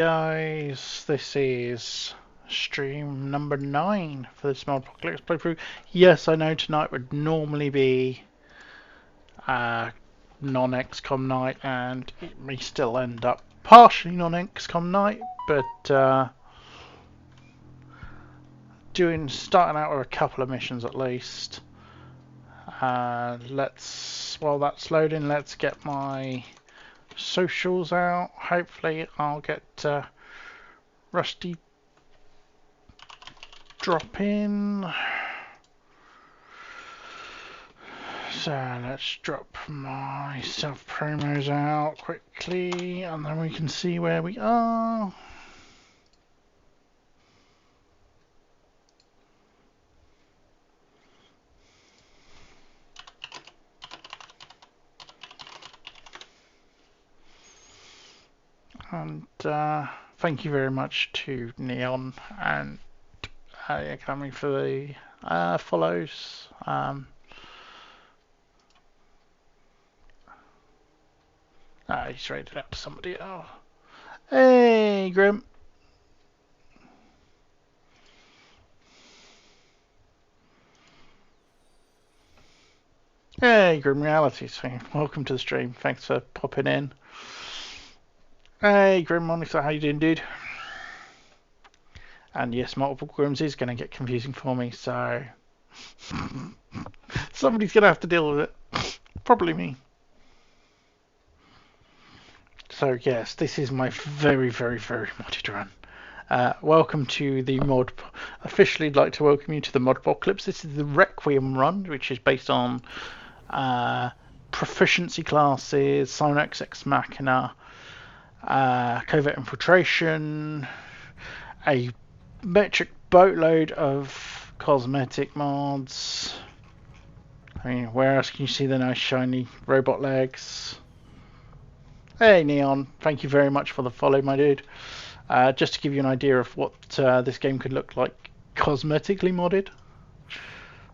Guys, this is stream number 9 for this Modpocalypse playthrough. Yes, I know tonight would normally be non-XCOM night, and it may still end up partially non-XCOM night, but starting out with a couple of missions at least. While that's loading, let's get my socials out. Hopefully I'll get Rusty drop in. So let's drop my self promos out quickly, and then we can see where we are. And thank you very much to Neon and Academy for the follows. He's rated out to somebody else. Hey, Grim. Hey, Grim Realities. Welcome to the stream. Thanks for popping in. Hey, Grim Monitor, how you doing, dude? And yes, multiple Grims is going to get confusing for me, so somebody's going to have to deal with it. Probably me. So yes, this is my very, very, very modded run. Welcome to the mod. Officially, I'd like to welcome you to the Modpocalypse. This is the Requiem run, which is based on proficiency classes, Sonox Ex Machina, covert infiltration, a metric boatload of cosmetic mods. I mean, where else can you see the nice shiny robot legs? Hey Neon, thank you very much for the follow, my dude. Just to give you an idea of what this game could look like cosmetically modded.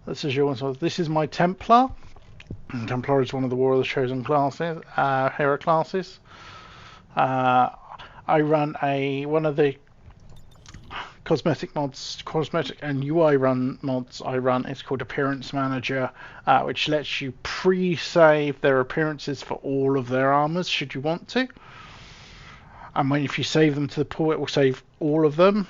This is my Templar. Templar is one of the War of the Chosen classes, hero classes. I run one of the cosmetic and UI run mods I run. It's called Appearance Manager, which lets you pre-save their appearances for all of their armors should you want to. And if you save them to the pool, it will save all of them.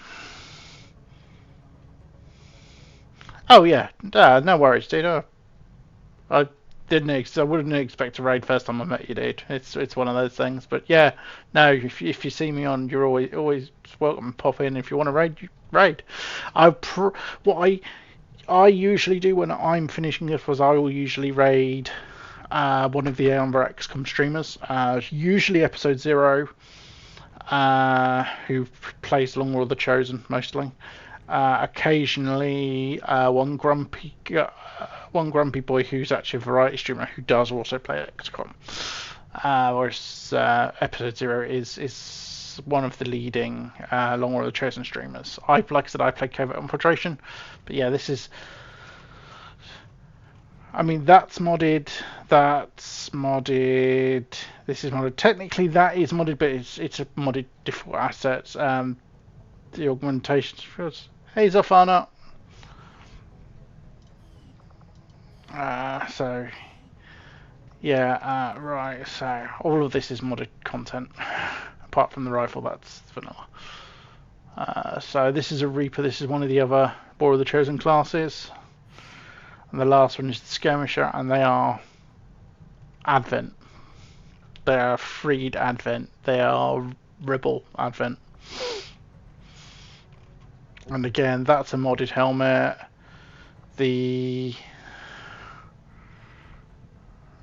Oh yeah, no worries, dude. I wouldn't expect a raid first time I met you, dude. It's one of those things. But yeah, no. If you see me on, you're always welcome to pop in. If you want to raid. What I usually do when I'm finishing this was I will usually raid one of the other XCOM streamers. Usually episode 0. Who plays along with the Chosen mostly. Occasionally one grumpy boy who's actually a variety streamer who does also play XCOM. Whereas episode 0 is one of the leading Long War of the Chosen streamers. Like I said, I play Covert Infiltration, but yeah, this is. I mean, that's modded. This is modded. Technically, that is modded, but it's a modded default assets. The augmentation. Hey, Zafana. So yeah, right. So all of this is modded content, apart from the rifle. That's vanilla. So this is a Reaper. This is one of the other War of the Chosen classes. And the last one is the Skirmisher, and they are Advent. They are freed Advent. They are Rebel Advent. And again, that's a modded helmet.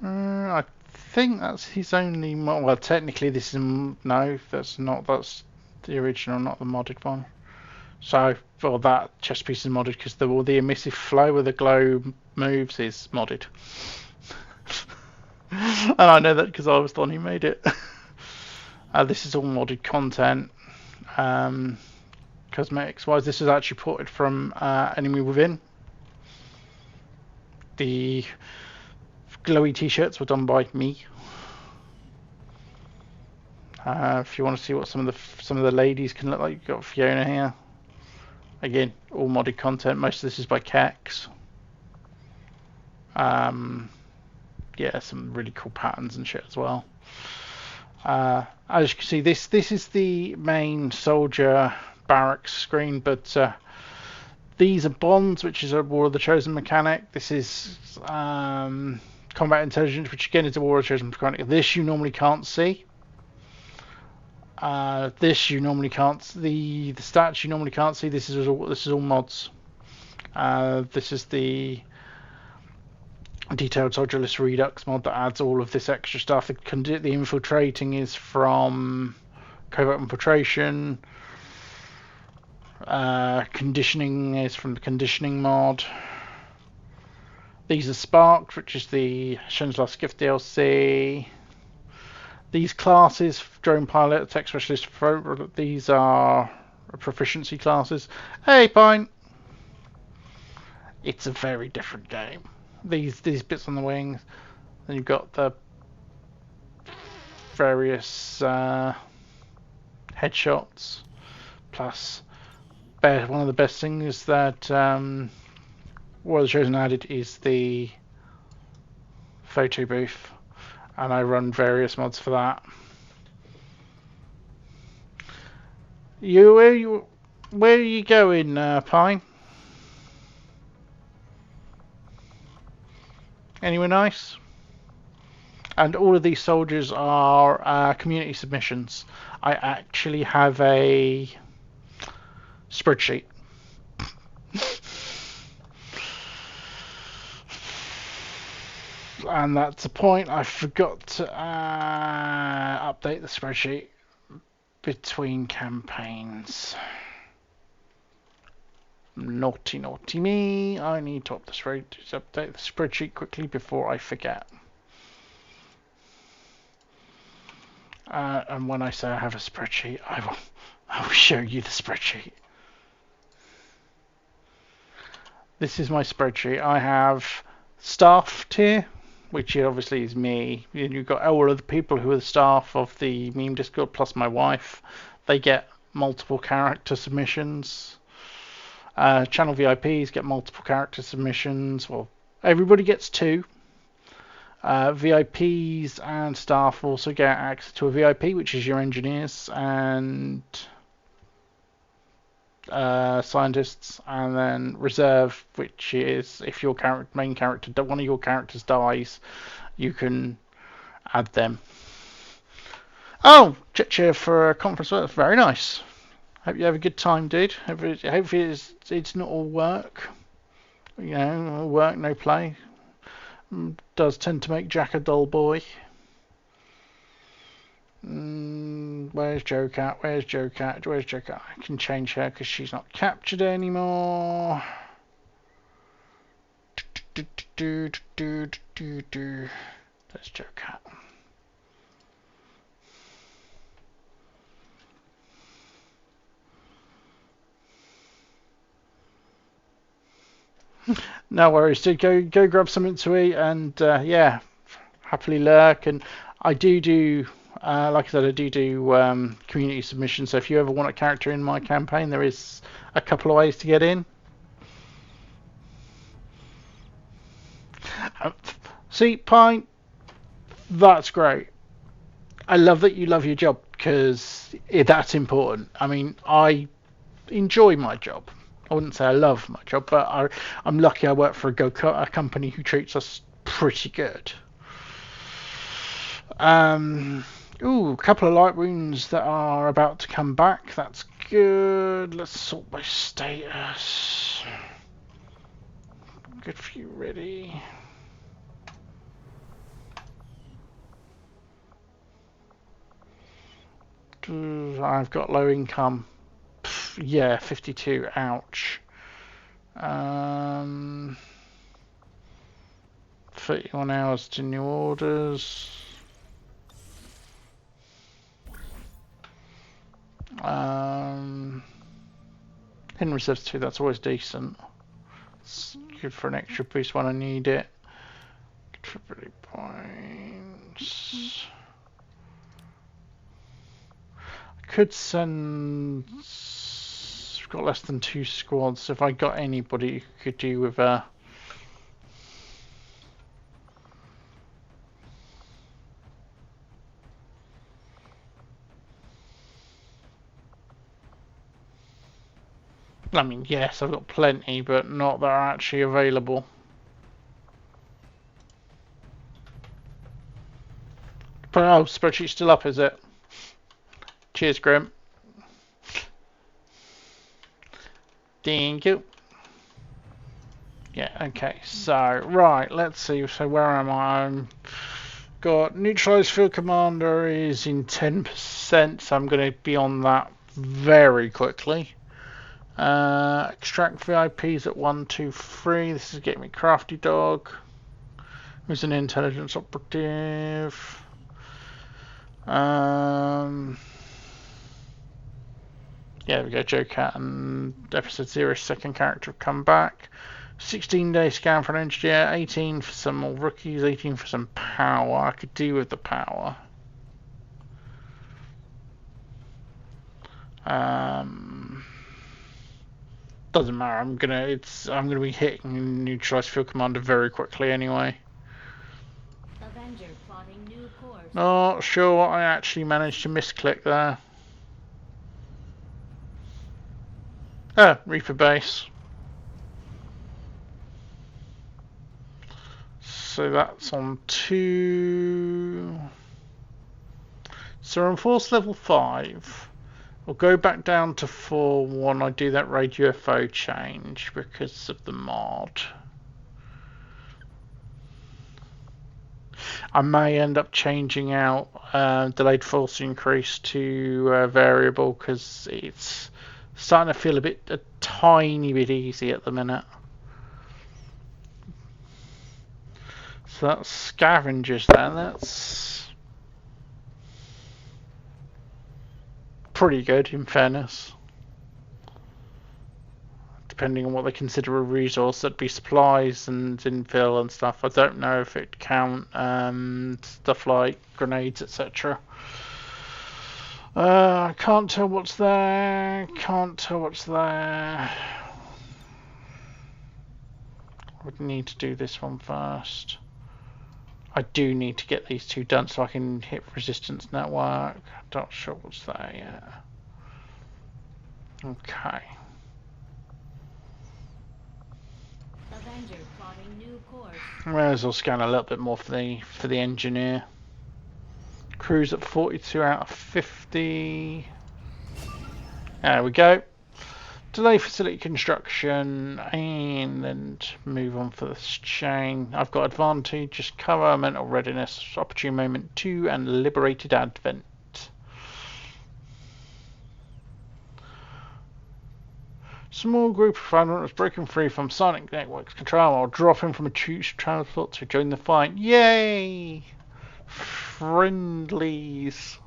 I think that's his only mod. Well, technically, this is no. That's not. That's the original, not the modded one. So, well, that chest piece is modded because the emissive flow with the glow moves is modded. And I know that because I was the one who made it. This is all modded content. Cosmetics wise, this is actually ported from Enemy Within. The glowy t-shirts were done by me. If you want to see what some of the ladies can look like, you've got Fiona here. Again, all modded content. Most of this is by Kex. Yeah, some really cool patterns and shit as well. As you can see, this is the main soldier barracks screen, but these are bonds, which is a War of the Chosen mechanic. This is combat intelligence, which again is a War of the Chosen mechanic. This you normally can't see. This you normally can't. The stats you normally can't see. This is all mods. This is the detailed soldier list redux mod that adds all of this extra stuff. The infiltrating is from covert infiltration. Conditioning is from the conditioning mod. These are sparked, which is the Shen's Last Gift DLC. These classes, drone pilot, tech specialist, these are proficiency classes. Hey, Pine! It's a very different game. These bits on the wings. Then you've got the various headshots. Plus, one of the best things that War of the Chosen added is the photo booth. And I run various mods for that. Where are you going, Pine? Anywhere nice? And all of these soldiers are community submissions. I actually have a spreadsheet. And that's the point. I forgot to update the spreadsheet between campaigns. Naughty me. I need to update the spreadsheet quickly before I forget. And when I say I have a spreadsheet, I will show you the spreadsheet. This is my spreadsheet. I have staff tier, which obviously is me. You've got all of the people who are the staff of the meme Discord plus my wife. They get multiple character submissions. Channel VIPs get multiple character submissions. Well, everybody gets 2. VIPs and staff also get access to a VIP, which is your engineers and scientists, and then reserve, which is if your main character, one of your characters dies, you can add them. Oh, Chitcher for a conference. That's very nice. Hope you have a good time, dude. Hopefully it's not all work. You know, work no play. Does tend to make Jack a dull boy. Where's Joe Cat? Where's Joe Cat? Where's Joe Cat? I can change her because she's not captured anymore. There's Joe Cat. No worries, dude. Go grab something to eat and yeah, happily lurk. And I do like I said, I do community submissions. So if you ever want a character in my campaign, there is a couple of ways to get in. See, Pine, that's great. I love that you love your job because that's important. I mean, I enjoy my job. I wouldn't say I love my job, but I'm lucky I work for a company who treats us pretty good. Ooh, a couple of light wounds that are about to come back. That's good. Let's sort by status. Good for you, ready. I've got low income. Yeah, 52. Ouch. 31 hours to new orders. Hidden reserves 2. That's always decent. It's good for an extra boost when I need it. Good for ability points. could send. We've got less than 2 squads. If I got anybody who could do with a. I mean, yes, I've got plenty, but not that are actually available. But oh, spreadsheet's still up, is it? Cheers, Grim. Thank you. Yeah, okay, so, right, let's see, so where am I? I'm got neutralized field commander is in 10%, so I'm going to be on that very quickly. Extract VIPs at 1, 2, 3. This is getting me crafty dog. Who's an intelligence operative? Yeah, there we go. Joe Cat and episode 0 second character have come back. 16-day scan for an engineer, 18 for some more rookies, 18 for some power. I could do with the power. Doesn't matter. I'm gonna be hitting neutralized field commander very quickly anyway. Avenger plotting new course. Not sure what I actually managed to misclick there. Ah, Reaper base. So that's on 2. So on force level 5. We'll go back down to 4 when I do that raid UFO change because of the mod. I may end up changing out delayed force increase to variable because it's starting to feel a tiny bit easy at the minute. So that's scavengers then. That's pretty good in fairness. Depending on what they consider a resource, that'd be supplies and infill and stuff. I don't know if it count stuff like grenades, etc. I can't tell what's there. Can't tell what's there. I would need to do this one first. I do need to get these 2 done so I can hit resistance network. Not sure what's there yet. Okay. Avenger plotting new course. May as well scan a little bit more for the engineer. Crew's at 42 out of 50. There we go. Delay facility construction and then move on for this chain. I've got advantage, just cover, mental readiness, opportune moment 2, and liberated advent. Small group of Founders was broken free from Sonic Network's control while dropping from a transport to join the fight. Yay! Friendlies.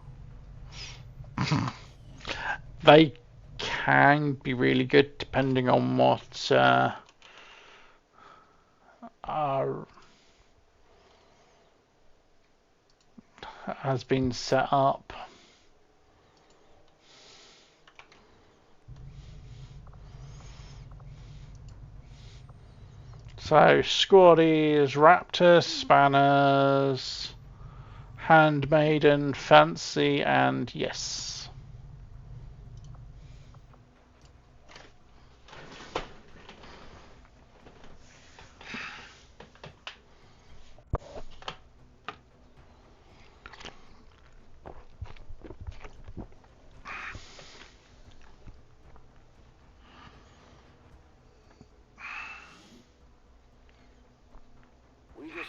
They can be really good depending on what has been set up. So squaddies, Raptor, Spanners, Handmaiden, Fancy, and yes.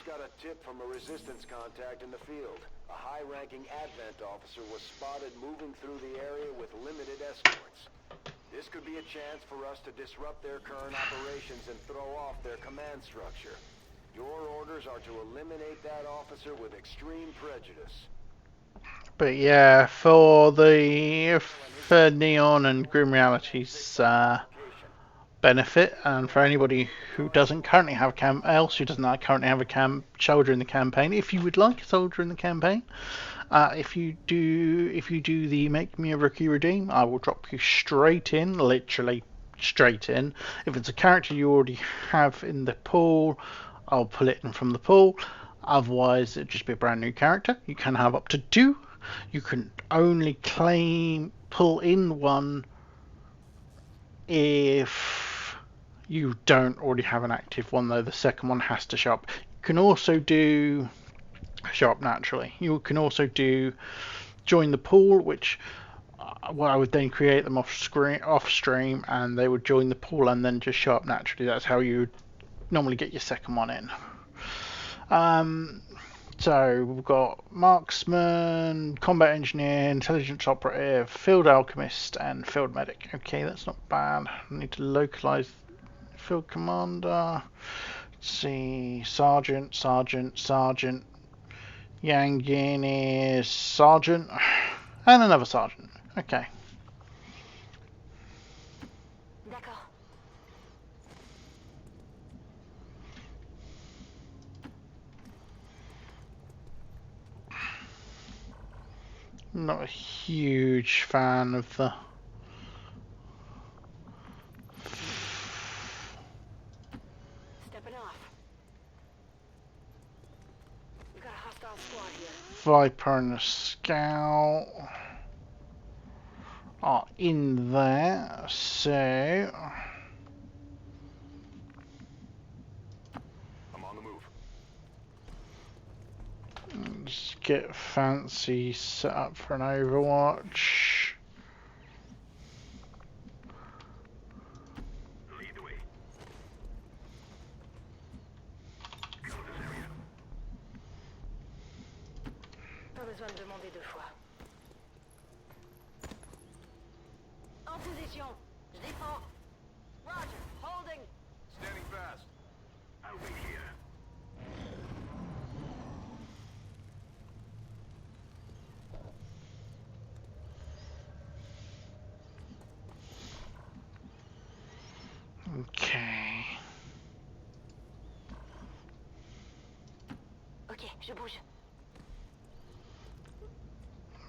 Got a tip from a resistance contact in the field. A high-ranking Advent officer was spotted moving through the area with limited escorts. This could be a chance for us to disrupt their current operations and throw off their command structure. Your orders are to eliminate that officer with extreme prejudice. But yeah, for Neon and Grim Reality's benefit, and for anybody who doesn't currently have currently have a soldier in the campaign, if you would like a soldier in the campaign, If you do the make me a rookie redeem, I will drop you straight in, literally straight in. If it's a character you already have in the pool, I'll pull it in from the pool. Otherwise, it'll just be a brand new character. You can have up to 2. You can only pull in 1 if you don't already have an active one, though the second one has to show up. You can also do show up naturally. You can also do join the pool, which I would then create them off stream, and they would join the pool and then just show up naturally. That's how you normally get your second one in. So we've got marksman, combat engineer, intelligence operative, field alchemist, and field medic. Okay, that's not bad. I need to localize field commander. Let's see, sergeant, Yangin is sergeant, and another sergeant. Okay. D'accord. Not a huge fan of the Stepping off. We got a hostile squad here. Viper and the Scout are in there, so I'm on the move. just get fancy set up for an Overwatch. Lead the way. Cover this area. Pas besoin de demander 2 fois. En position. Je défends. Roger. Holding. Standing fast. I'll wait here. Okay. Ok, je bouge.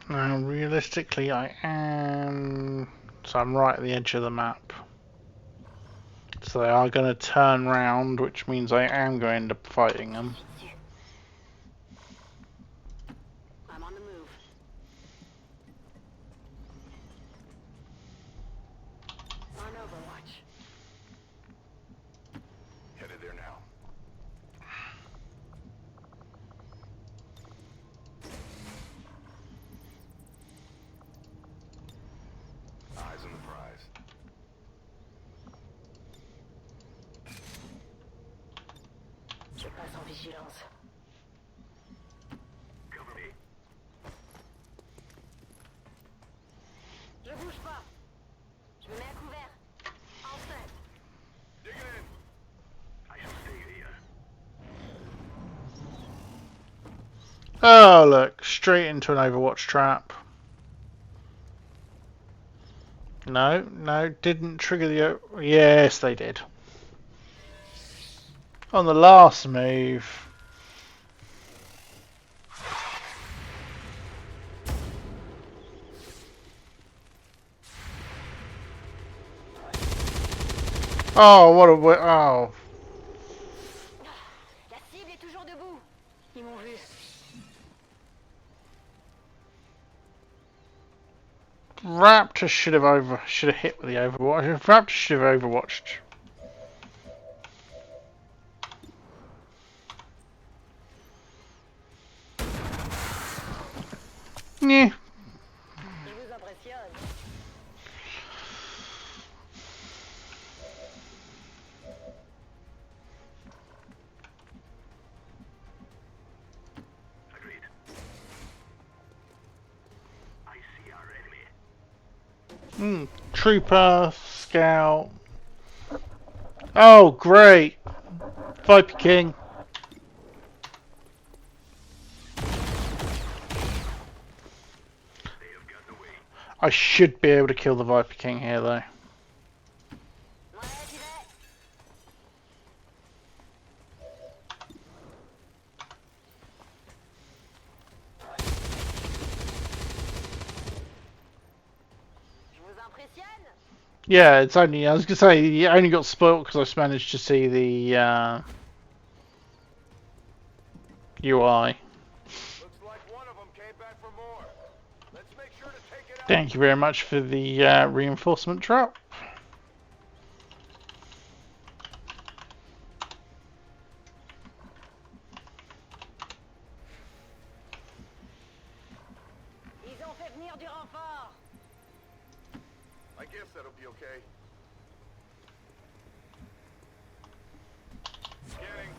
Now, realistically, I am. So I'm right at the edge of the map. So they are going to turn round, which means I am going to end up fighting them. I'm on the move. On Overwatch. Headed there now. Eyes on the prize. Je passe en vigilance. Cover me. Je bouge pas. Je me mets à couvert. En tête. Dig in. I should stay here. Oh, look, straight into an Overwatch trap. No, didn't trigger the. Yes, they did. On the last move. Oh, what a. Oh. La cible est toujours debout. Ils m'ont vu. Raptor should have hit with the Overwatch. Raptor should have overwatched. Yeah. Ils vous impressionnent. Agreed. I see our enemy. Trooper, Scout. Oh, great. Viper King. They have gotten away. I should be able to kill the Viper King here, though. Ouais, j'y vais. Yeah, it's only. I was gonna say you only got spoilt because I managed to see the UI. Looks like one of them came back for more. Let's make sure to take it out. Thank you very much for the reinforcement drop. Ils ont fait venir du renfort. I guess that'll be okay. Scanning.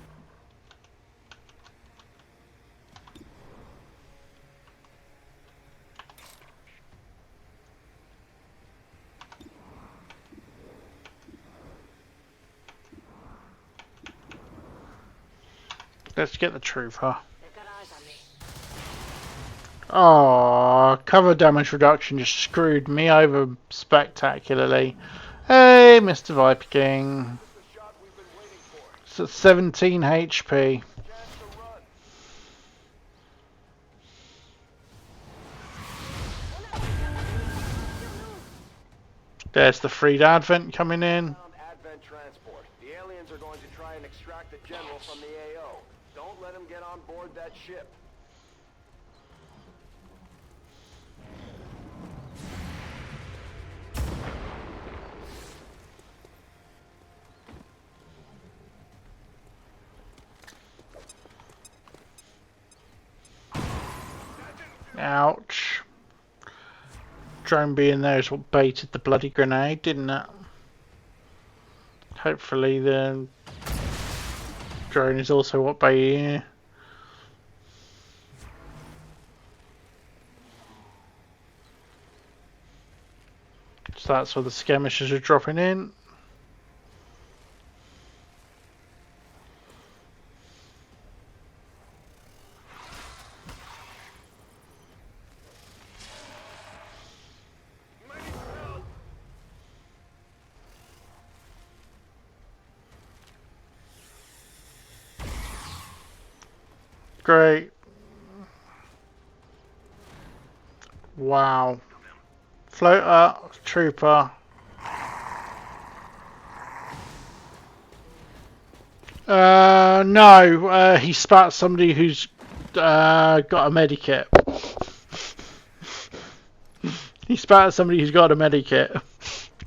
Let's get the truth, huh? They've got eyes on me. Oh, cover damage reduction just screwed me over spectacularly. Hey, Mr. Viper King. The shot we've been waiting for. It's at 17 HP. Chance to run. There's the freed advent coming in. Found Advent transport. The aliens are going to try and extract the general from the AO. Don't let him get on board that ship. Ouch. Drone being there is what baited the bloody grenade, didn't it? Hopefully the drone is also what baited. So that's where the skirmishers are dropping in. Great. Wow. Floater, trooper. No, he spat somebody who's got a medikit. He spat at somebody who's got a medikit.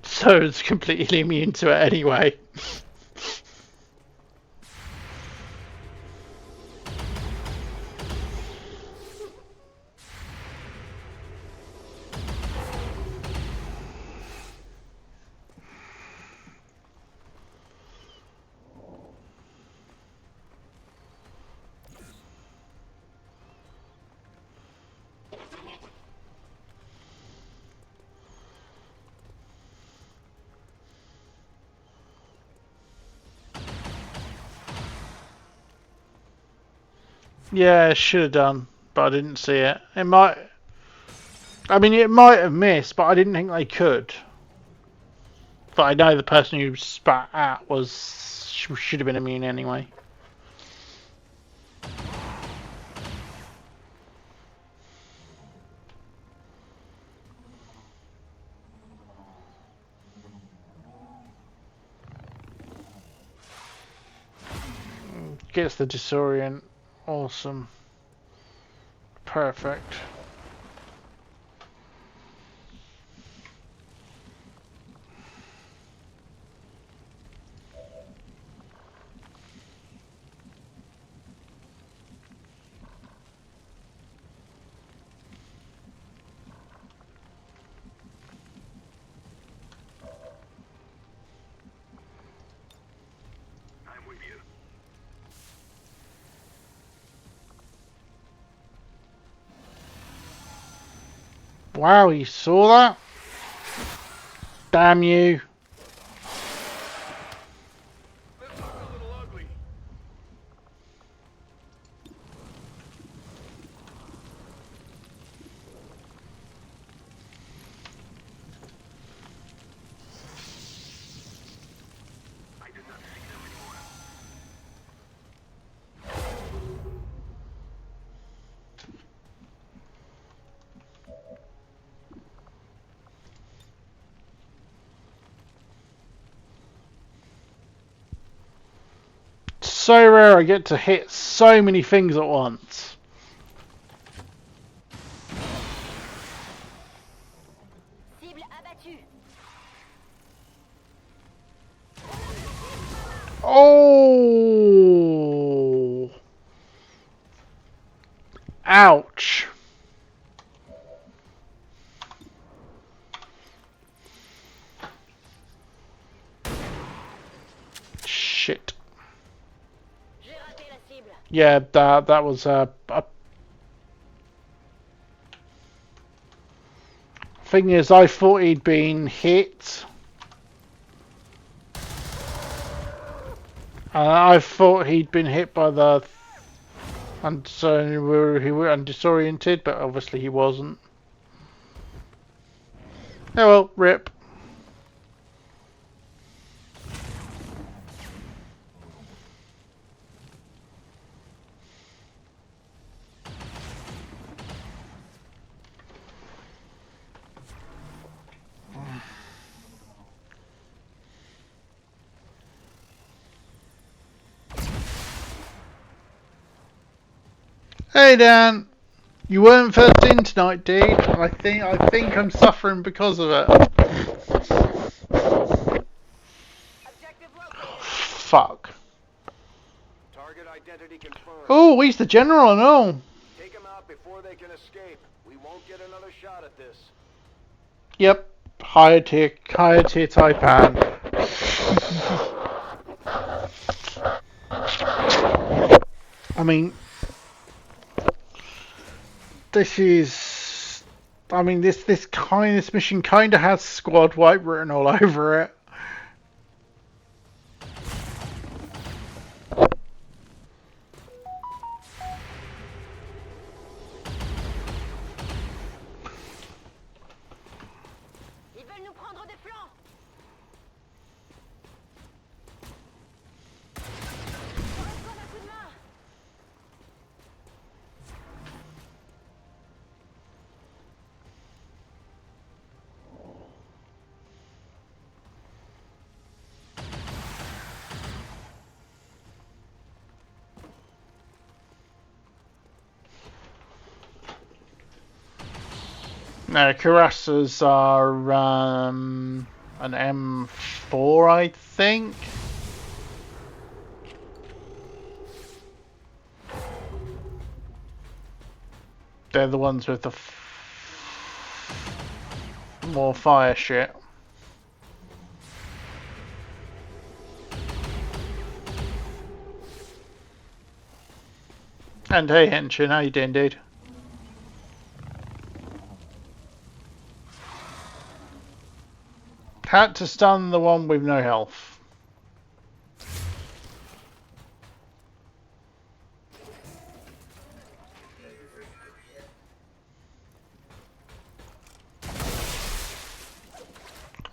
So it's completely immune to it anyway. Yeah, should have done, but I didn't see it. It might. I mean, it might have missed, but I didn't think they could. But I know the person who spat at should have been immune anyway. Gets the disorient. Awesome. Perfect. I'm with you. Wow, you saw that? Damn you. This looks a little ugly. I did not see them anymore. so rare I get to hit so many things at once. Cible abattue. Oh! Ouch. Shit. J'ai raté la cible. Yeah, that was thing is, I thought he'd been hit. I thought he'd been hit by the, and so he were disoriented, but obviously he wasn't. Oh well, rip. Hey Dan, you weren't first in tonight, dude. I think I'm suffering because of it. Objective located. Fuck. Target identity confirmed. Oh, he's the general, I know. Take them out before they can escape. We won't get another shot at this. Yep, higher tier Taipan. I mean, this mission kind of has squad wipe written all over it. Ils veulent nous prendre des flancs. On reçoit un coup de main. No, cuirassas are an M4, I think. They're the ones with the more fire shit. And hey, Henshin, how you doing, dude? Had to stun the one with no health.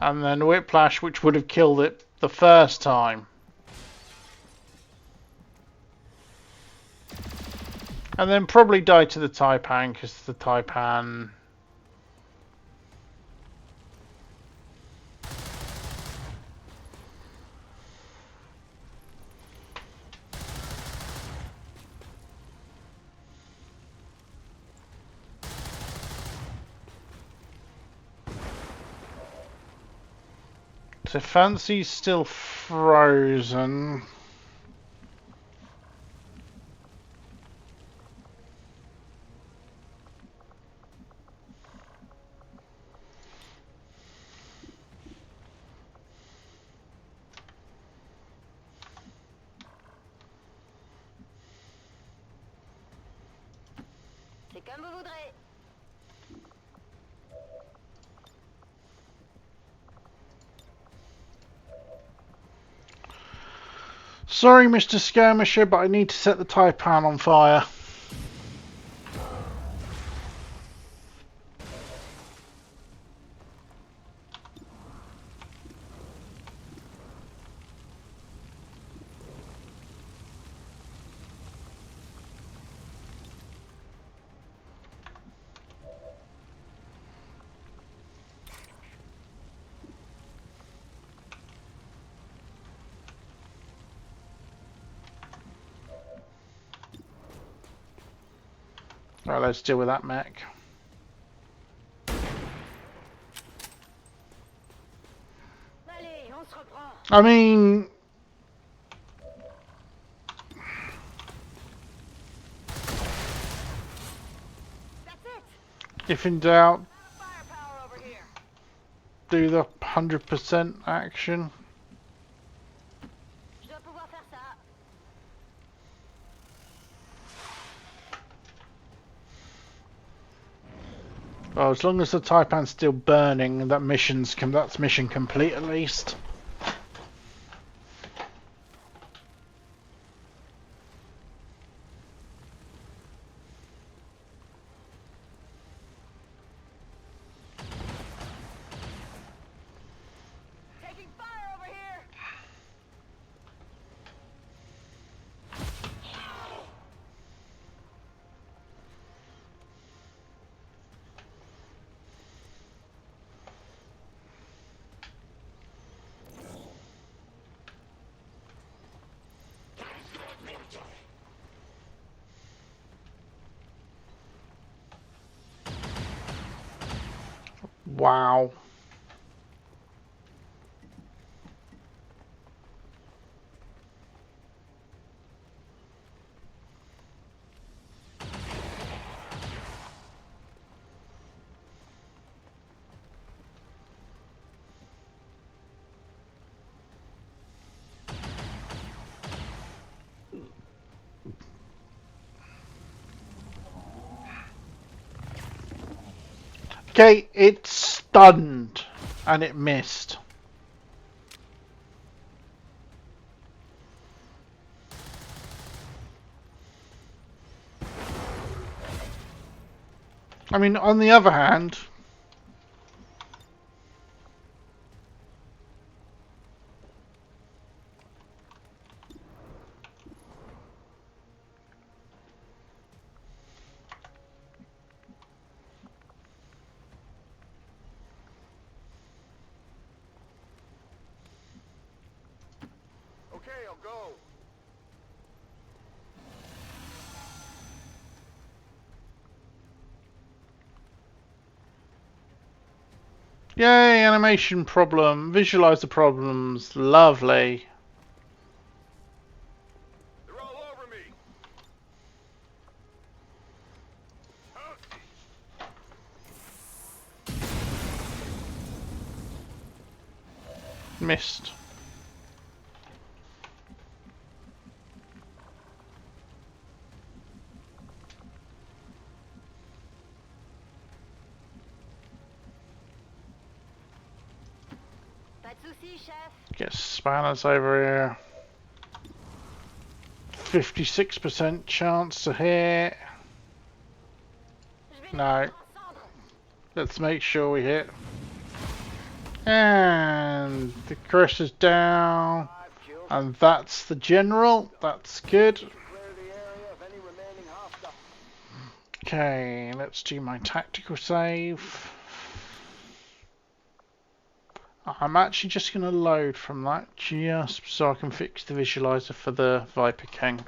And then Whiplash, which would have killed it the first time. And then probably die to the Taipan, because the Taipan... So Fancy's still frozen. C'est comme vous voudrez. Sorry, Mr. Skirmisher, but I need to set the Taipan on fire. Right, let's deal with that mech. Allez, on se reprend. I mean, That's it. if in doubt, Firepower over here. do the 100% action. Je dois pouvoir faire ça. Well, as long as the Taipan's still burning, that's mission complete at least. Taking fire over here. Wow. Okay, it stunned and it missed. I mean, on the other hand, Okay, I'll go. yay, animation problem, visualize the problems, lovely. They're all over me. Missed. Pas de soucis, chef. Get spanners over here. 56% chance to hit. Je vais les No. mettre ensemble. Let's make sure we hit. And the crush down. 5 kills. And that's the general. That's good. Clear the area of any remaining hostiles. Okay, let's do my tactical save. I'm actually just going to load from that just so I can fix the visualizer for the Viper King.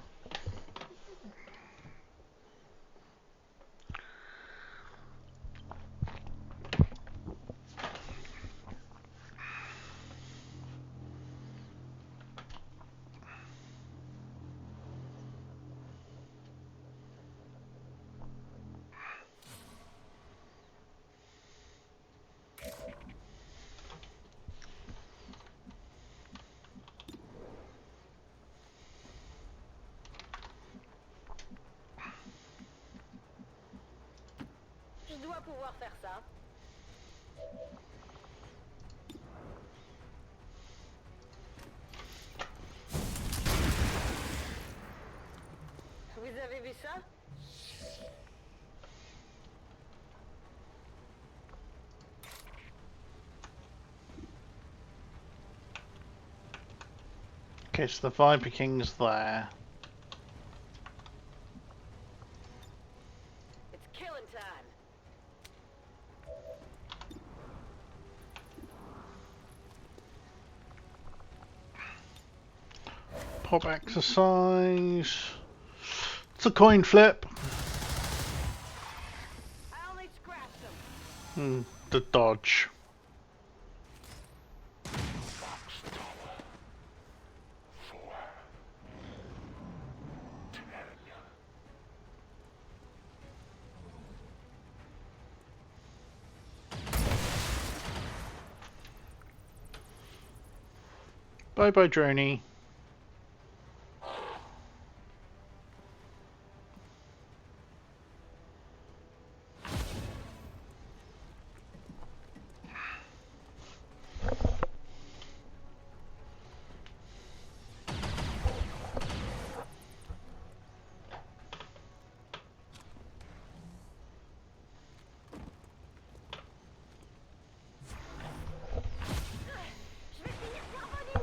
Je dois pouvoir faire ça. Vous avez vu ça? Okay, so the Viper King's there. It's killing time. Pop exercise. It's a coin flip. The dodge. Bye bye, Droney. Je vais finir carbonisé.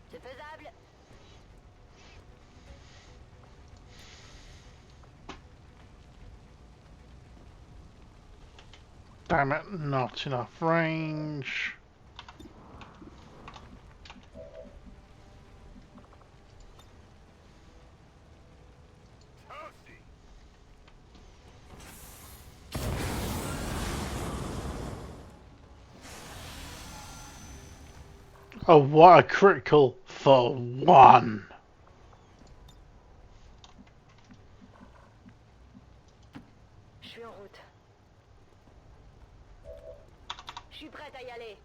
C'est faisable. Damn it, not enough range. Oh, what a critical for one. Je suis en route. Je suis prête à y aller.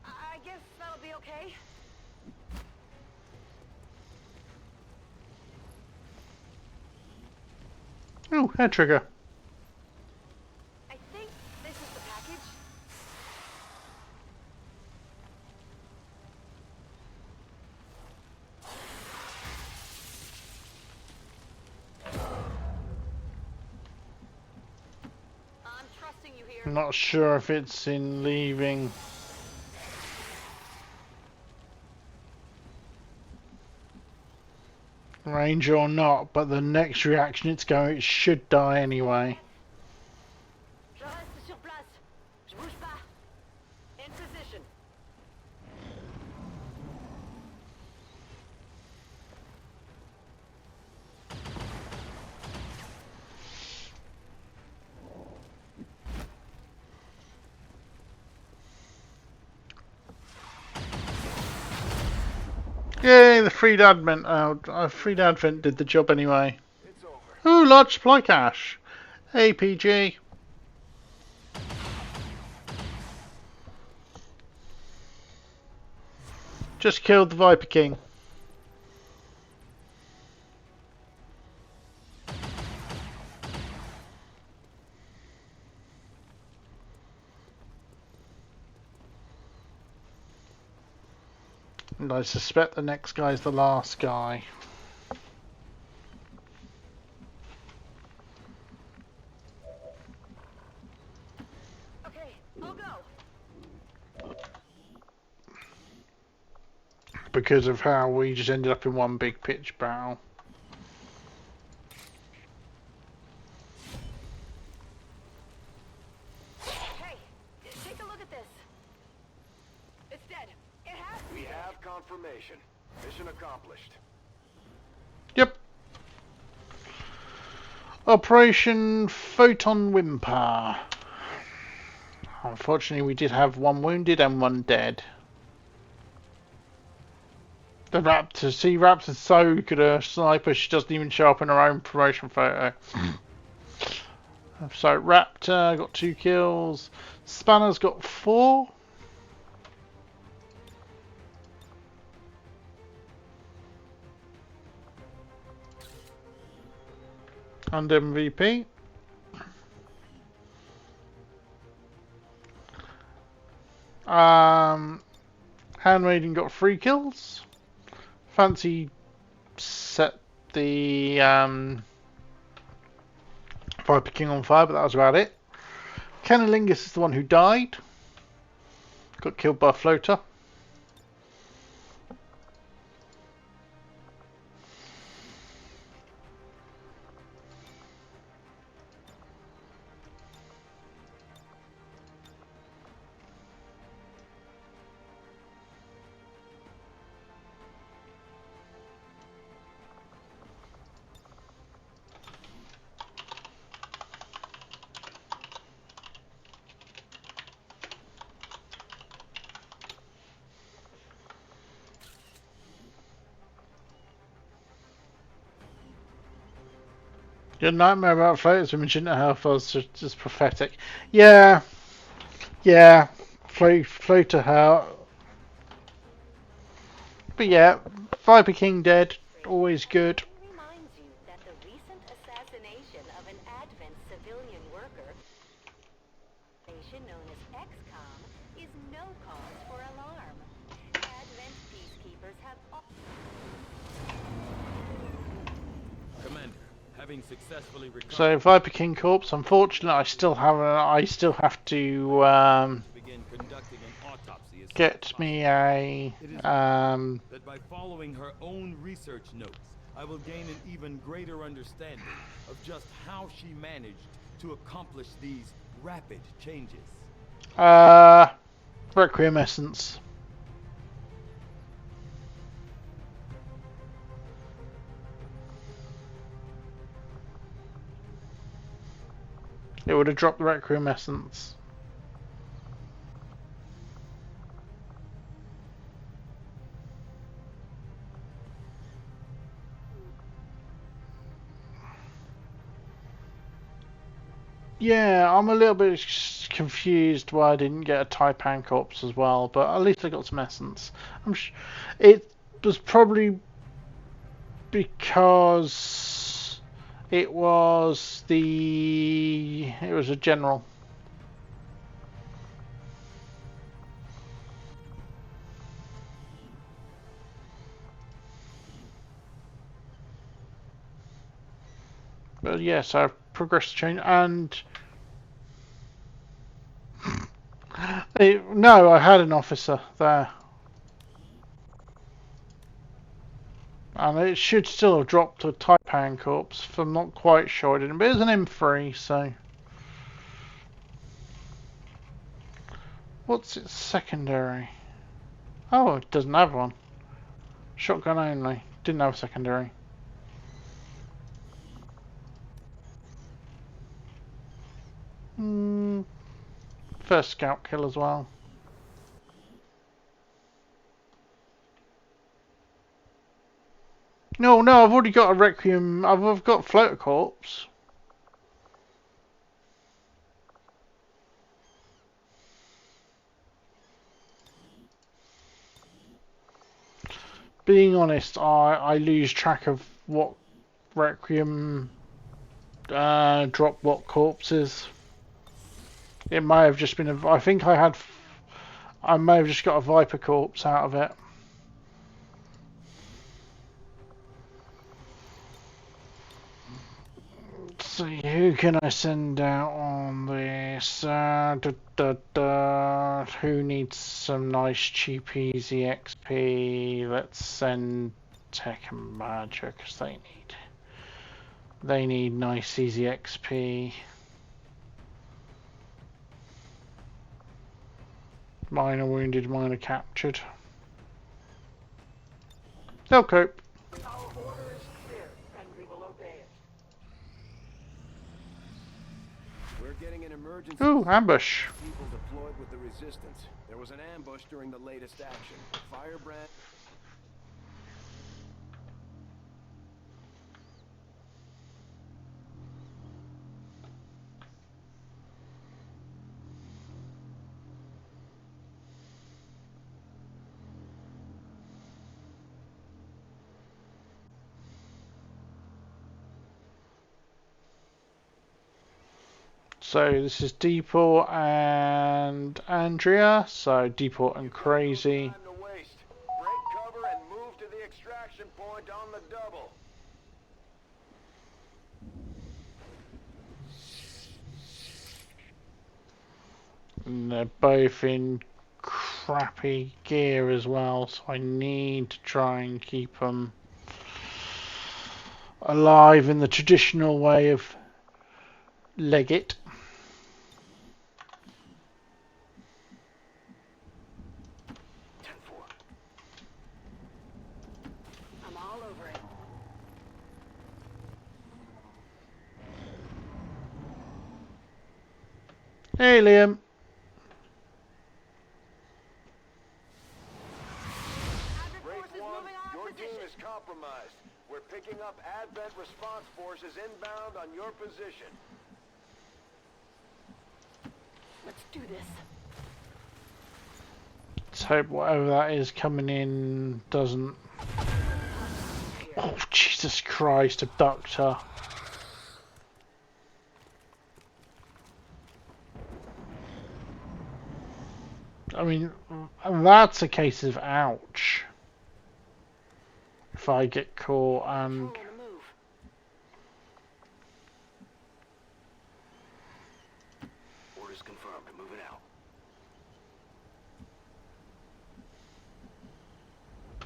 I guess that'll be okay. Ooh, hair trigger. I think this is the package. I'm trusting you here. I'm not sure if it's in leaving. Range or not, but the next reaction it's going, it should die anyway. Je reste sur place. Je bouge pas. In position. Yay, the freed advent. Freed advent did the job anyway. It's over. Ooh, large supply cache. APG. Just killed the Viper King. And I suspect the next guy's the last guy. Okay, I'll go. Because of how we just ended up in one big pitch battle. Hey, take a look at this. It's dead. It has to be We dead. have confirmation. Mission accomplished. Yep. Operation Photon Whimper. Unfortunately, we did have one wounded and one dead. The Raptor, see, Raptor's so good a sniper, she doesn't even show up in her own promotion photo. So Raptor got 2 kills. Spanner's got 4. And MVP. Handmaiden got 3 kills. Fancy set the Viper King on fire, but that was about it. Canalingus is the one who died. Got killed by a floater. Your nightmare about floaters with magenta health was just pathetic. Yeah, yeah, floater health. But yeah, Viper King dead, always good. Reminds you that the recent assassination of an Advent civilian worker, known as XCOM, is no cause for alarm. Advent peacekeepers have Commander, having successfully recovered So Viper King corpse. Unfortunately, I still have to begin conducting an autopsy as soon get as possible. me a It is that by following her own research notes, I will gain an even greater understanding of just how she managed to accomplish these rapid changes. Requiem essence. It would have dropped the Requiem essence. Yeah, I'm a little bit confused why I didn't get a Taipan corpse as well, but at least I got some essence. It was probably because it was a general. But yes, I've progressed the chain and no, I had an officer there. And it should still have dropped to a Taipan corpse, if I'm not quite sure it didn't. But it was an M3, so. What's its secondary? Oh, it doesn't have one. Shotgun only. Didn't have a secondary. First scout kill as well. No, I've already got a Requiem. I've got Floater Corpse. Being honest, I lose track of what Requiem drop what corpses. It may have just been I think I may have just got a Viper corpse out of it. Let's see, who can I send out on this? Who needs some nice cheap easy XP? Let's send Tech and Badger because they need nice easy XP. Minor wounded, minor captured. They'll cope. Our order is clear, and we will obey it. We're getting an emergency. Ooh, ambush. People deployed with the resistance. There was an ambush during the latest action. Firebrand. So this is Deport and Andrea. So Deport and Crazy. Time to waste. Break cover and move to the extraction point on the double. And they're both in crappy gear as well, so I need to try and keep them alive in the traditional way of Leggett. I'm all over it. Hey Liam. Advent Break forces one. moving on our Your team position. is compromised. We're picking up Advent response forces inbound on your position. Let's do this. Let's hope whatever that is coming in doesn't... Oh, Jesus Christ, abductor. I mean, that's a case of ouch. If I get caught and... Control on the move. Orders confirmed. Moving out.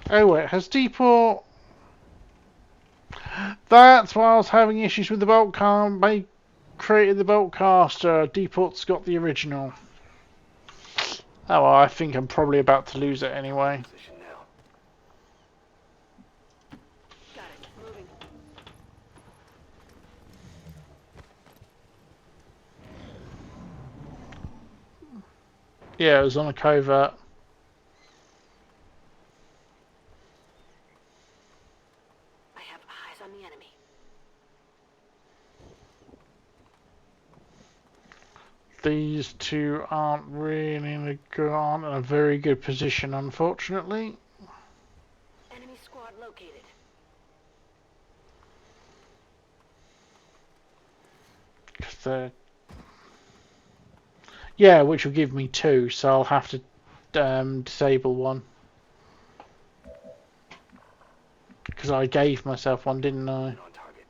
Oh wait, has Depot... That's why I was having issues with the bolt car. They created the bolt caster. Depot's got the original. Oh well, I think I'm probably about to lose it anyway. Position now. Got it. Moving. Yeah, it was on a covert. I have eyes on the enemy. These two aren't really aren't in a very good position, unfortunately. Enemy squad located. Cause they're... Yeah, which will give me two, so I'll have to disable one. Because I gave myself one, didn't I? On target.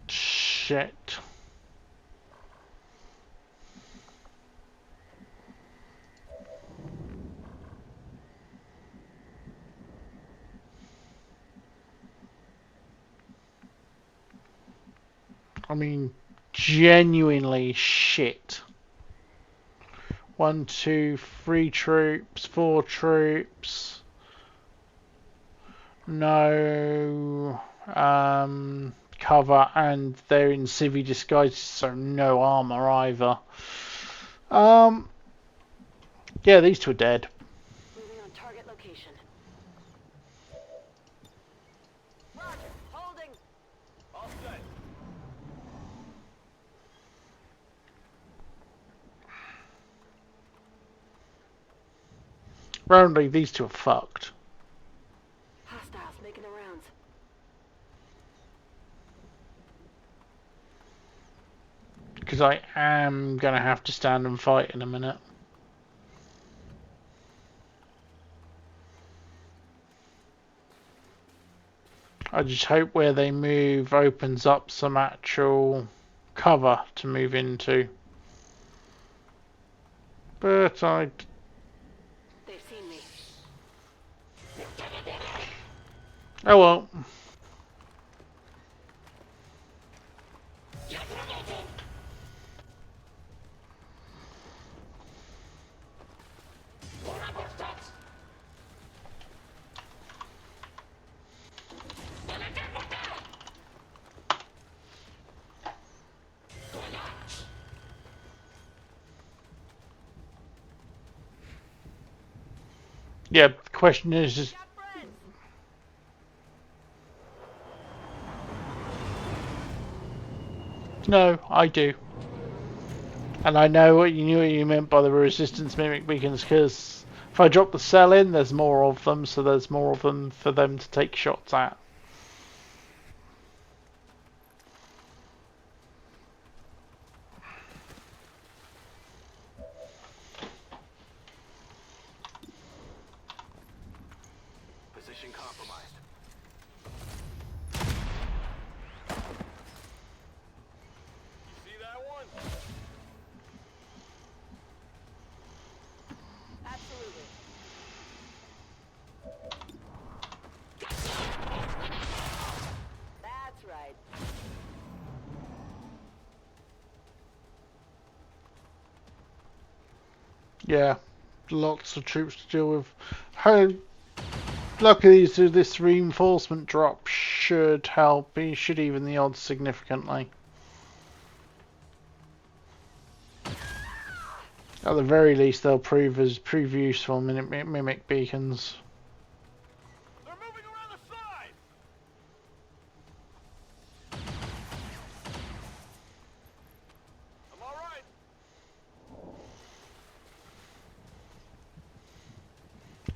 Shit. I mean, genuinely shit. 1, 2, 3 troops, 4 troops. No cover, and they're in civvy disguise, so no armor either. Yeah, these two are dead. Moving on target location. Roger. Holding. All set. Apparently these two are fucked. Hostiles making the rounds. Because I am going to have to stand and fight in a minute. I just hope where they move opens up some actual cover to move into. But I... They've seen me. Oh well. Yeah, the question is Got friends. no, I do. And I know what you knew what you meant by the resistance mimic beacons, because if I drop the cell in, there's more of them, so there's more of them for them to take shots at. Position compromised. You see that one? Absolutely. That's right. Yeah, lots of troops to deal with. Luckily, this reinforcement drop should help. It should even the odds significantly. At the very least, they'll prove useful mimic beacons.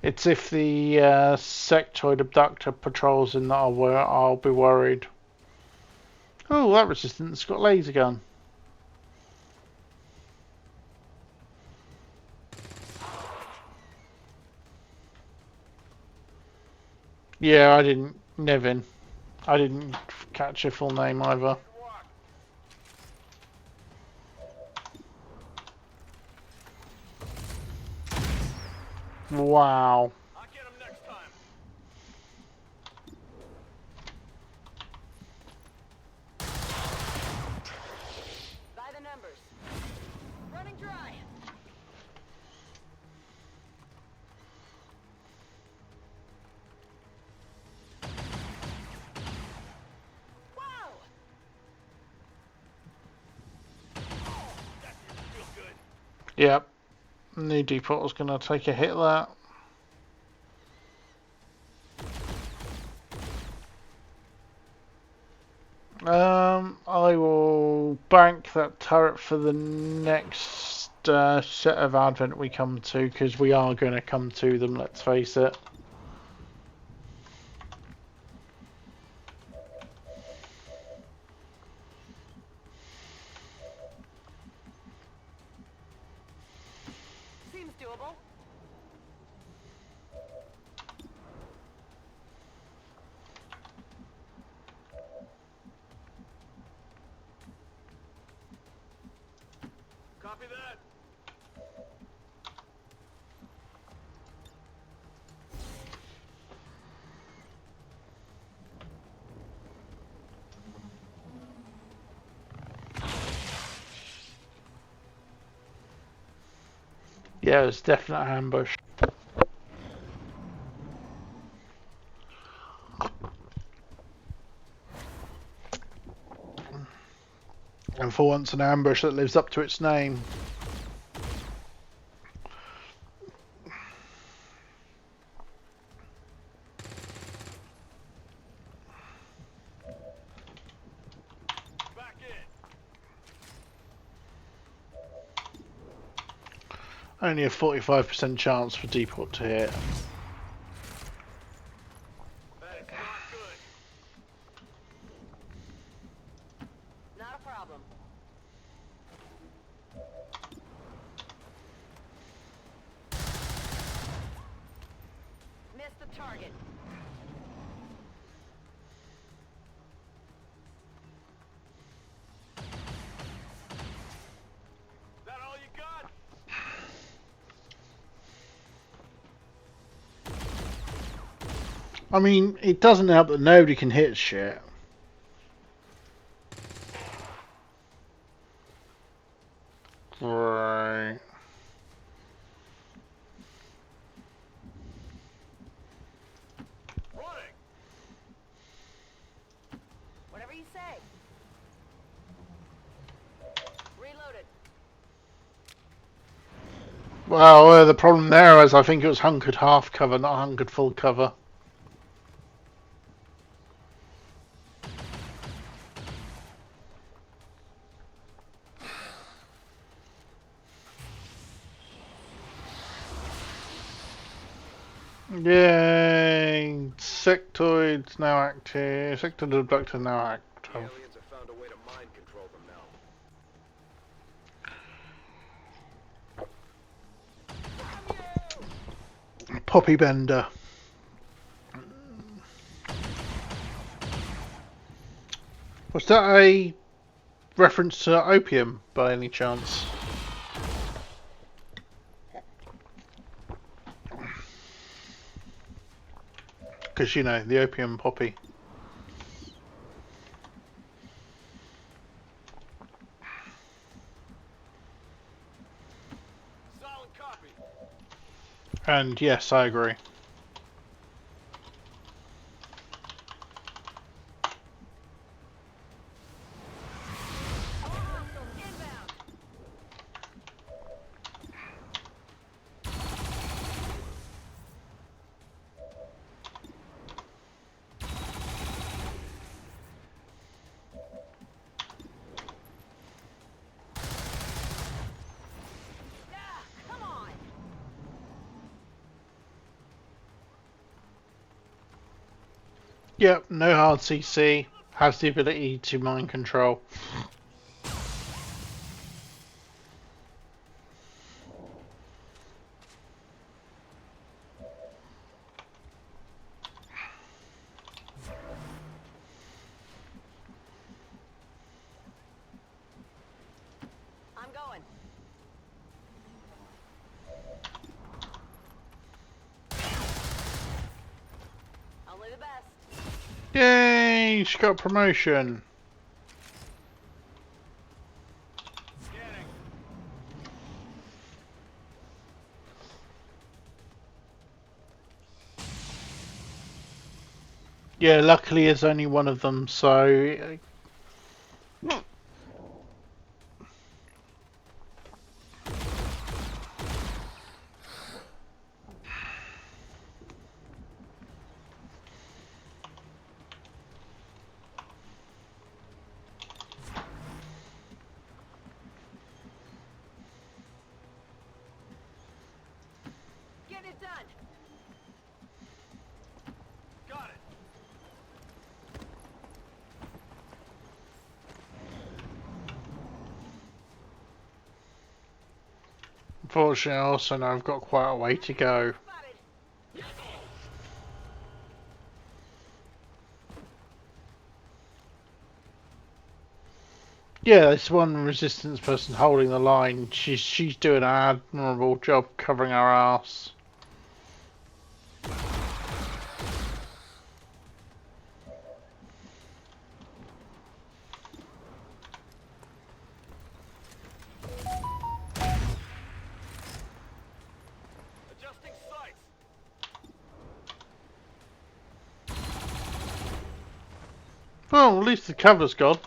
It's if the sectoid abductor patrols in that I'll be worried. Oh, that resistance got laser gun. Yeah, I didn't. Nevin. I didn't catch your full name either. Wow. I'll get him next time. By the numbers. Running dry. Wow! That didn't feel good. Yep. New depot was going to take a hit there. I will bank that turret for the next set of Advent we come to, because we are going to come to them, let's face it. Seems doable. Copy that. Yeah, it's definite ambush. And for once, an ambush that lives up to its name. Back in. Only a 45% chance for depot to hit. That is not good. Not a problem. Missed the target. That all you got? I mean, it doesn't help that nobody can hit shit. Right. Running. Whatever you say. Reloaded. Well, the problem there is I think it was hunkered half cover, not hunkered full cover. Yay! Sectoid's now active. Sectoid abductor now The active. aliens have found a way to mind control them now. Poppy Bender. Was that a reference to opium by any chance? Because, you know, the opium poppy. Solid copy. And yes, I agree. Inbound. Yeah, come on. Yep, no hard CC. Has the ability to mind control. I'm going. Only the best. Yay! She got a promotion. Scanning. Yeah, luckily there's only one of them, so... Get it done. Got it. Unfortunately, I also know I've got quite a way to go. Spotted. Yeah, there's one resistance person holding the line. She's doing an admirable job covering our ass. Adjusting sights. Well, at least the cover's gone.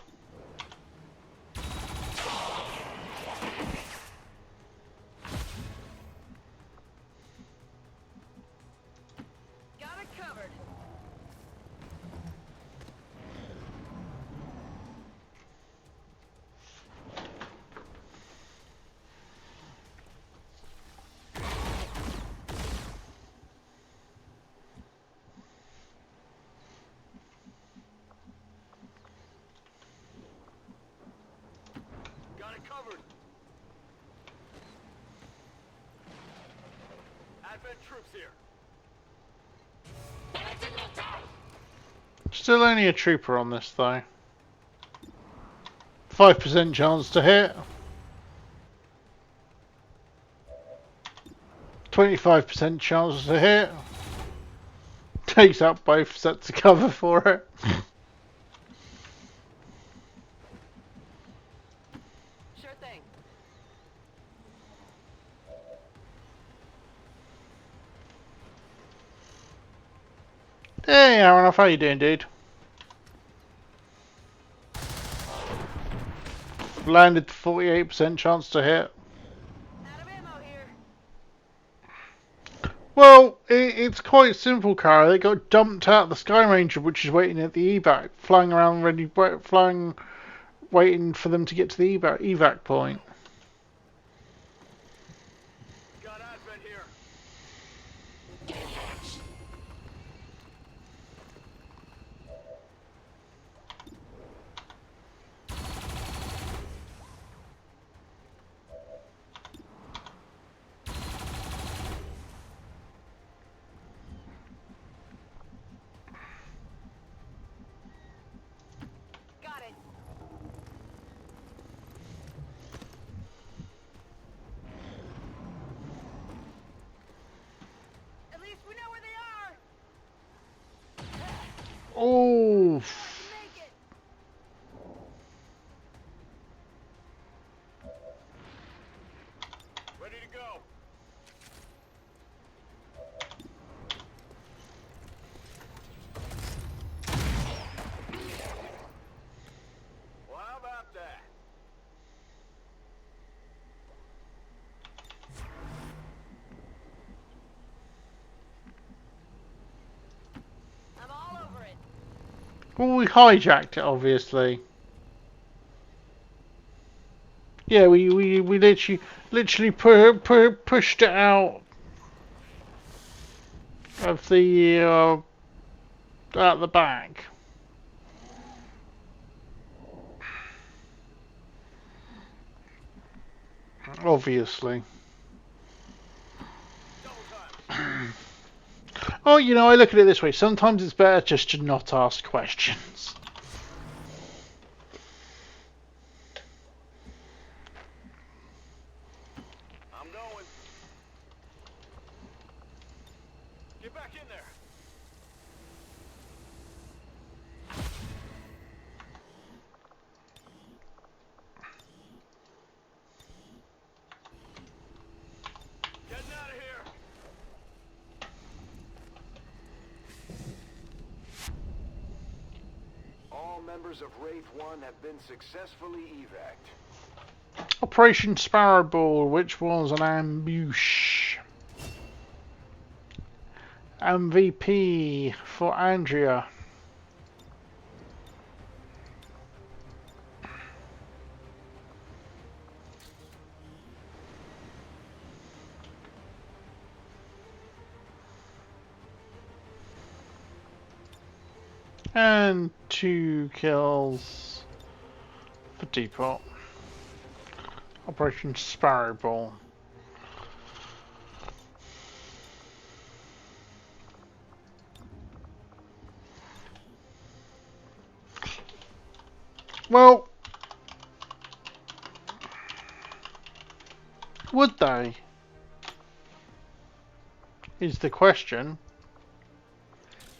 Got it covered. Got it covered. Advent troops here. Still only a trooper on this though. 5% chance to hit. 25% chance to hit. Takes out both sets of cover for it. Sure thing. Hey Aaron, how you doing, dude? Landed 48% chance to hit. Out of ammo here. Well, it's quite simple, Cara. They got dumped out the Sky Ranger, which is waiting at the evac, flying around, waiting for them to get to the evac point. Got Advent here. Got it. At least we know where they are. Oh, Make it. Ready to go. Well, how about that? I'm all over it. well, we hijacked it, obviously. Yeah, we literally pushed it out of the at the back. Obviously. Oh, you know, I look at it this way. Sometimes it's better just to not ask questions. I'm going. Get back in there. Getting out of here. All members of Wraith 1 have been successfully evac'd. Operation Sparrowball, which was an ambush. MVP for Andrea. And 2 kills for Depot. Operation Sparrowball. Well, would they? Is the question.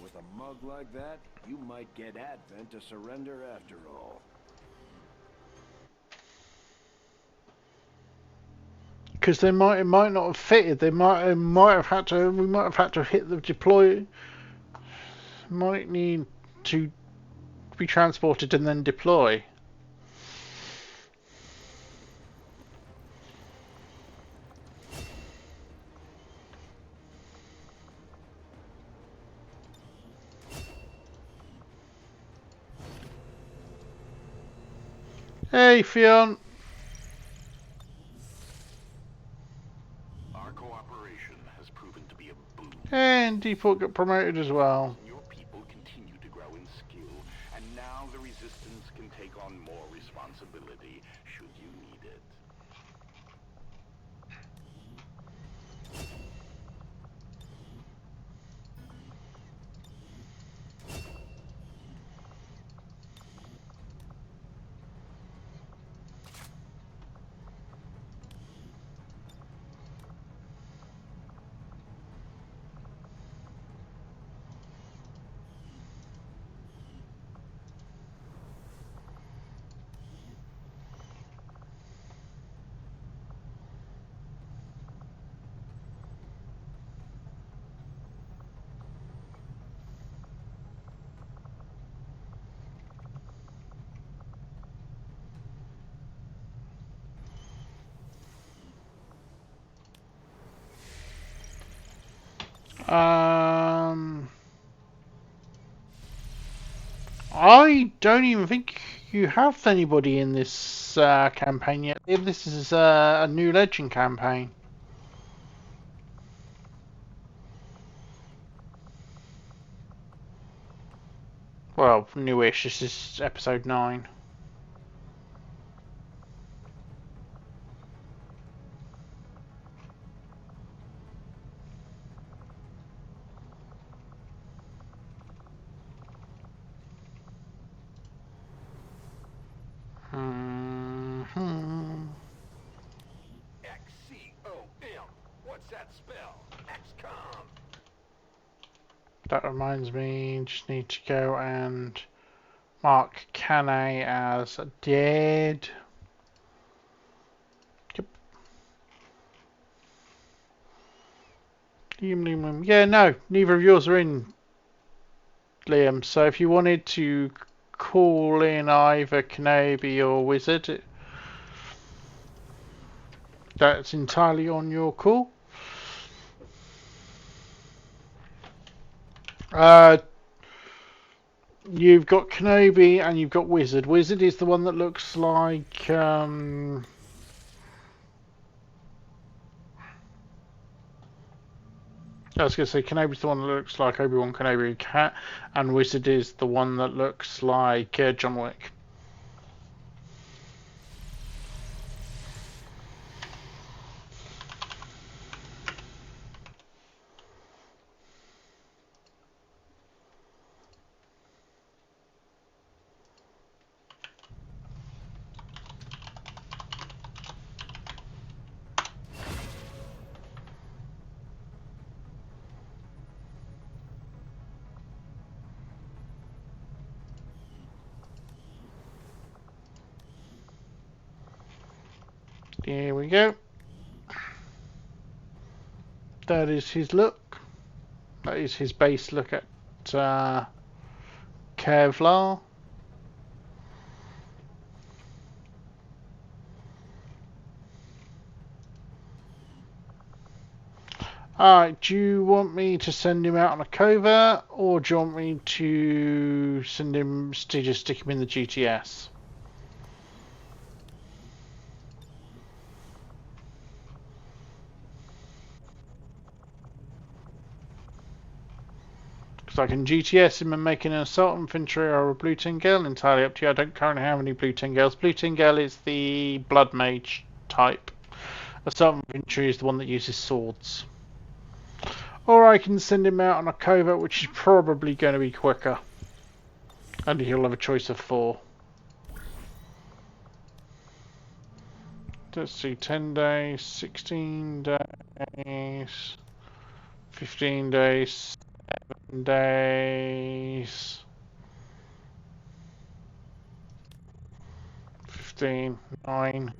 With a mug like that, you might get Advent to surrender after all. Because it might not have fitted. We might have had to hit the deploy. Might need to be transported and then deploy. Hey, Fionn. Our cooperation has proven to be a boon. And Depot got promoted as well. Your people continue to grow in skill, and now the Resistance can take on more responsibility should you need it. I don't even think you have anybody in this campaign yet. This is a new legend campaign. Well, newish. This is episode 9. XCOM. What's that spell? XCOM. That reminds me, just need to go and mark Cannae as dead. Yep. Yeah, no, neither of yours are in, Liam. So if you wanted to call in either Kenobi or Wizard, that's entirely on your call. You've got Kenobi and you've got Wizard. Wizard is the one that looks like I was going to say Kenobi's the one that looks like Obi-Wan Kenobi cat, and Wizard is the one that looks like John Wick. Here we go. That is his look. That is his base look at Kevlar. Alright, do you want me to send him out on a covert, or do you want me to send him to just stick him in the GTS? Because I can GTS him and make an assault infantry or a blue Tingale, entirely up to you. I don't currently have any blue Tingales. Blue Tingale is the blood mage type. Assault infantry is the one that uses swords. Or I can send him out on a covert, which is probably going to be quicker. And he'll have a choice of 4. Let's see, 10 days, 16 days, 15 days, 7 days, 15, 9,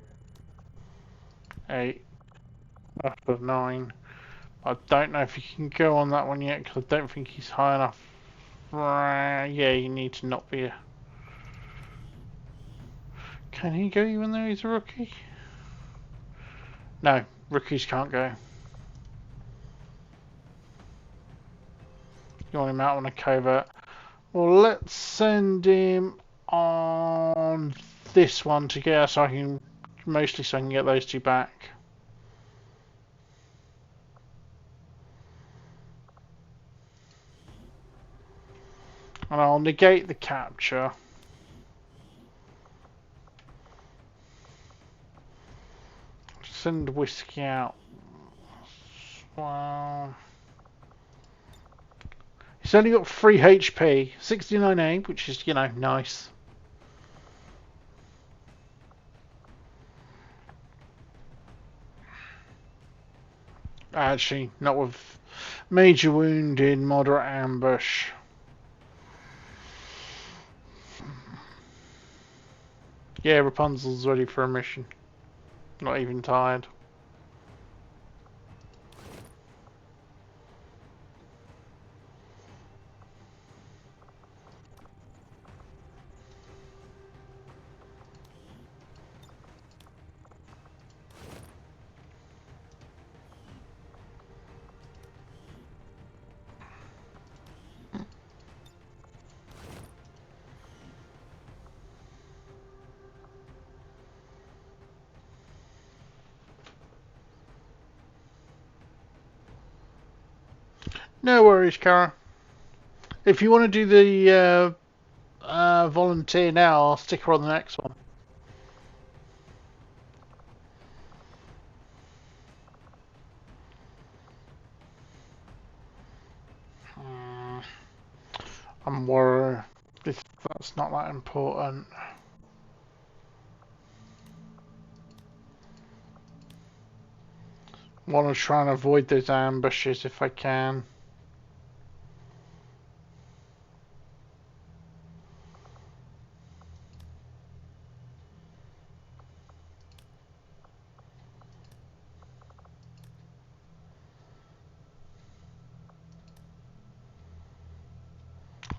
8, after 9. I don't know if he can go on that one yet, because I don't think he's high enough. Yeah, you need to not be a... Can he go even though he's a rookie? No, rookies can't go. You want him out on a covert? Well, let's send him on this one to get, so I can get those 2 back. And I'll negate the capture. Send Whiskey out. Well, he's only got 3 HP, 69A, which is, you know, nice. Actually, not with major wound in moderate ambush. Yeah, Rapunzel's ready for a mission. Not even tired. No worries, Kara. If you want to do the volunteer now, I'll stick her on the next one. I'm worried. That's not that important. Want to try and avoid those ambushes if I can.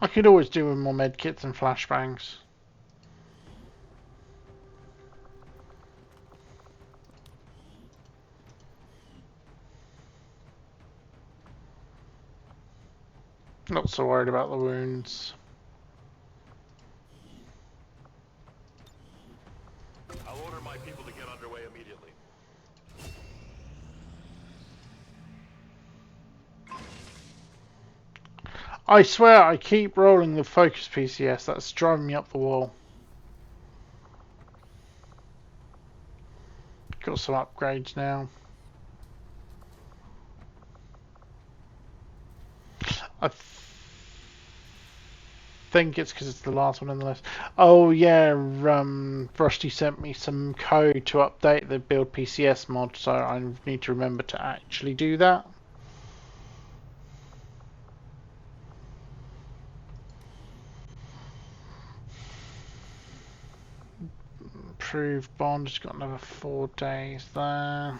I could always do with more medkits and flashbangs. Not so worried about the wounds. I'll order my people to get underway immediately. I swear I keep rolling the focus PCS. That's driving me up the wall. Got some upgrades now. I think it's because it's the last one on the list. Oh yeah, Rusty sent me some code to update the build PCS mod, so I need to remember to actually do that. Approved bond, it's got another 4 days there.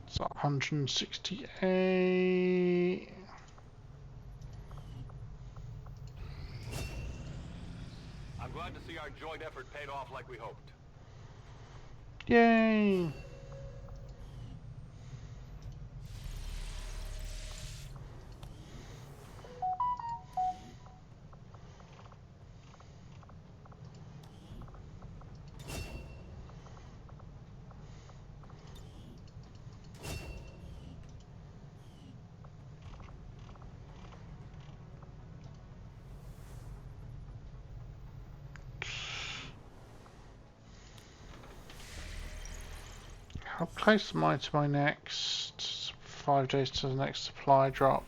It's 168. I'm glad to see our joint effort paid off like we hoped. Yay! How close am I to my next 5 days to the next supply drop?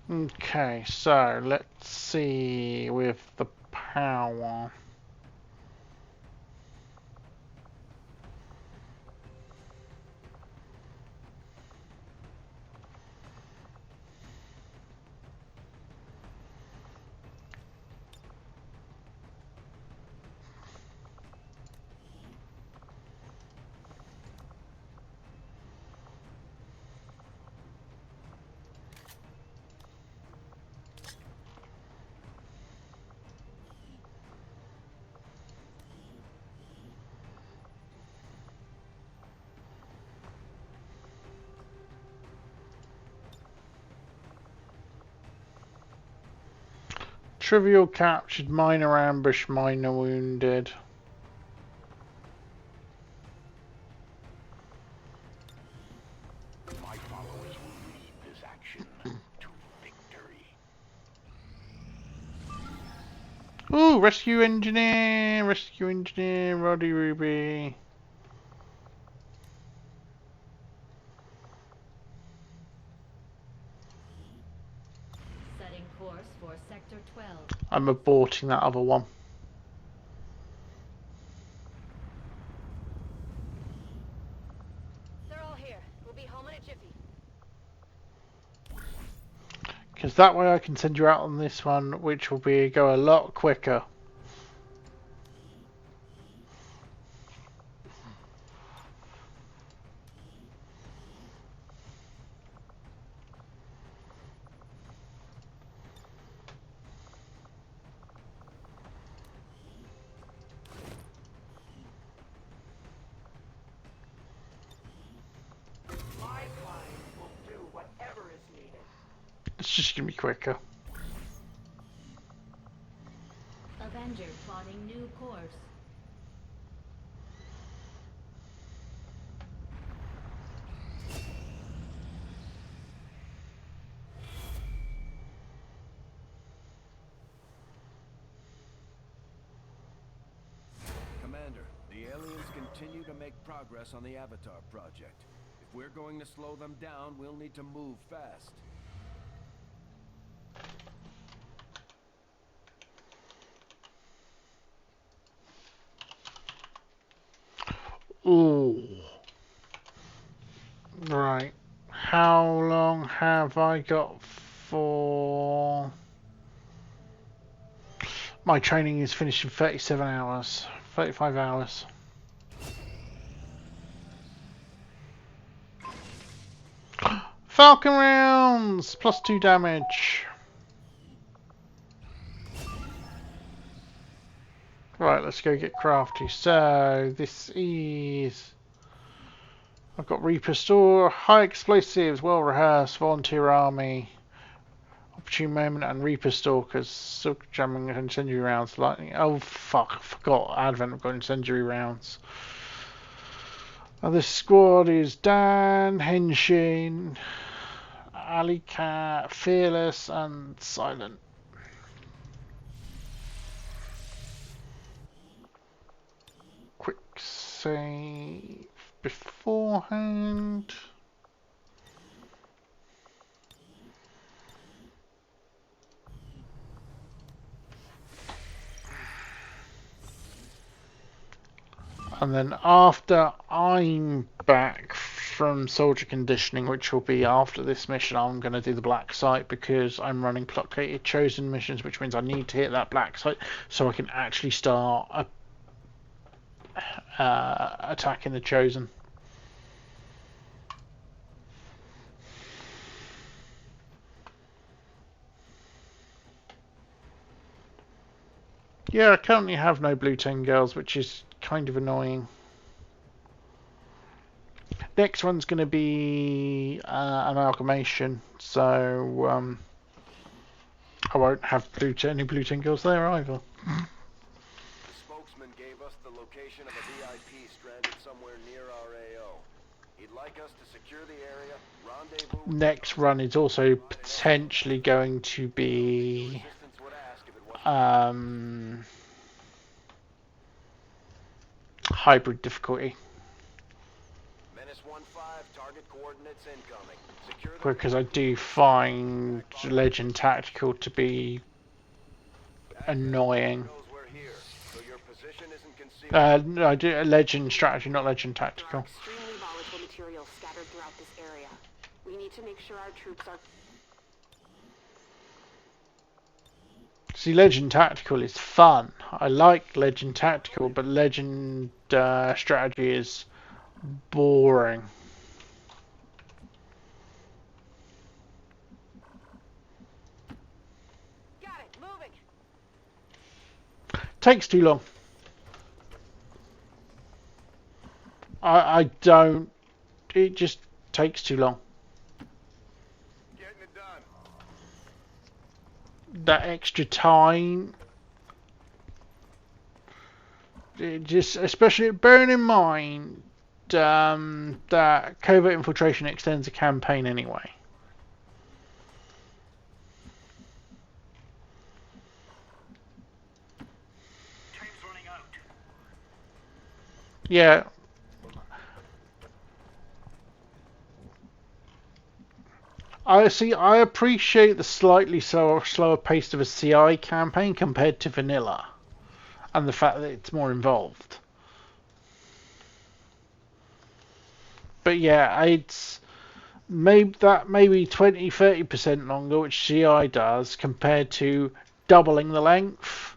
Okay, so let's see with the power. Trivial captured, minor ambush, minor wounded. My followers will lead this action to victory. Ooh, rescue engineer, Roddy Ruby. Setting course for Sector 12. I'm aborting that other one. They're all here. We'll be home in a jiffy. Because that way I can send you out on this one, which will go a lot quicker. My client will do whatever is needed. It's just gonna be quicker. Avenger plotting new course. Commander, the aliens continue to make progress on the Avatar project. If we're going to slow them down, we'll need to move fast. Ooh. Right. How long have I got for... My training is finished in 37 hours. 35 hours. Falcon rounds! +2 damage. Right, let's go get crafty. So this is. I've got Reaper Store, High Explosives, Well Rehearsed, Volunteer Army, Opportune Moment, and Reaper Stalkers. Silk Jamming, Incendiary Rounds, Lightning. Oh fuck, I forgot Advent, I've got Incendiary Rounds. This squad is Dan, Henshin, Alley Cat, Fearless, and Silent. Quick save beforehand. And then after I'm back from soldier conditioning, which will be after this mission, I'm going to do the black site because I'm running clock-gated chosen missions, which means I need to hit that black site so I can actually start attacking the chosen. Yeah, I currently have no blue 10 girls, which is kind of annoying. Next one's going to be amalgamation, so I won't have any blue 10 girls there either. The spokesman gave us the location of a VIP stranded somewhere near our AO. He'd like us to secure the area, rendezvous... Next run is also potentially going to be hybrid difficulty. Menace 1-5, target coordinates incoming. Secure the Because I do find Legend Tactical to be annoying. knows we're here, so your position isn't concealed. No, I do Legend Strategy, not Legend Tactical. Extremely volatile materials scattered throughout this area. We need to make sure our troops are... See, Legend Tactical is fun. I like Legend Tactical, but Legend Strategy is boring. Got it, moving! Takes too long. I don't... It just takes too long. Getting it done. That extra time, it just, especially bearing in mind that covert infiltration extends a campaign anyway. Time's running out. Yeah. I appreciate the slightly slower pace of a CI campaign compared to vanilla, and the fact that it's more involved. But yeah, it's maybe 20-30% longer, which CI does, compared to doubling the length.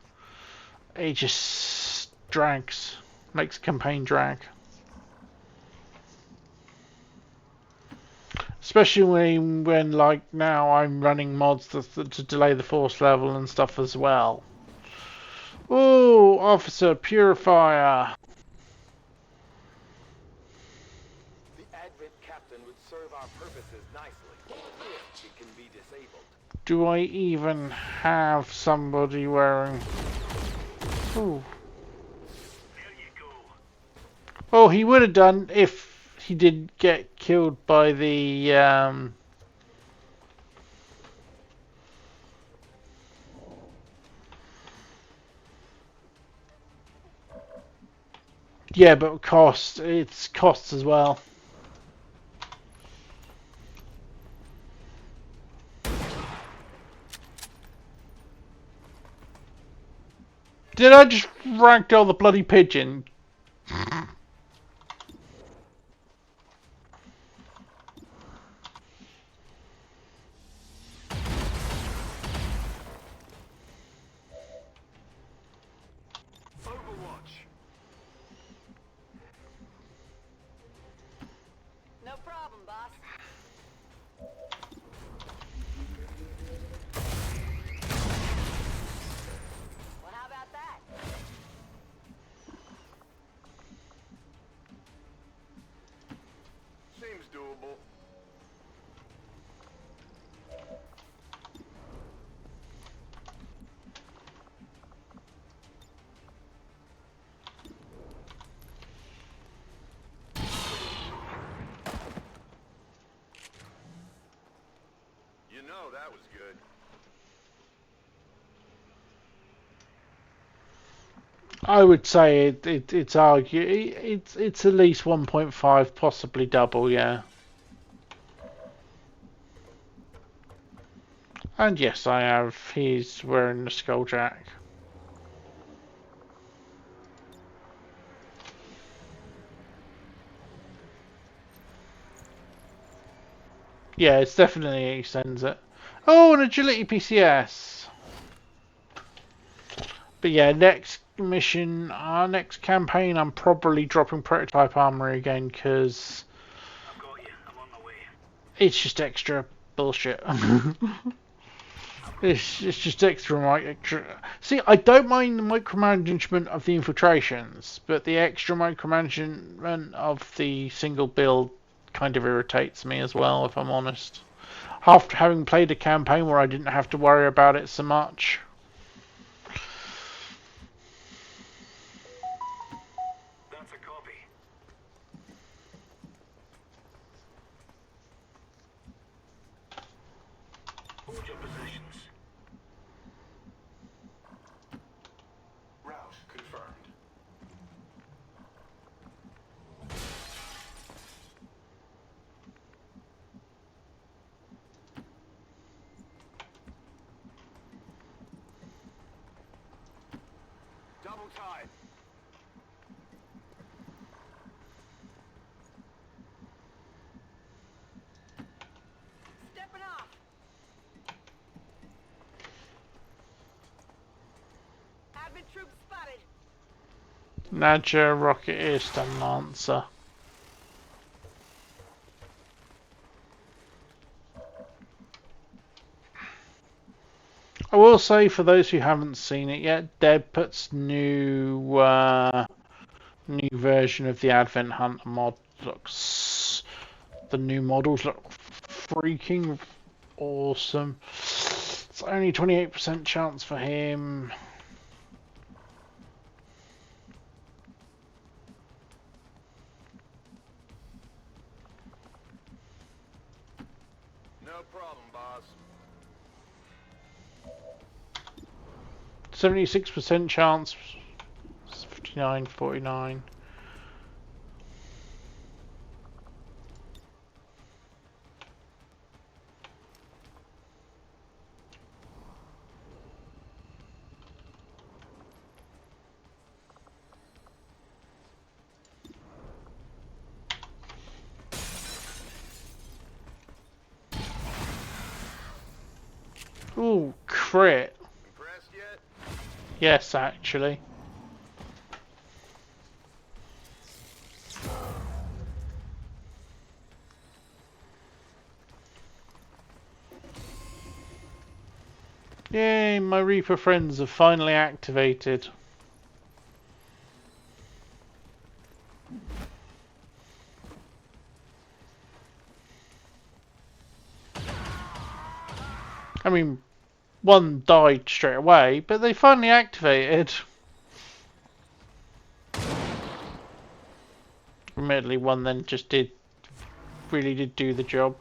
It just drags, makes the campaign drag. Especially when like now I'm running mods to delay the force level and stuff as well. Ooh, Officer Purifier. The Advent captain would serve our purposes nicely. If it can be disabled. Do I even have somebody wearing... Ooh. There you go. Oh, he would have done if he did get killed by the yeah, but it's costs as well. Did I just ragdoll the bloody pigeon? Overwatch. No problem, boss. Well, how about that? know that was good. I would say it's it's at least 1.5, possibly double, yeah. And yes, I have. He's wearing the skulljack. Yeah, it's definitely extends it. Oh, an agility PCS. But yeah, next mission, our next campaign, I'm probably dropping prototype armor again because it's just extra bullshit. It's just extra. See, I don't mind the micromanagement of the infiltrations, but the extra micromanagement of the single build kind of irritates me as well, if I'm honest. After having played a campaign where I didn't have to worry about it so much. That's a copy. Hold your positions. Route confirmed. Double time. Stepping off. Advent troops spotted. Nadja, Rocketeer, Stun Lancer. I will say, for those who haven't seen it yet, Deb puts new version of the Advent Hunter mod. Looks, the new models look freaking awesome. It's only 28% chance for him. No problem, boss. 76% chance. 59, 49. Ooh, crit. Impressed yet? Yes, actually. Yay, my Reaper friends have finally activated. I mean, one died straight away, but they finally activated. Admittedly, one then just really did do the job.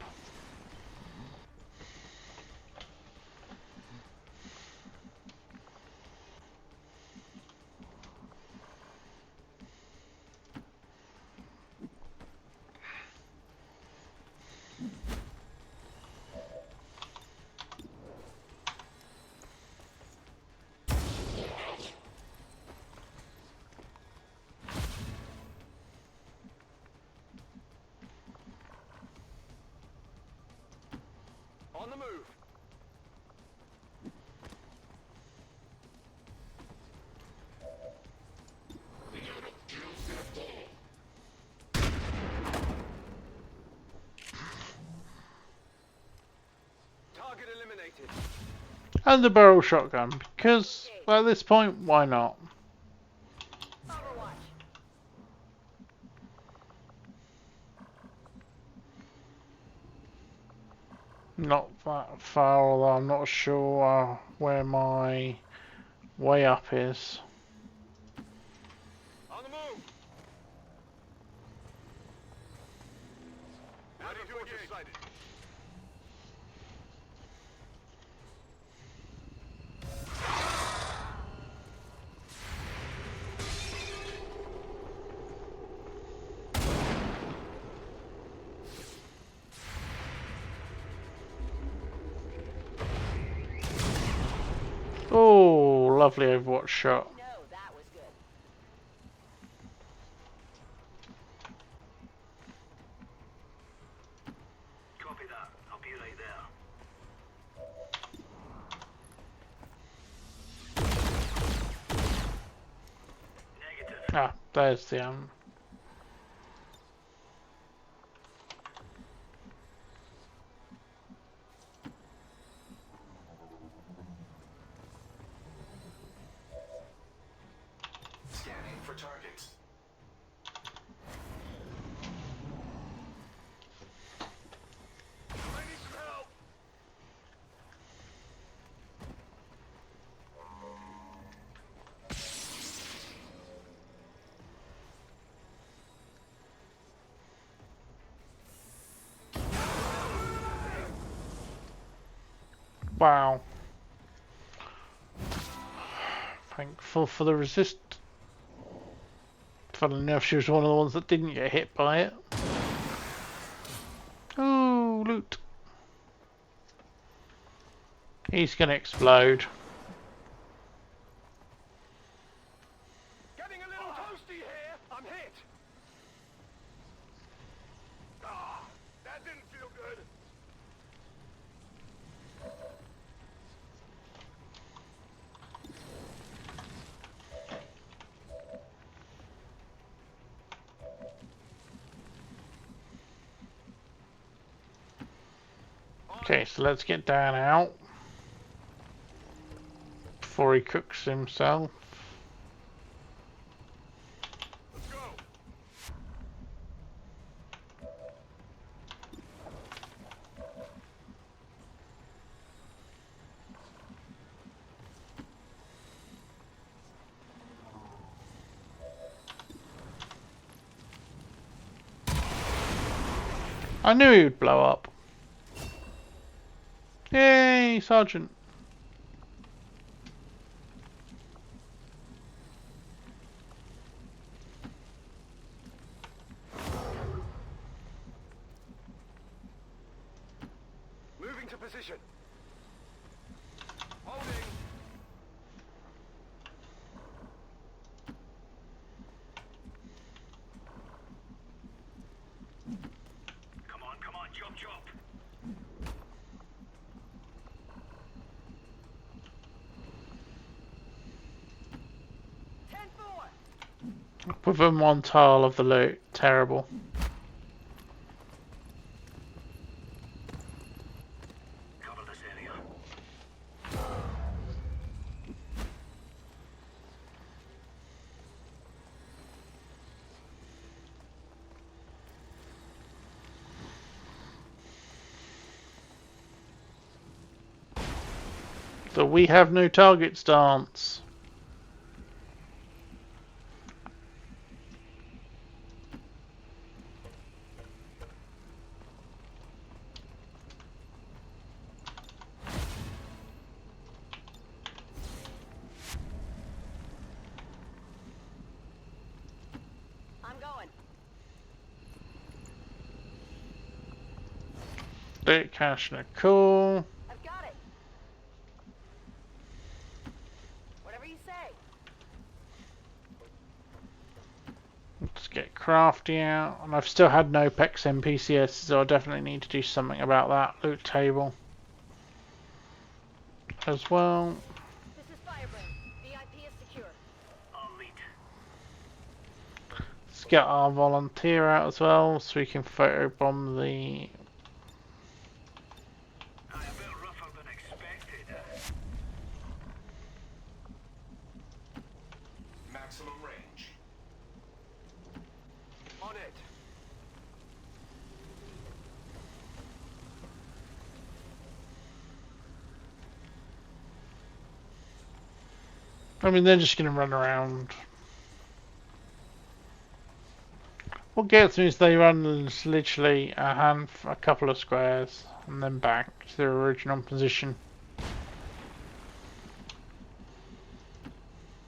On the move. Target eliminated. And the barrel shotgun, because well, at this point, why not? Overwatch. Not that far, although I'm not sure where my way up is. On the move. Ready to engage. Sighted. Oh, lovely Overwatch shot. No, that was good. Copy that. I'll be right there. Negative. Ah, there's the Scanning for targets. I need some help. wow. Thankful for the resist. Funnily enough, she was one of the ones that didn't get hit by it. Oh, loot. He's gonna explode. Getting a little toasty here. I'm hit. Ah, that didn't feel good. Okay, so let's get Dan out before he cooks himself. Let's go. I knew he would blow up. Yay, Sergeant. Moving to position. Holding. Come on, chop chop. Within one tile of the loot. Terrible. Cover this area. So we have no target stance. I'm going. Loot cache and a cool. I've got it. Whatever you say. Let's get crafty out. And I've still had no PEX NPCS, so I definitely need to do something about that loot table as well. This is Firebrand. VIP is secure. I'll lead. Let's get our volunteer out as well, so we can photobomb the... A bit rougher than expected. Maximum range. On it. I mean, they're just going to run around. What gets me is they run literally a couple of squares and then back to their original position.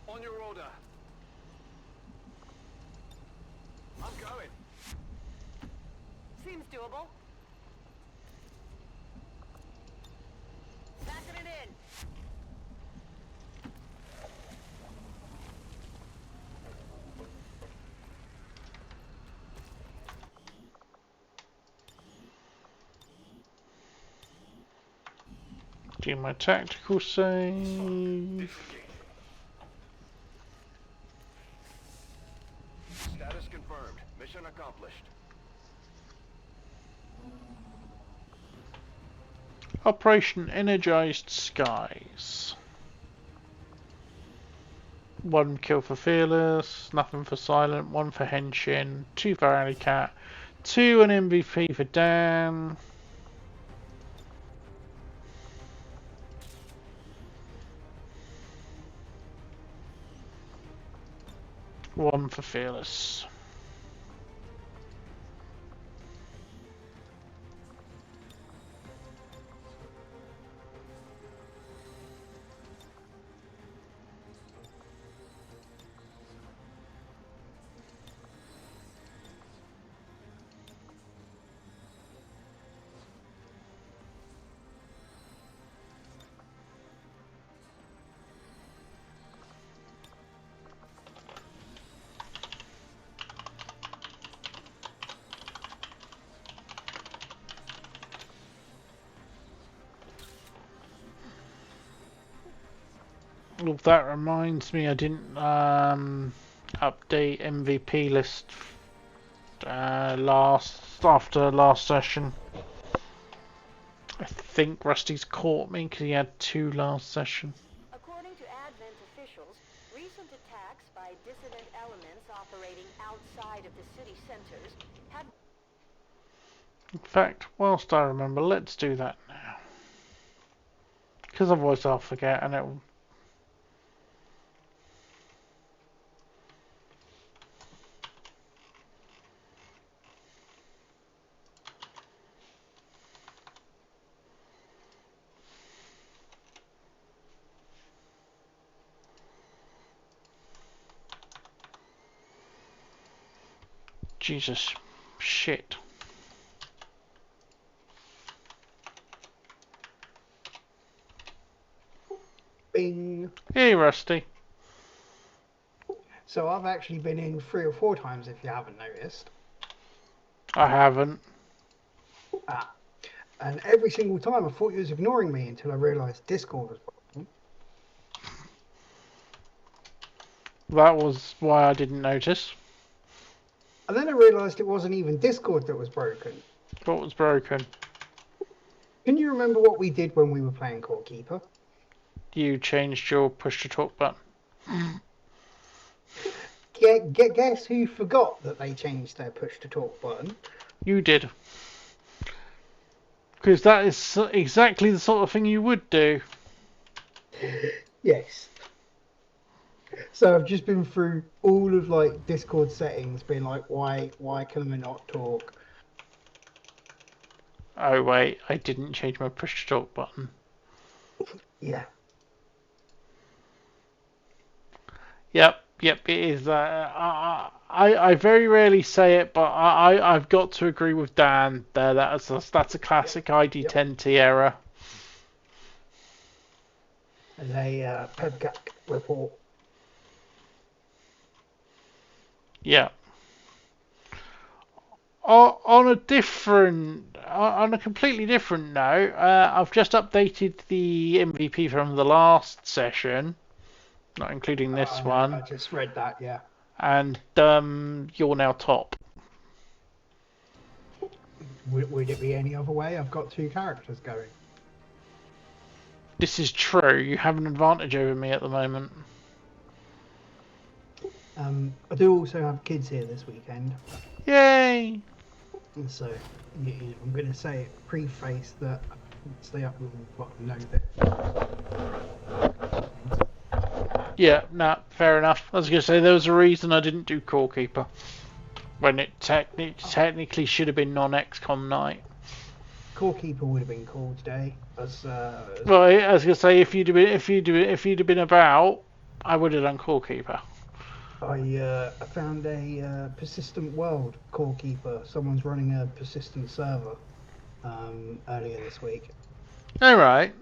On your order. I'm going. Seems doable. Backing it in. Do my tactical save. Disengage. Status confirmed. Mission accomplished. Operation Energized Skies. 1 kill for Fearless, nothing for Silent, 1 for Henshin, 2 for Alley Cat, 2 an MVP for Dan. One for Fearless. Well, that reminds me, I didn't update MVP list after last session. I think Rusty's caught me because he had 2 last session. According to Advent officials, recent attacks by dissident elements operating outside of the city centers have... In fact, whilst I remember, let's do that now. Because otherwise I'll forget and it'll... Jesus, shit. Bing. Hey, Rusty. So I've actually been in 3 or 4 times, if you haven't noticed. I haven't. And every single time I thought you was ignoring me until I realised Discord was broken. That was why I didn't notice. And then I realised it wasn't even Discord that was broken. What was broken? Can you remember what we did when we were playing Core Keeper? You changed your push to talk button. Guess who forgot that they changed their push to talk button? You did. Because that is exactly the sort of thing you would do. Yes. So I've just been through all of like Discord settings, being like, why can I not talk? Oh wait, I didn't change my push to talk button. Yeah. Yep, it is. I very rarely say it, but I've got to agree with Dan there. That's a classic ID10T error. As a PEBCAC report. Yeah. On a completely different note, I've just updated the MVP from the last session, not including this one. I just read that, yeah. And you're now top. Would it be any other way? I've got 2 characters going. This is true. You have an advantage over me at the moment. I do also have kids here this weekend. Yay! And so I'm going to say it preface that stay up with know that. Yeah, no, fair enough. I was going to say there was a reason I didn't do Core Keeper when it technically should have been non-XCOM night. Core Keeper would have been cool today. Well, I was going to say if you'd have been about, I would have done Core Keeper. I found a persistent world Core Keeper. Someone's running a persistent server earlier this week. All right.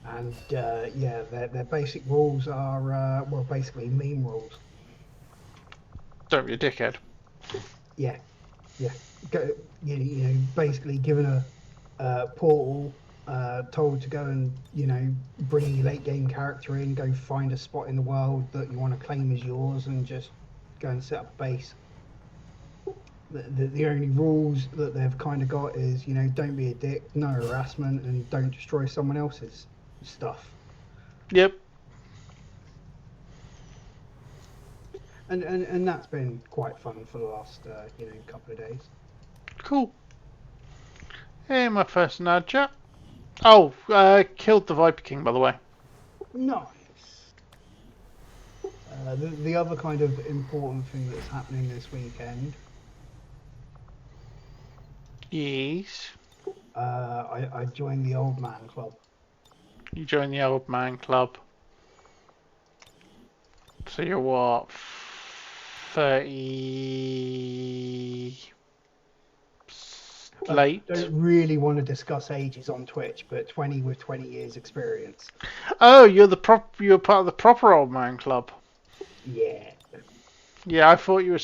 And yeah, their basic rules are well, basically meme rules. Don't be a dickhead. Yeah. You know, basically given a portal told to go and, bring your late game character in, go find a spot in the world that you want to claim as yours, and just go and set up a base. The only rules that they've kind of got is, don't be a dick, no harassment, and don't destroy someone else's stuff. Yep. And that's been quite fun for the last, couple of days. Cool. Hey, my first nudge chat. Oh, killed the Viper King, by the way. Nice. The other kind of important thing that's happening this weekend. Yes. I joined the Old Man Club. You joined the Old Man Club. So you're what? 30... late? I don't really want to discuss ages on Twitch, but 20 with 20 years experience. Oh, you're part of the proper Old Man Club. Yeah. Yeah, I thought you were...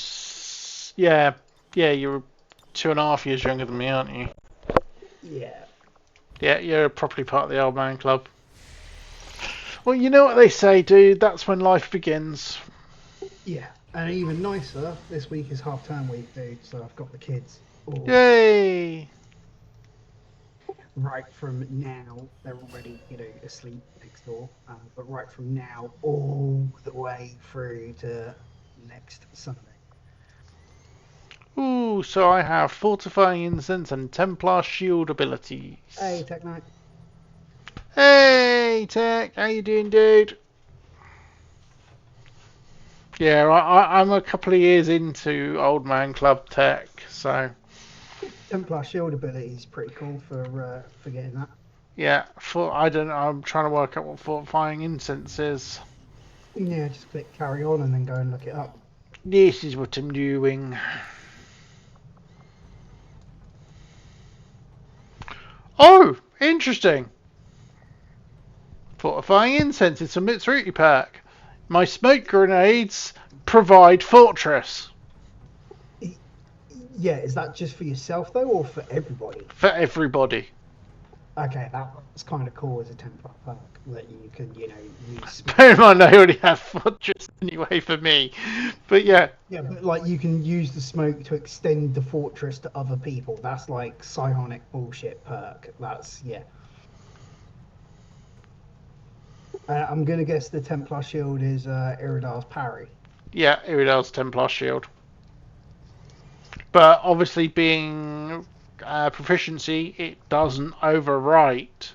Yeah, you were 2.5 years younger than me, aren't you? Yeah. Yeah, you're properly part of the Old Man Club. Well, you know what they say, dude. That's when life begins. Yeah, and even nicer, this week is half-term week, dude, so I've got the kids all... Yay! Right from now, they're already, asleep next door, but right from now all the way through to next Sunday. Ooh, so I have Fortifying Incense and Templar Shield abilities. Hey, Tech Knight. Hey, Tech, how you doing, dude? Yeah, I'm a couple of years into Old Man Club Tech, so... Templar Shield ability is pretty cool for getting that. Yeah, I don't know, I'm trying to work out what Fortifying Incense is. Yeah, just click carry on and then go and look it up. This is what I'm doing. Oh, interesting. Fortifying Incense is a Mitsuruti pack. My smoke grenades provide Fortress. Yeah, is that just for yourself though, or for everybody? For everybody. Okay, that's kind of cool as a Templar perk that you can, use. Bear in mind, I already have Fortress anyway for me. But yeah. Yeah, but like you can use the smoke to extend the Fortress to other people. That's like psionic bullshit perk. That's, yeah. I'm going to guess the Templar Shield is Iridar's parry. Yeah, Iridar's Templar Shield. But obviously being proficiency, it doesn't overwrite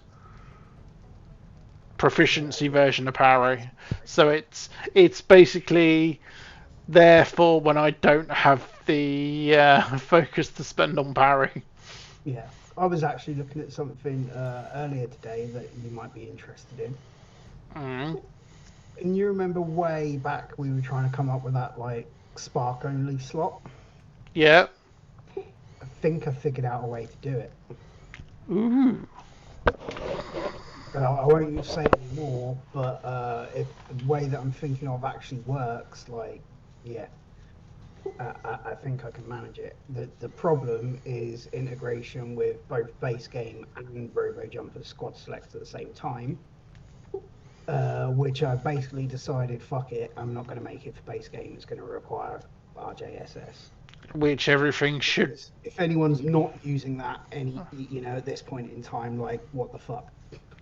proficiency version of parry. So it's basically there for when I don't have the focus to spend on parry. Yeah, I was actually looking at something earlier today that you might be interested in. Mm. And you remember way back we were trying to come up with that like spark only slot? Yeah. I think I figured out a way to do it. Ooh. I won't say any more, but if the way that I'm thinking of actually works, like, yeah, I think I can manage it. The problem is integration with both base game and Robo Jumper Squad Select at the same time, which I basically decided, fuck it, I'm not going to make it for base game. It's going to require RJSS. Which everything should. If anyone's not using that at this point in time, like, what the fuck?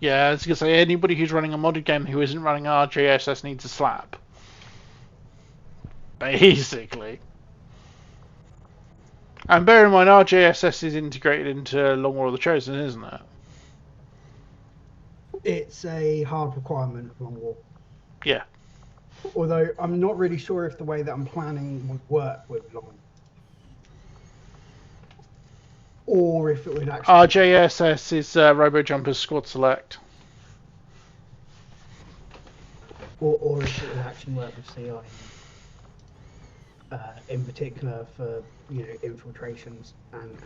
Yeah, I was going to say, anybody who's running a modded game who isn't running RJSS needs a slap. Basically. And bear in mind, RJSS is integrated into Long War of the Chosen, isn't it? It's a hard requirement of Long War. Yeah. Although I'm not really sure if the way that I'm planning would work with Long War. Or if it would actually... RJSS is Robo Jumper's Squad Select. Or if it would actually work with CI. In particular for, infiltrations and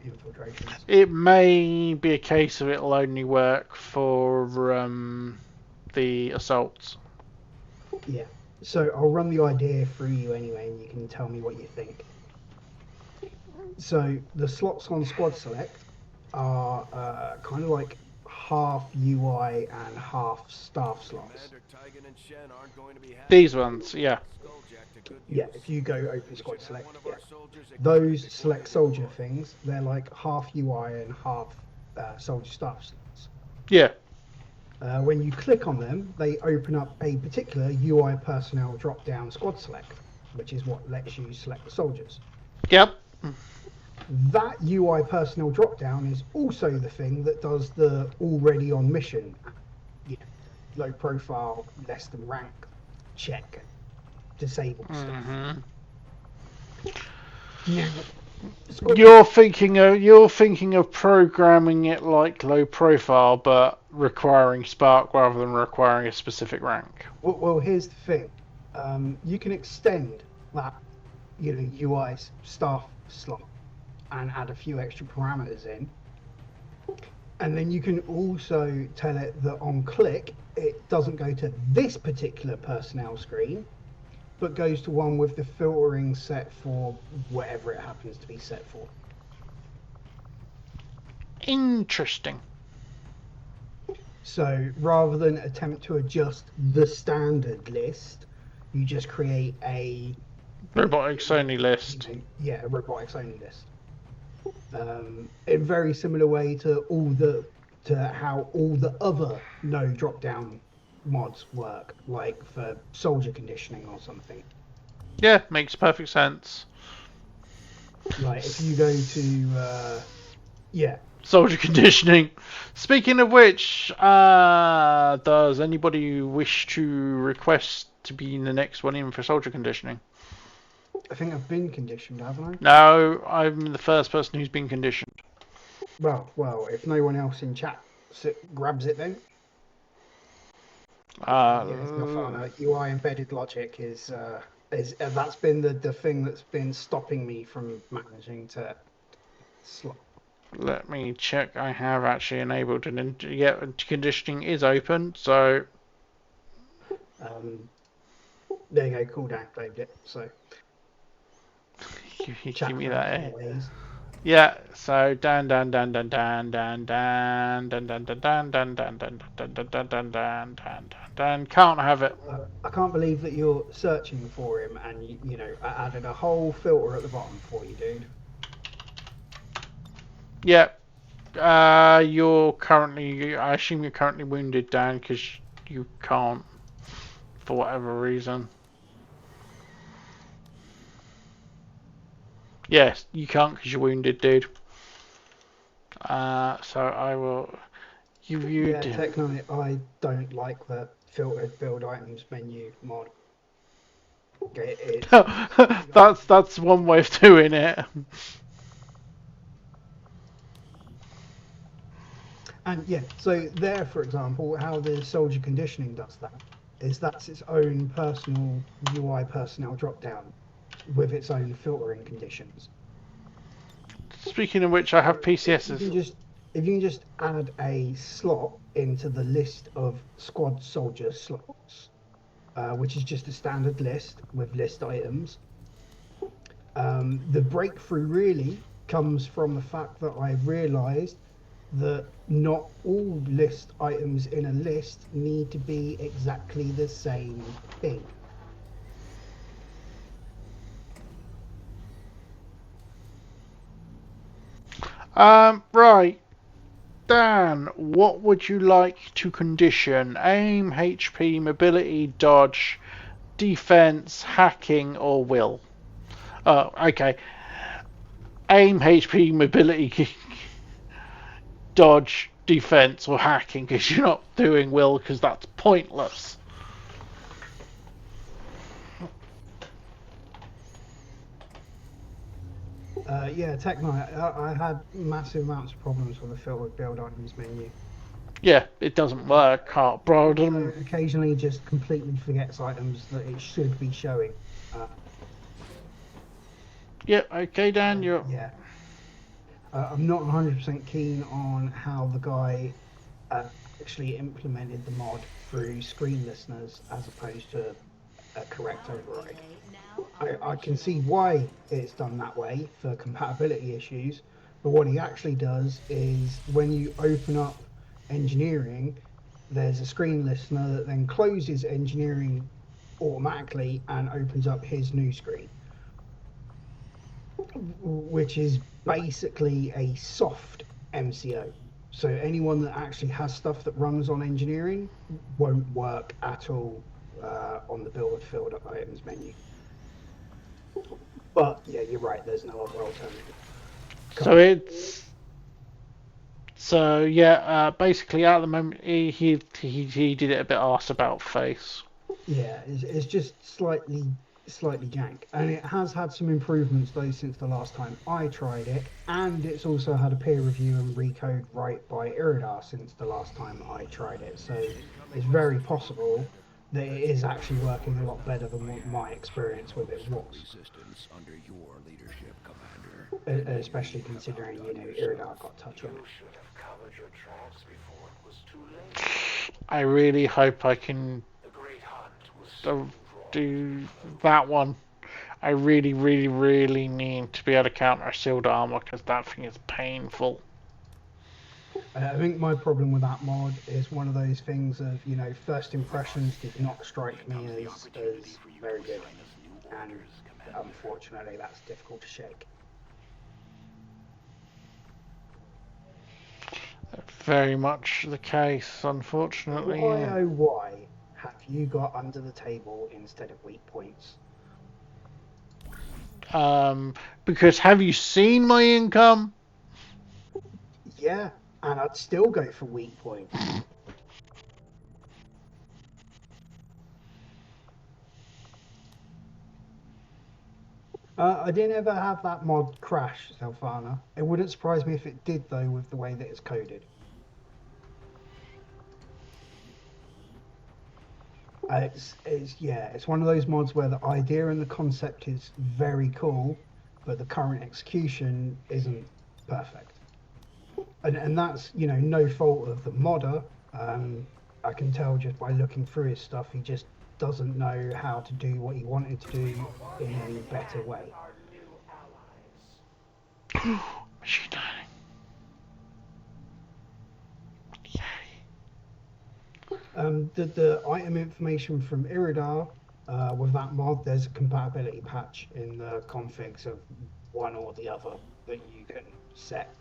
infiltrations. It may be a case of it'll only work for the assaults. Yeah. So I'll run the idea through you anyway, and you can tell me what you think. So the slots on Squad Select are kind of like half UI and half staff slots. Commander Tygan and Shen aren't going to be happy. These ones, yeah. Skulljack to good Yeah, use. if you go open We squad should have select, one of yeah. our soldiers Those equipped select before they soldier leave. things, they're like half UI and half soldier staff slots. Yeah. When you click on them, they open up a particular UI personnel drop-down squad select, which is what lets you select the soldiers. Yep. That UI personnel drop-down is also the thing that does the already on mission, low profile, less than rank check, disabled stuff. Now, You're thinking of programming it like low profile, but requiring spark rather than requiring a specific rank. well, here's the thing. You can extend that, UI staff slot and add a few extra parameters in. And then you can also tell it that on click, it doesn't go to this particular personnel screen, but goes to one with the filtering set for whatever it happens to be set for. Interesting. So rather than attempt to adjust the standard list, you just create a Robotics only list. a robotics only list. In a very similar way to how all the other no drop down mods work, like for soldier conditioning or something. Yeah, makes perfect sense. Like if you go to Soldier conditioning. Speaking of which, does anybody wish to request to be the next one in for soldier conditioning? I think I've been conditioned, haven't I? No, I'm the first person who's been conditioned. Well, if no one else in chat grabs it, then it's not fun. UI embedded logic is that's been the thing that's been stopping me from managing to slot. Let me check. I have actually enabled it. Yeah, conditioning is open. So there you go. Cooldown claimed it. So you give me that. Anyways. Yeah. So dan. Can't have it. I can't believe that you're searching for him, and I added a whole filter at the bottom for you, dude. Yeah. You're currently. I assume you're currently wounded, Dan, because you can't, for whatever reason. Yes, you can't because you're wounded, dude. So I will. Yeah, technically, I don't like the filtered build items menu mod. That's one way of doing it. And yeah, so there, for example, how the soldier conditioning does that is that's its own personal UI personnel drop-down with its own filtering conditions. Speaking of which, I have PCSs. If you can just add a slot into the list of squad soldier slots, which is just a standard list with list items, the breakthrough really comes from the fact that I realised that not all list items in a list need to be exactly the same thing. Right. Dan, what would you like to condition? Aim, HP, mobility, dodge, defense, hacking, or will? Okay. Aim, HP, mobility, dodge, defense, or hacking, because you're not doing will, because that's pointless. Yeah, Technight, I had massive amounts of problems with the filtered build items menu. Yeah, it doesn't work. Can't broaden. Occasionally just completely forgets items that it should be showing. Yeah, okay, Dan, you're... Yeah. I'm not 100% keen on how the guy actually implemented the mod through screen listeners as opposed to a correct override. I can see why it's done that way for compatibility issues, But what he actually does is when you open up engineering, there's a screen listener that then closes engineering automatically and opens up his new screen, which is basically a soft MCO. So anyone that actually has stuff that runs on engineering won't work at all on the build field items menu. But yeah, you're right. There's no other alternative. So yeah, basically at the moment he did it a bit arse about face. Yeah, it's just slightly jank, and it has had some improvements though since the last time I tried it, and it's also had a peer review and recode right by Iridar since the last time I tried it. So it's very possible that it is actually working a lot better than what my experience with it was. Resistance under your leadership, Commander. Especially considering Iridar got touch on it. I really hope I can do that one. I really, really, really need to be able to counter sealed armor because that thing is painful. I think my problem with that mod is one of those things of, first impressions did not strike me as very good. And unfortunately, that's difficult to shake. Very much the case, unfortunately. Why, oh why have you got under the table instead of weak points? Because have you seen my income? Yeah, and I'd still go for weak points. I didn't ever have that mod crash, Zelfana. It wouldn't surprise me if it did, though, with the way that it's coded. It's one of those mods where the idea and the concept is very cool, but the current execution isn't perfect. And that's, no fault of the modder. I can tell just by looking through his stuff, he just doesn't know how to do what he wanted to do in any better way. Machine learning. The item information from Iridar, with that mod, there's a compatibility patch in the configs of one or the other that you can set.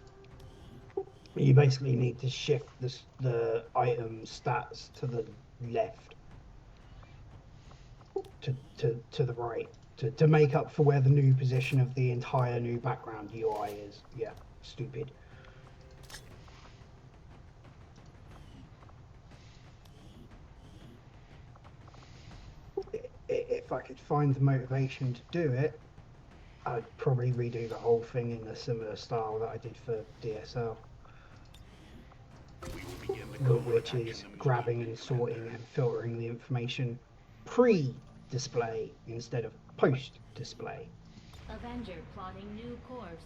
You basically need to shift the item stats to the left, to the right, to make up for where the new position of the entire new background UI is. Yeah, stupid. If I could find the motivation to do it, I'd probably redo the whole thing in a similar style that I did for DSL. Which is grabbing and sorting and filtering the information pre-display instead of post-display. Avenger plotting new course.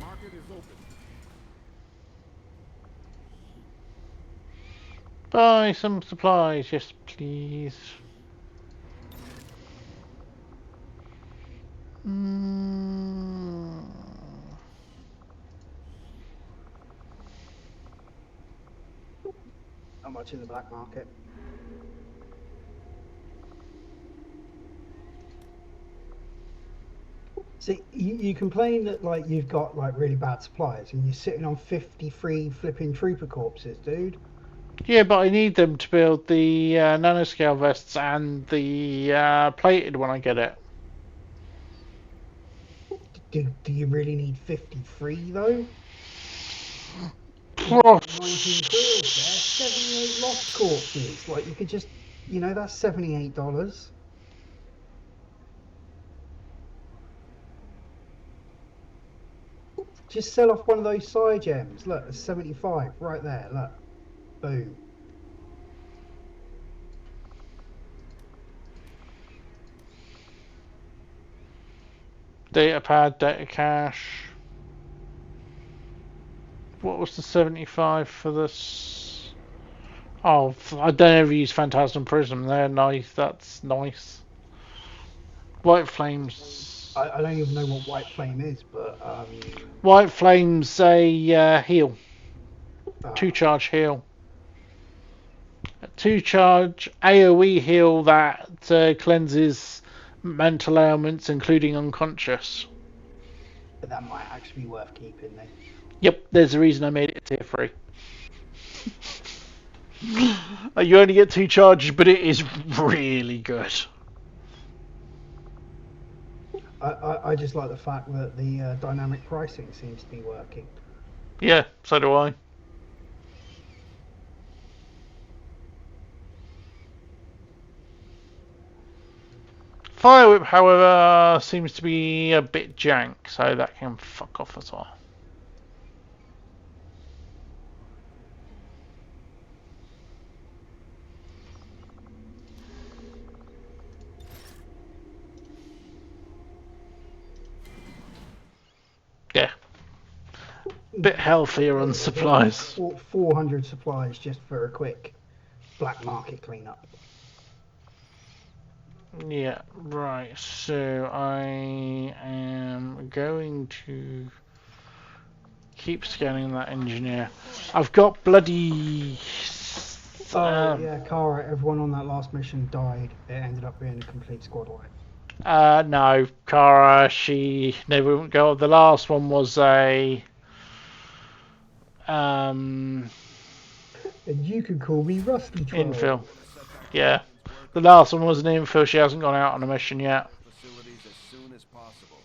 Market is open. Buy some supplies, yes please. How much in the black market? See, you complain that you've got really bad supplies, and you're sitting on 53 flipping trooper corpses, dude. Yeah, but I need them to build the nanoscale vests and the plated when I get it. Do you really need 53 though? 19 kills there, 78 lost corpses. You could just, that's $78. Just sell off one of those side gems. Look, it's 75 right there. Look, boom. Data pad, data cache. What was the 75 for this? Oh, I don't ever use Phantasm Prism. They're nice. That's nice. White Flames. I don't even know what White Flame is, but White Flame's a heal. 2-charge heal. 2-charge AoE heal that cleanses mental ailments, including unconscious. that might actually be worth keeping then. Yep, there's a reason I made it a tier 3. You only get 2 charges, but it is really good. I just like the fact that the dynamic pricing seems to be working. Yeah, so do I. Fire Whip, however, seems to be a bit jank, so that can fuck off as well. Yeah. Bit healthier on supplies. 400 supplies just for a quick black market cleanup. Yeah, right. So I am going to keep scanning that engineer. I've got bloody... yeah, Kara, everyone on that last mission died. It ended up being a complete squad wipe. No, Kara, she never go. The last one was a... And you could call me Rusty Troll. infill. Yeah. The last one was an infill. She hasn't gone out on a mission yet. Facilities as soon as possible.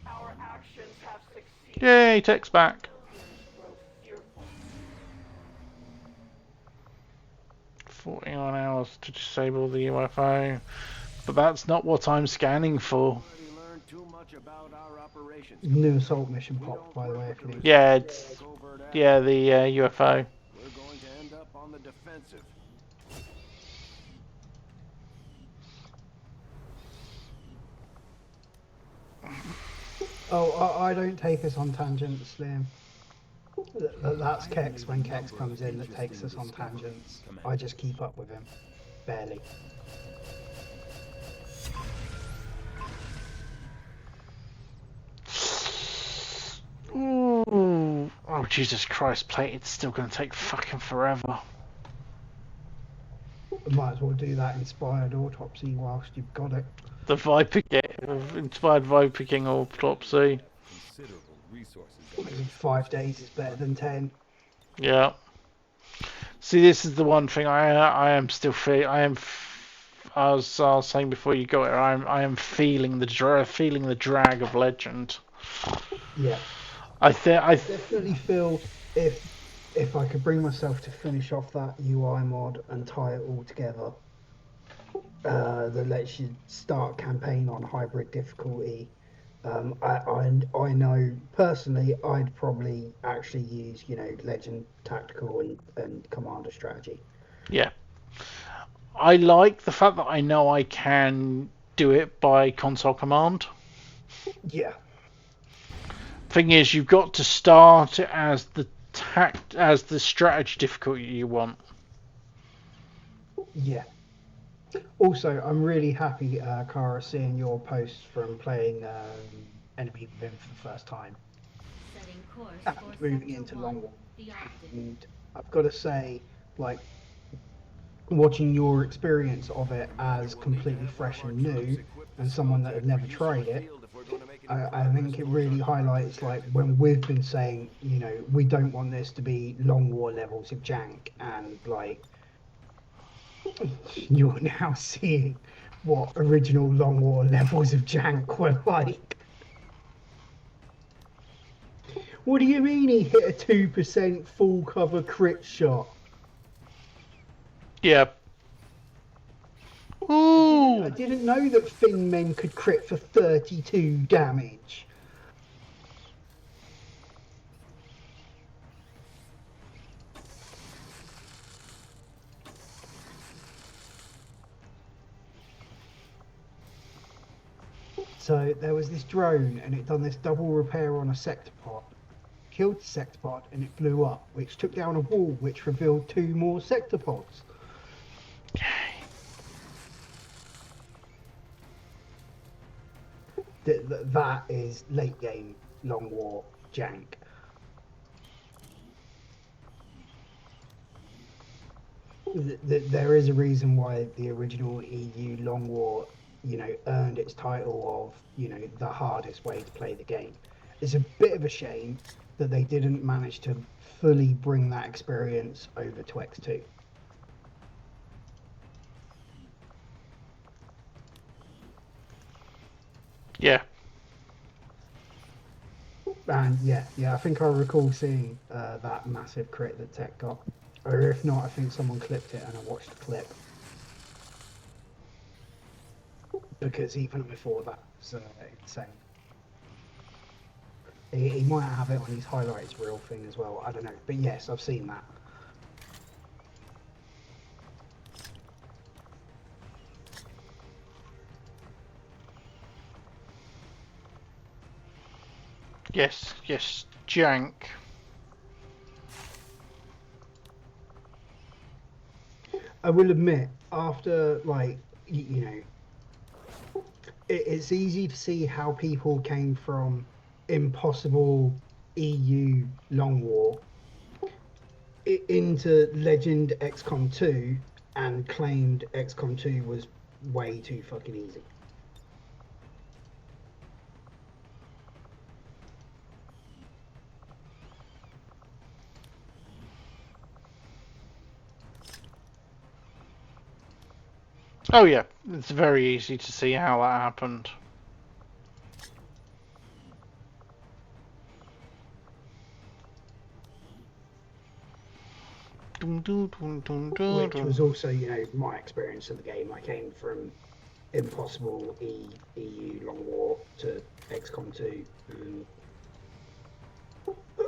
Our actions have succeeded. Yay, tech's back. 41 hours to disable the UFO. But that's not what I'm scanning for. Too much about our operations. New assault mission popped, by the way. If you need. Yeah, it's... Yeah, the UFO. We're going to end up on the defensive. Oh, I don't take us on tangents, Slim. That's Kex when Kex comes in that takes us on tangents. I just keep up with him. Barely. Ooh. Oh, Jesus Christ, Plated's still going to take fucking forever. Might as well do that inspired autopsy whilst you've got it. The Viper inspired Viper King autopsy. Considerable resources. 5 days is better than 10. Yeah. See, this is the one thing I am still feeling. As I was saying before you got here, I am feeling the drag of Legend. Yeah. I definitely feel if I could bring myself to finish off that UI mod and tie it all together, that lets you start campaign on hybrid difficulty. I know personally I'd probably actually use Legend Tactical and Commander Strategy. Yeah. I like the fact that I know I can do it by console command. Yeah. Thing is, you've got to start it as the strategy difficulty you want. Yeah. Also, I'm really happy, Kara, seeing your posts from playing Enemy Within for the first time. Setting course And for moving Sector into 1, Long War. the Ogden. And I've got to say, like, watching your experience of it as completely fresh and new, and someone that had never tried it, I think it really highlights, like, when we've been saying, we don't want this to be Long War levels of jank, and, like, you're now seeing what original Long War levels of jank were like. What do you mean he hit a 2% full cover crit shot? Yeah. Ooh. I didn't know that Thing Men could crit for 32 damage. So there was this drone and it done this double repair on a sector pod. killed the sectopod and it flew up, which took down a wall which revealed 2 more sectopods. That is late game Long War jank. There is a reason why the original EU Long War, earned its title of, the hardest way to play the game. It's a bit of a shame that they didn't manage to fully bring that experience over to X2. Yeah. And yeah, I think I recall seeing that massive crit that Tech got. Or if not, I think someone clipped it and I watched the clip. Because even before that, it's insane. He might have it on his highlights reel thing as well, I don't know. But yes, I've seen that. Yes, jank. I will admit, after, it's easy to see how people came from impossible EU Long War into Legend XCOM2 and claimed XCOM2 was way too fucking easy. Oh yeah, it's very easy to see how that happened. Which was also, my experience of the game. I came from impossible EU Long War to XCOM2 and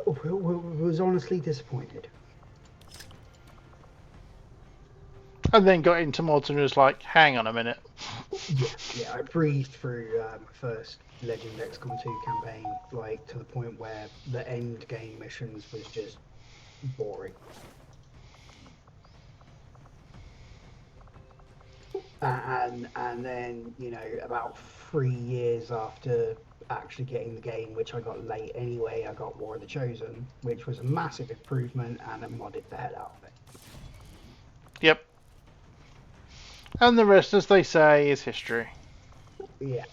was honestly disappointed. And then got into mods and was like, hang on a minute. Yeah, I breezed through my first Legend XCOM2 campaign, to the point where the end game missions was just boring. And then, about 3 years after actually getting the game, which I got late anyway, I got War of the Chosen, which was a massive improvement, and I modded the hell out of it. Yep. And the rest, as they say, is history. Yeah.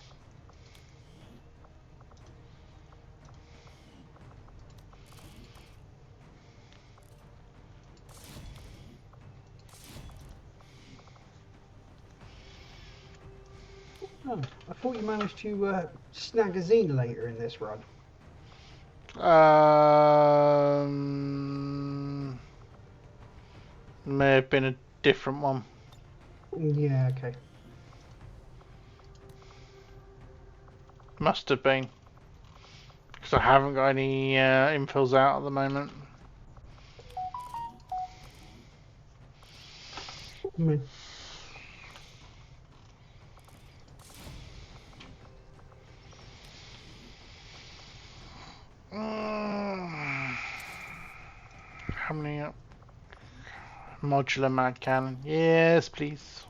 Oh, I thought you managed to snag a Xenolator in this run. May have been a different one. Yeah, okay. Must have been. Because I haven't got any infills out at the moment. How many up? Modular mag cannon. Yes, please.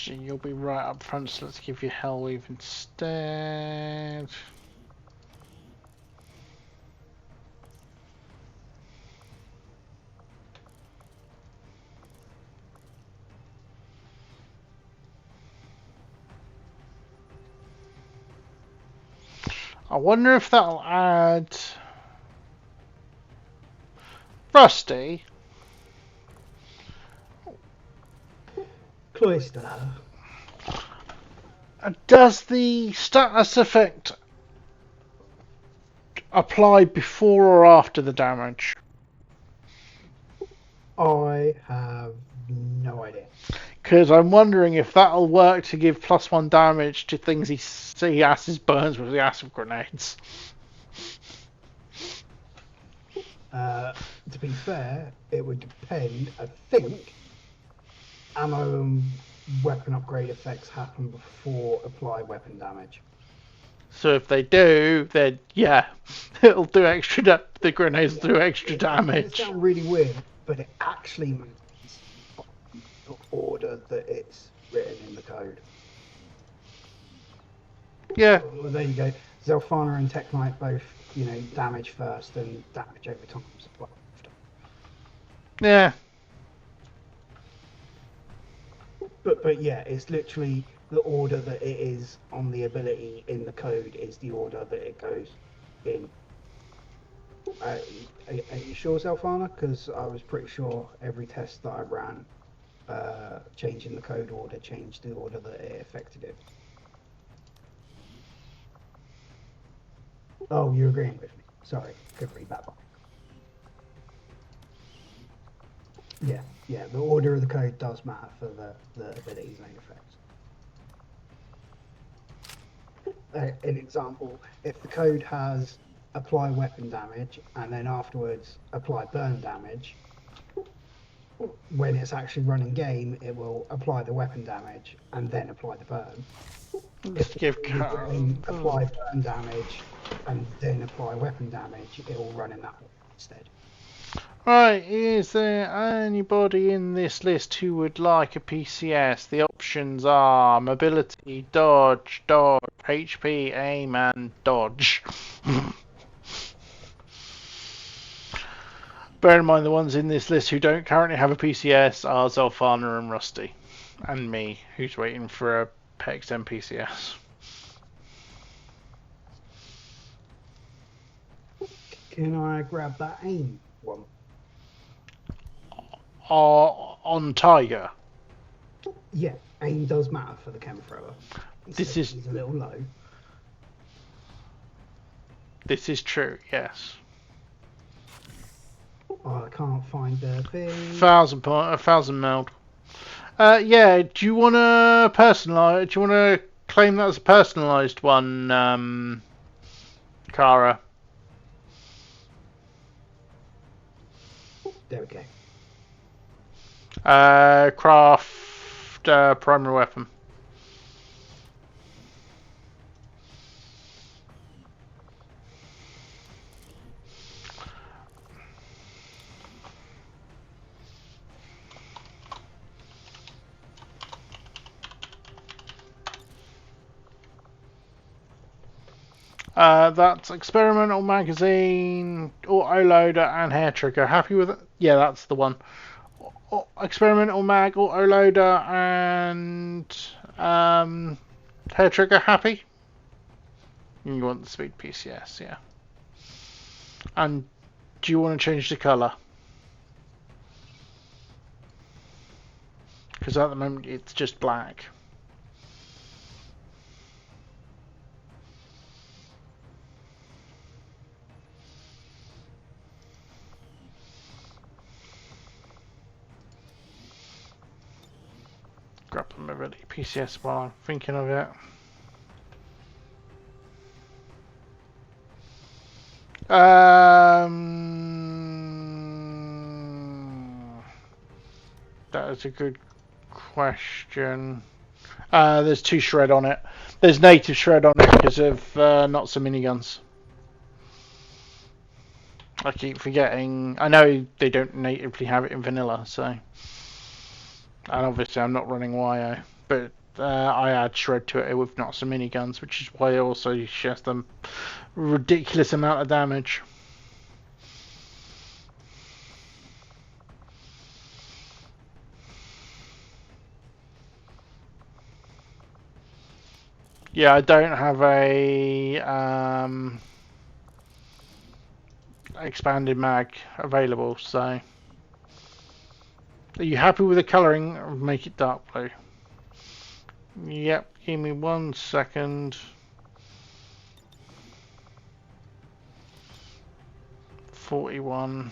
Actually, you'll be right up front, so let's give you Hellweave instead. I wonder if that'll add Rusty. Cloister. Does the status effect apply before or after the damage? I have no idea. Because I'm wondering if that'll work to give +1 damage to things he acid burns with the acid grenades. To be fair, it would depend. I think ammo and weapon upgrade effects happen before applied weapon damage. So if they do, then yeah, it'll do extra. The grenades do extra It damage. sounds really weird, but it actually means the order that it's written in the code. Yeah. Well, there you go. Zelfana and Tech Knight both, damage first and damage over time. Yeah. But yeah, it's literally the order that it is on the ability in the code is the order that it goes in. Are you sure, Zelfana? Because I was pretty sure every test that I ran, changing the code order changed the order that it affected it. Oh, you're agreeing with me. Sorry, could read that one. Yeah, the order of the code does matter for the abilities and effects. An example, if the code has apply weapon damage and then afterwards apply burn damage, when it's actually running game, it will apply the weapon damage and then apply the burn. Let's give apply burn damage and then apply weapon damage, it will run in that order instead. Right, is there anybody in this list who would like a PCS? The options are mobility, dodge, HP, aim, and dodge. Bear in mind the ones in this list who don't currently have a PCS are Zelfana and Rusty. And me, who's waiting for a PEX-M PCS. Can I grab that aim one? On Tiger. Yeah, aim does matter for the chem thrower. This is a little low. This is true, yes. Oh, I can't find the thing. 1,000 meld. Yeah, do you want to personalize? Do you want to claim that as a personalized one, Kara? There we go. Craft primary weapon. That's experimental magazine, auto loader, and hair trigger. Happy with it? Yeah, that's the one. Experimental mag, auto loader, and hair trigger. Happy? You want the speed PCS, yeah. And do you want to change the colour? Because at the moment it's just black. Grappling mobility PCS while I'm thinking of it. That is a good question. There's 2 shred on it. There's native shred on it because of not so miniguns. I keep forgetting. I know they don't natively have it in vanilla, so. And obviously I'm not running YO. but I add shred to it with not some miniguns, which is why also she has the ridiculous amount of damage. Yeah, I don't have a expanded mag available, so are you happy with the colouring? Or make it dark blue. Yep, give me 1 second. 41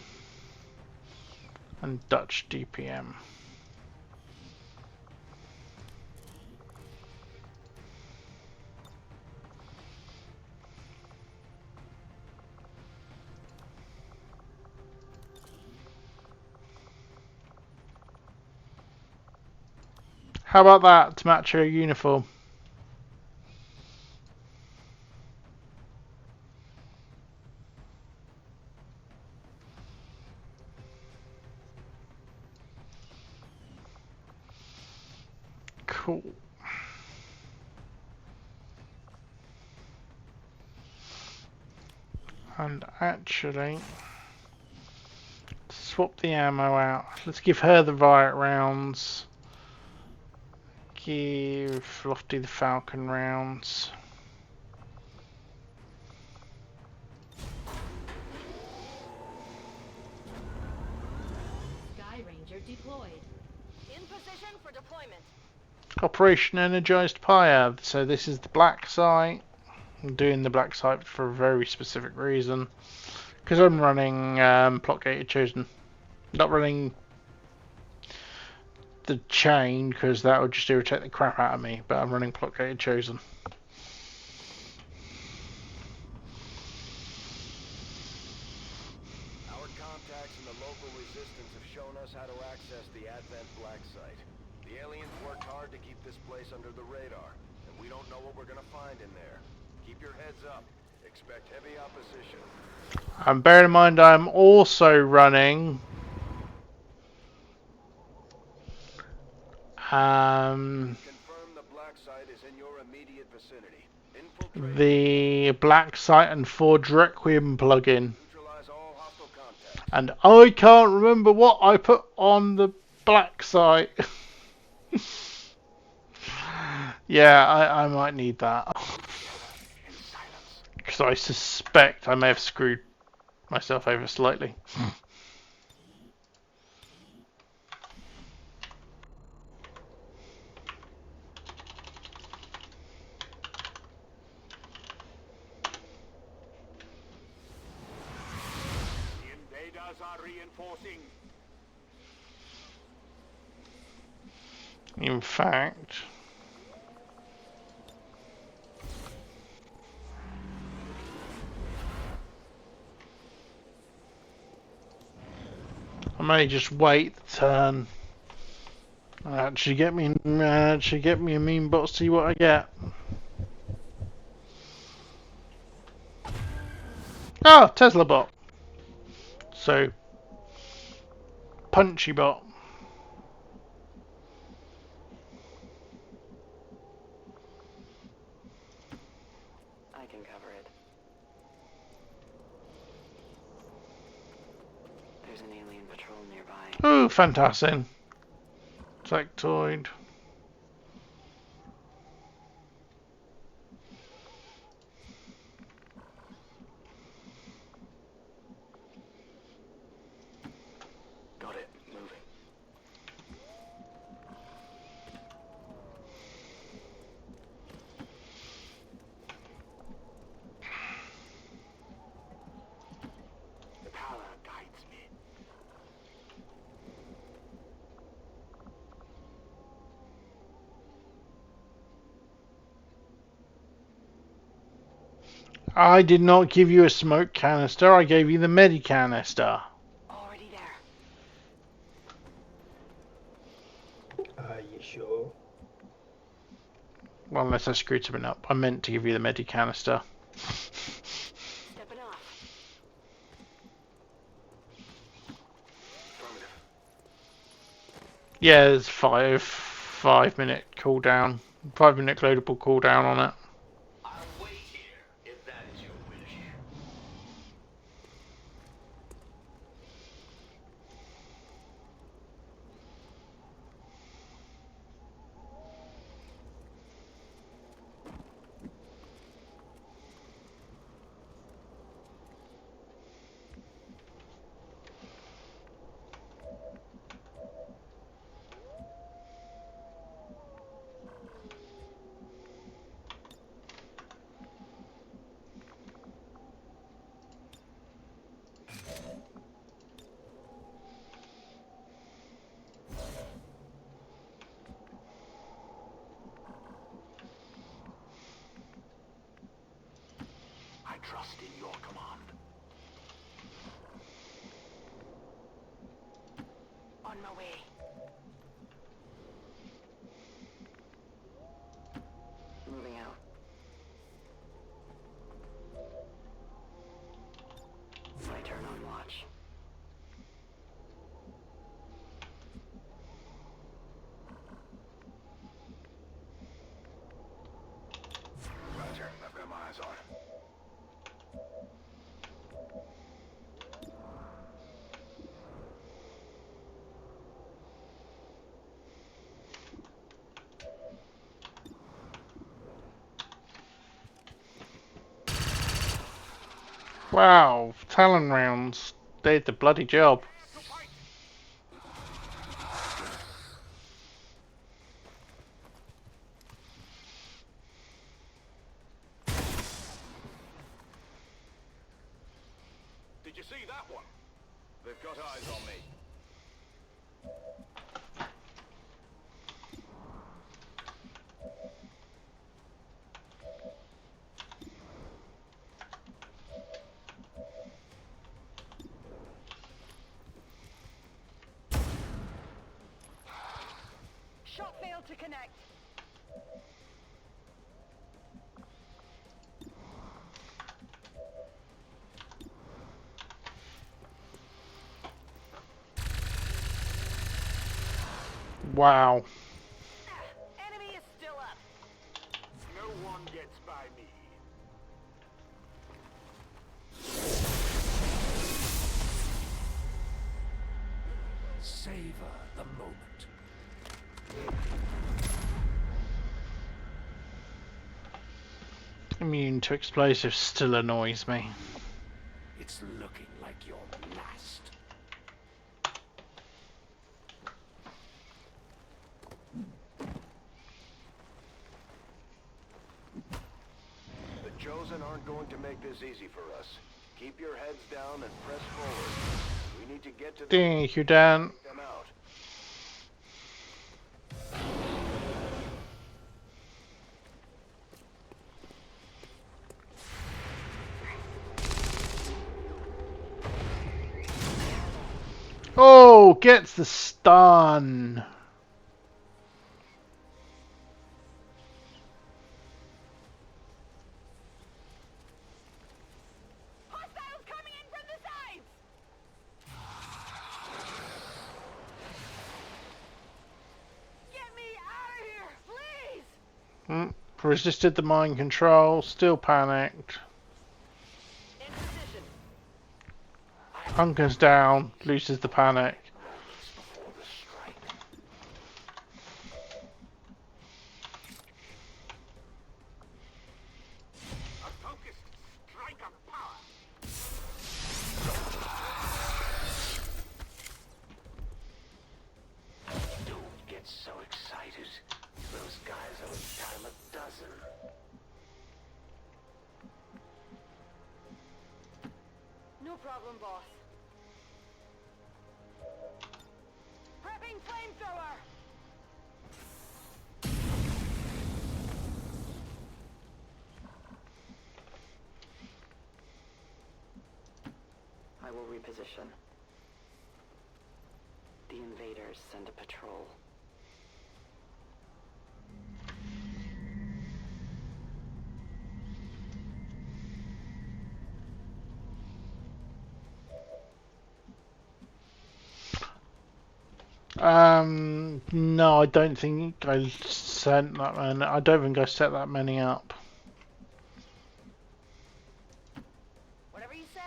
and Dutch DPM. How about that to match her uniform? Cool. And actually, swap the ammo out. Let's give her the riot rounds. Give Lofty the Falcon rounds. Sky Ranger deployed. In position for deployment. Operation Energized Pyre. So this is the black site. I'm doing the black site for a very specific reason. Because I'm running Plot Gated Chosen. Not running the chain, because that would just irritate the crap out of me. But I'm running Plot Gated Chosen. Our contacts in the local resistance have shown us how to access the Advent Black Site. The aliens worked hard to keep this place under the radar, and we don't know what we're gonna find in there. Keep your heads up. Expect heavy opposition. And bear in mind, I'm also running Confirm the Black Site is in your immediate vicinity. Infiltrate. the black site and Forge Requiem plugin. Neutralize all hostile contacts. And I can't remember what I put on the black site. Yeah, I might need that. Because I suspect I may have screwed myself over slightly. The invaders are reinforcing. In fact, I may just wait the turn and actually get me a mean bot, see what I get. Oh, Tesla bot. So punchy bot. I can cover it. There's an alien patrol nearby. Oh, fantastic. Sectoid. Got it. Moving. The power guides me. I did not give you a smoke canister, I gave you the medi canister. Already there. You sure? Well, unless I screwed something up. I meant to give you the medi canister. Stepping off. Affirmative. Yeah, there's 5. 5-minute cooldown, 5-minute loadable cooldown on it. I'll wait here, if that is your wish. I trust in your command. On my way. Moving out. My turn on watch. Roger, I've got my eyes on it. Wow, Talon rounds did the bloody job. Did you see that one? They've got eyes on me. Shot failed to connect. Wow. Enemy is still up. No one gets by me. Savor the moment. Immune to explosives still annoys me. It's looking like your last. The Chosen aren't going to make this easy for us. Keep your heads down and press forward. We need to get to Thank you, Dan. them out. Oh, gets the stun. Hostiles coming in from the sides. Get me out of here, please. Resisted the mind control, still panicked. In position. Hunkers down, loses the panic. Before the strike. A focused strike of power. Don't get so excited. Those guys are a dime a dozen. No problem, boss. Prepping flamethrower. I will reposition. The invaders send a patrol. No, I don't think I sent that many. I don't think I set that many up. Whatever you say.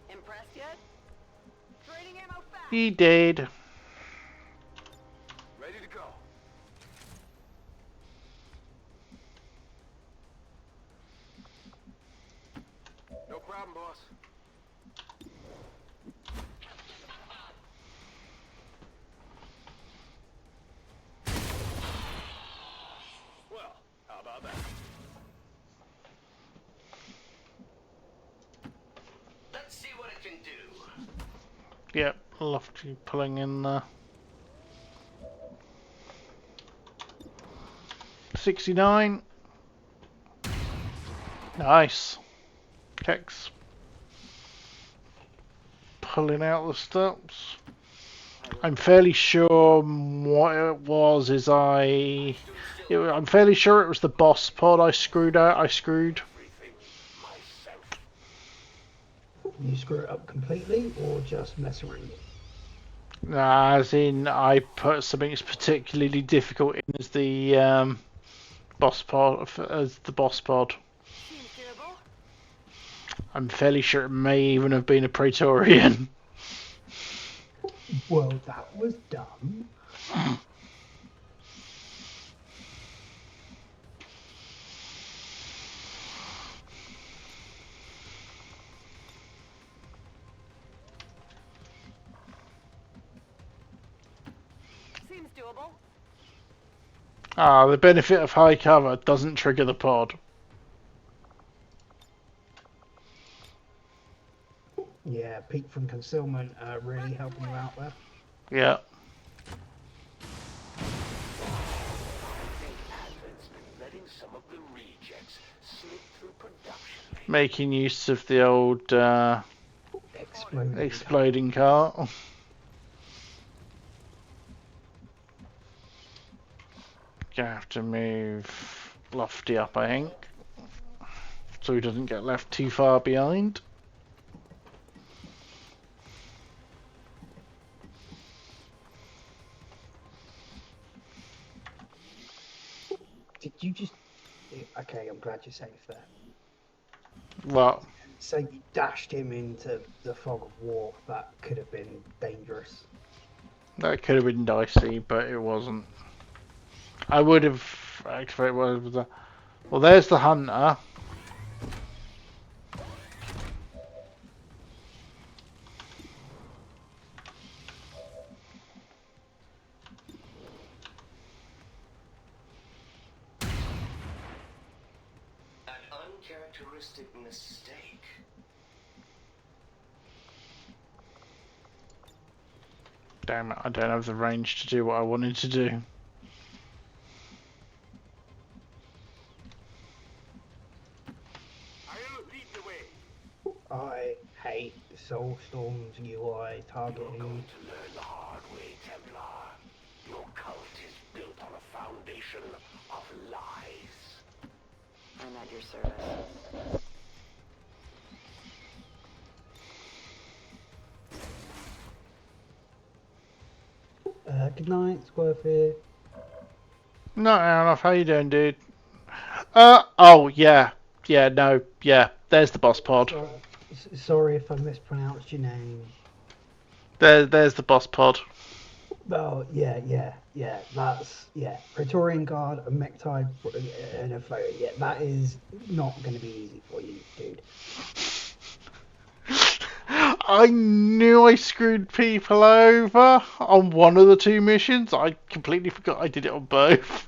Impressed yet? Trading ammo fast. He did. Ready to go. No problem, boss. Well, how about that? Let's see what it can do. Yep, love you pulling in there. 69. Nice. Kex pulling out the stops. I'm fairly sure what it was is I'm fairly sure it was the boss pod I screwed out. I screwed. You screw it up completely or just mess around? As in, I put something that's particularly difficult in as the boss pod. As the boss pod. Seems doable. I'm fairly sure it may even have been a Praetorian. Well, that was dumb. Seems doable. Ah, the benefit of high cover doesn't trigger the pod. Yeah, peek from concealment really helping you out there. Yeah. Letting some of the rejects slip through production. Making use of the old Exploding. exploding cart. Gonna have to move Lofty up, I think, so he doesn't get left too far behind. Did you just... Okay, I'm glad you're safe there. Well, So you dashed him into the fog of war. That could have been dangerous. that could have been dicey, but it wasn't. I would have activated what was that? Well, there's the hunter. An uncharacteristic mistake. Damn it, I don't have the range to do what I wanted to do. I'll lead the way. I hate Soulstorm's UI targeting. To learn the hard way, Templar. Your cult is built on a foundation of lies. I'm at your service. Good night, Squirfy. Not enough. How you doing, dude? Oh yeah, no, yeah. There's the boss pod. Sorry if I mispronounced your name. There's the boss pod. Oh, yeah. That's, Praetorian Guard, a mech type, and a photo. Yeah, that is not going to be easy for you, dude. I knew I screwed people over on one of the two missions. I completely forgot I did it on both.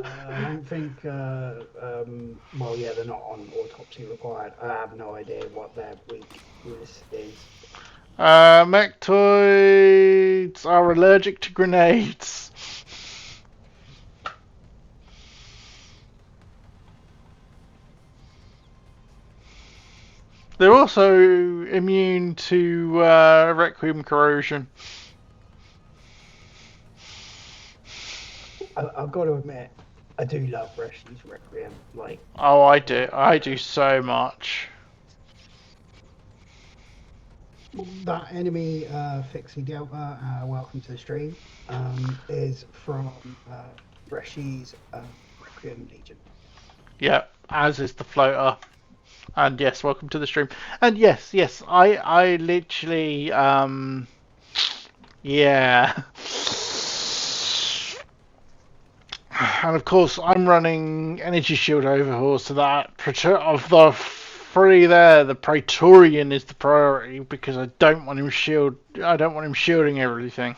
I don't think, well, yeah, they're not on autopsy required. I have no idea what their weakness is. Mechtoids are allergic to grenades. They're also immune to Requiem corrosion. I've got to admit, I do love Reshi's Requiem. Like, Oh, I do. I do so much. that enemy, Fixie Delta, welcome to the stream, is from Reshi's Requiem Legion. Yeah, as is the floater. And yes, welcome to the stream. And yes, I literally, yeah. And of course, I'm running Energy Shield Overhaul, so that of the three there, the Praetorian is the priority because I don't want him shielding everything.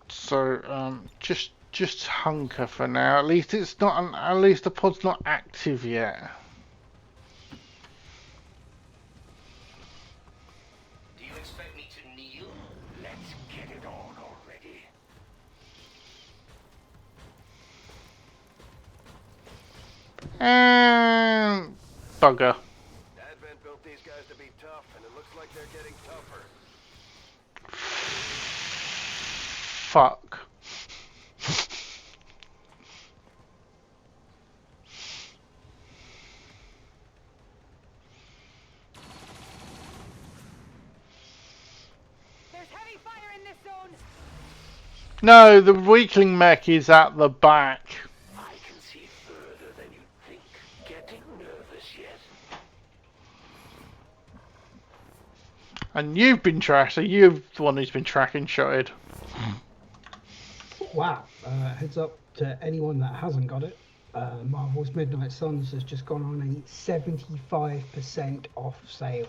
So just hunker for now. At least it's not. At least the pod's not active yet. Do you expect me to kneel? Let's get it on already. Bugger. Advent built these guys to be tough, and it looks like they're getting tougher. Fuck. There's heavy fire in this zone. No, the weakling mech is at the back. I can see further than you think. Getting nervous yet? And you've been tracked, so you're the one who's been tracking shotted. Wow. Heads up to anyone that hasn't got it. Marvel's Midnight Suns has just gone on a 75% off sale.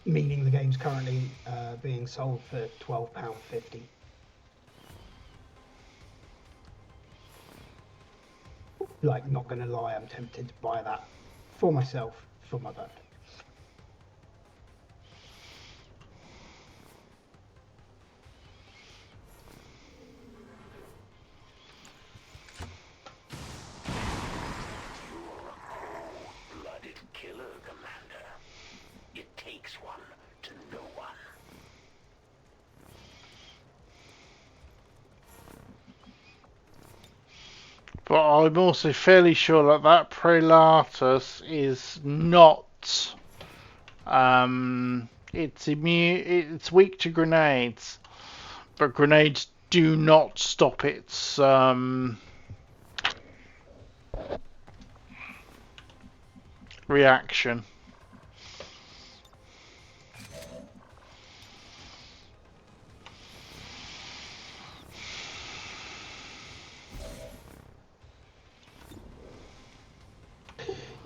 Meaning the game's currently being sold for £12.50. Like, not gonna lie, I'm tempted to buy that for myself for my birthday. Blooded killer, Commander. It takes one to know one. But I'm also fairly sure that Prelatus is not. It's immune. It's weak to grenades, but grenades do not stop its reaction.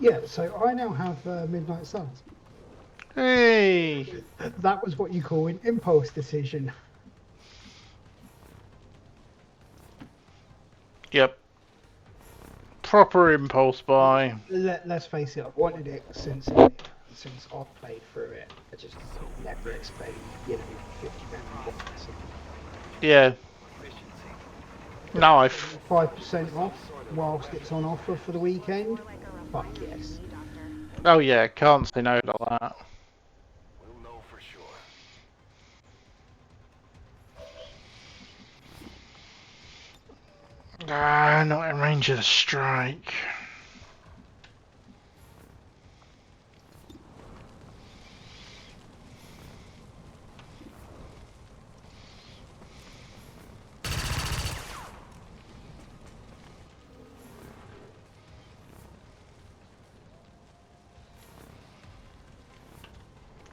Yeah, so I now have Midnight Suns. Hey! That was what you call an impulse decision. Yep. Proper impulse buy. Let's face it, I've wanted it since I've played through it. I just never expect, £50 points. Yeah. No, 5% off whilst it's on offer for the weekend. Fuck yes. Oh yeah, can't say no to that. We'll know for sure. Ah, not in range of the strike.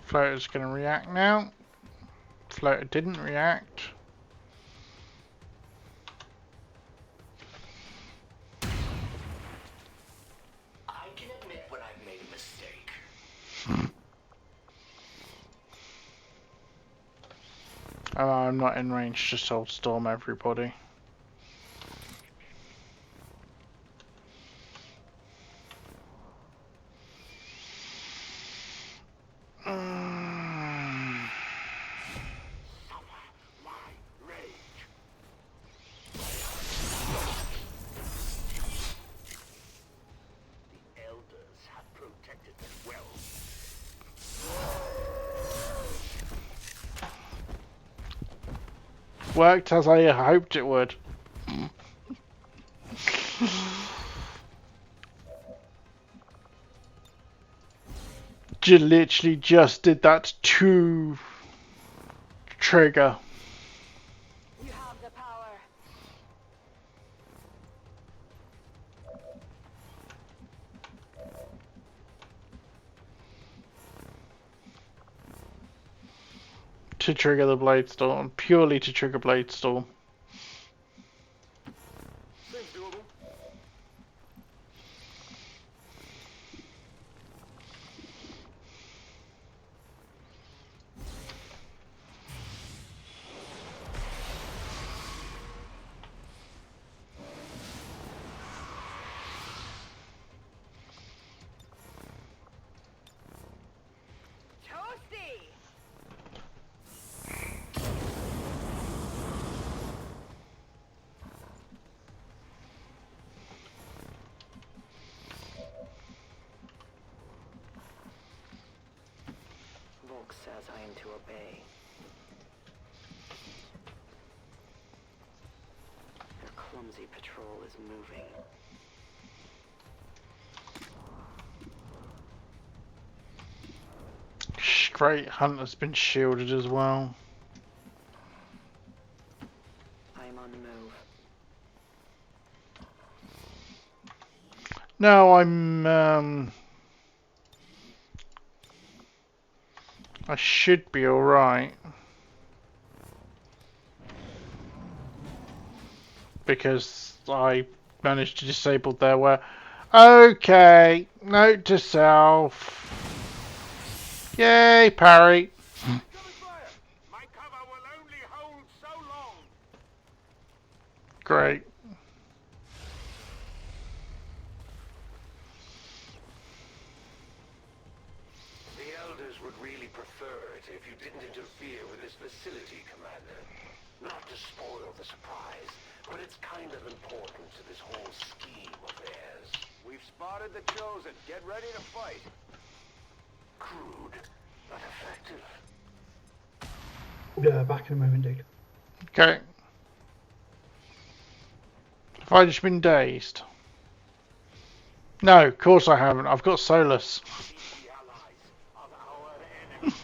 Floater's gonna react now. Floater didn't react. I can admit when I've made a mistake. Oh, I'm not in range, just hold storm everybody. The elders have worked as I hoped it would. Literally just did that to trigger. You have the power. To trigger the Blade Storm. Purely to trigger Blade Storm. Seems doable. Toasty! Volk says I am to obey. Their clumsy patrol is moving. Great Hunter's been shielded as well. I am on the move. No, I should be alright. Because I managed to disable their where. Okay, note to self. Yay, parry. Coming fire! My cover will only hold so long. Great. The Elders would really prefer it if you didn't interfere with this facility, Commander. Not to spoil the surprise, but it's kind of important to this whole scheme of theirs. We've spotted the Chosen. Get ready to fight. Crude, but effective. Back in a moment, dude. Okay. Have I just been dazed? No, of course I haven't. I've got Solus. The allies of our enemy.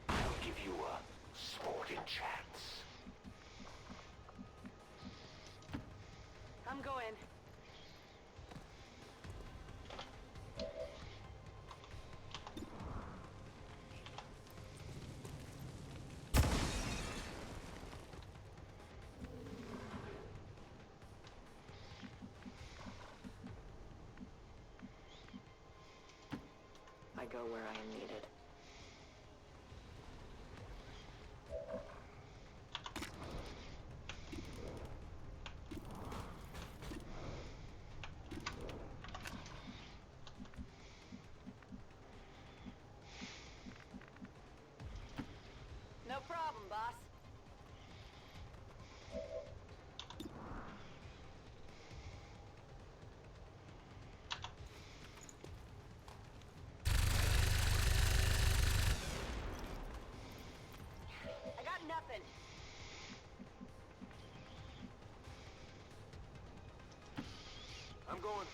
I'll give you a sporting chance. I'm going. I go where I am needed. No problem, boss. I got nothing. I'm going.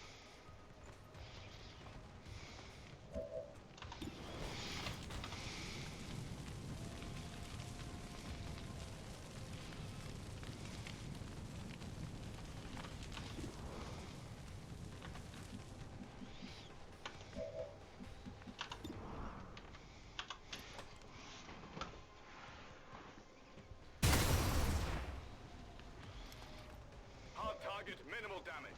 Hard target, minimal damage.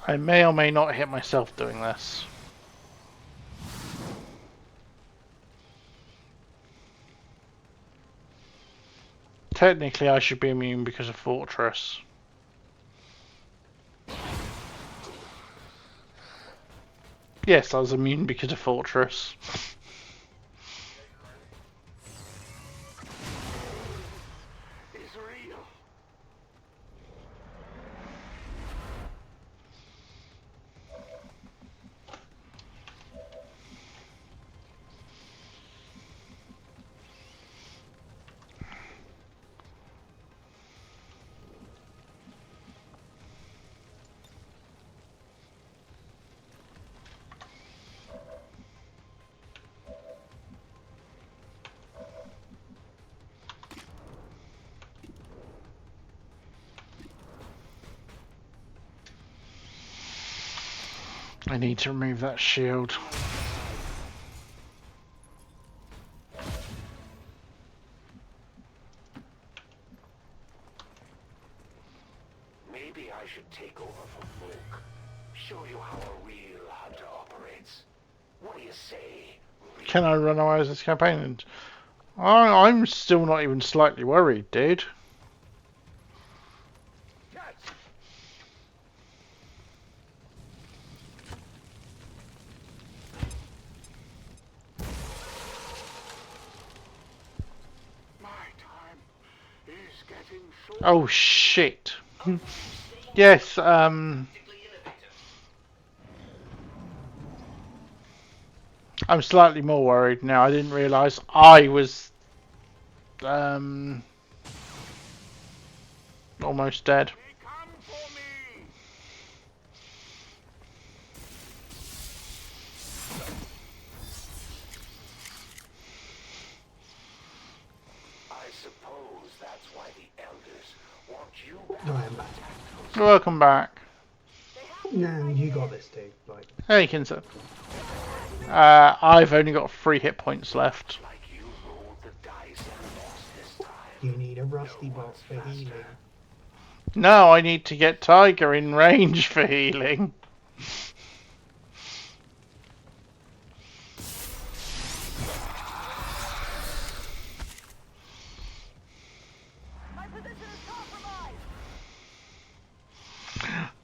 I may or may not hit myself doing this. Technically, I should be immune because of Fortress. Yes, I was immune because of Fortress. It's real. I need to remove that shield. Maybe I should take over for Volk. Show you how a real hunter operates. What do you say? Can I run away as this campaign? And I'm still not even slightly worried, dude. My time is getting short. Oh shit. Yes, I'm slightly more worried now. I didn't realise I was almost dead. They come for me. I suppose that's why the elders want you back. I am back. Welcome back. No, you got this, dude. Like, Hey, Kinsa. I've only got 3 hit points left. Like you rolled the dice and lost this time. you need a rusty box for healing. No, I need to get Tiger in range for healing. My position is compromised.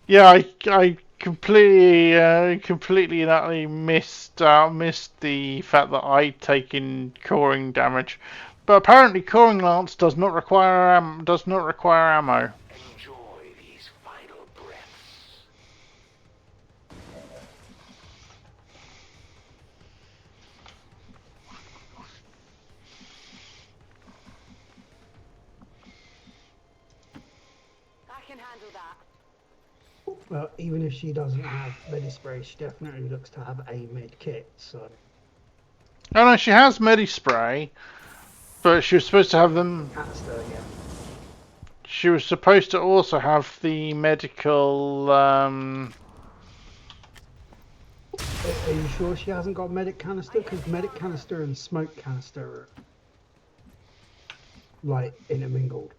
Yeah, I completely and utterly missed the fact that I'd taken coring damage, but apparently coring lance does not require ammo. Enjoy these final breaths. I can handle that. Well, even if she doesn't have Medispray, she definitely looks to have a med kit, so... Oh no, she has Medispray, but she was supposed to have them. Asta, yeah. She was supposed to also have the medical. Are you sure she hasn't got medic canister? Because medic canister and smoke canister are, like, intermingled.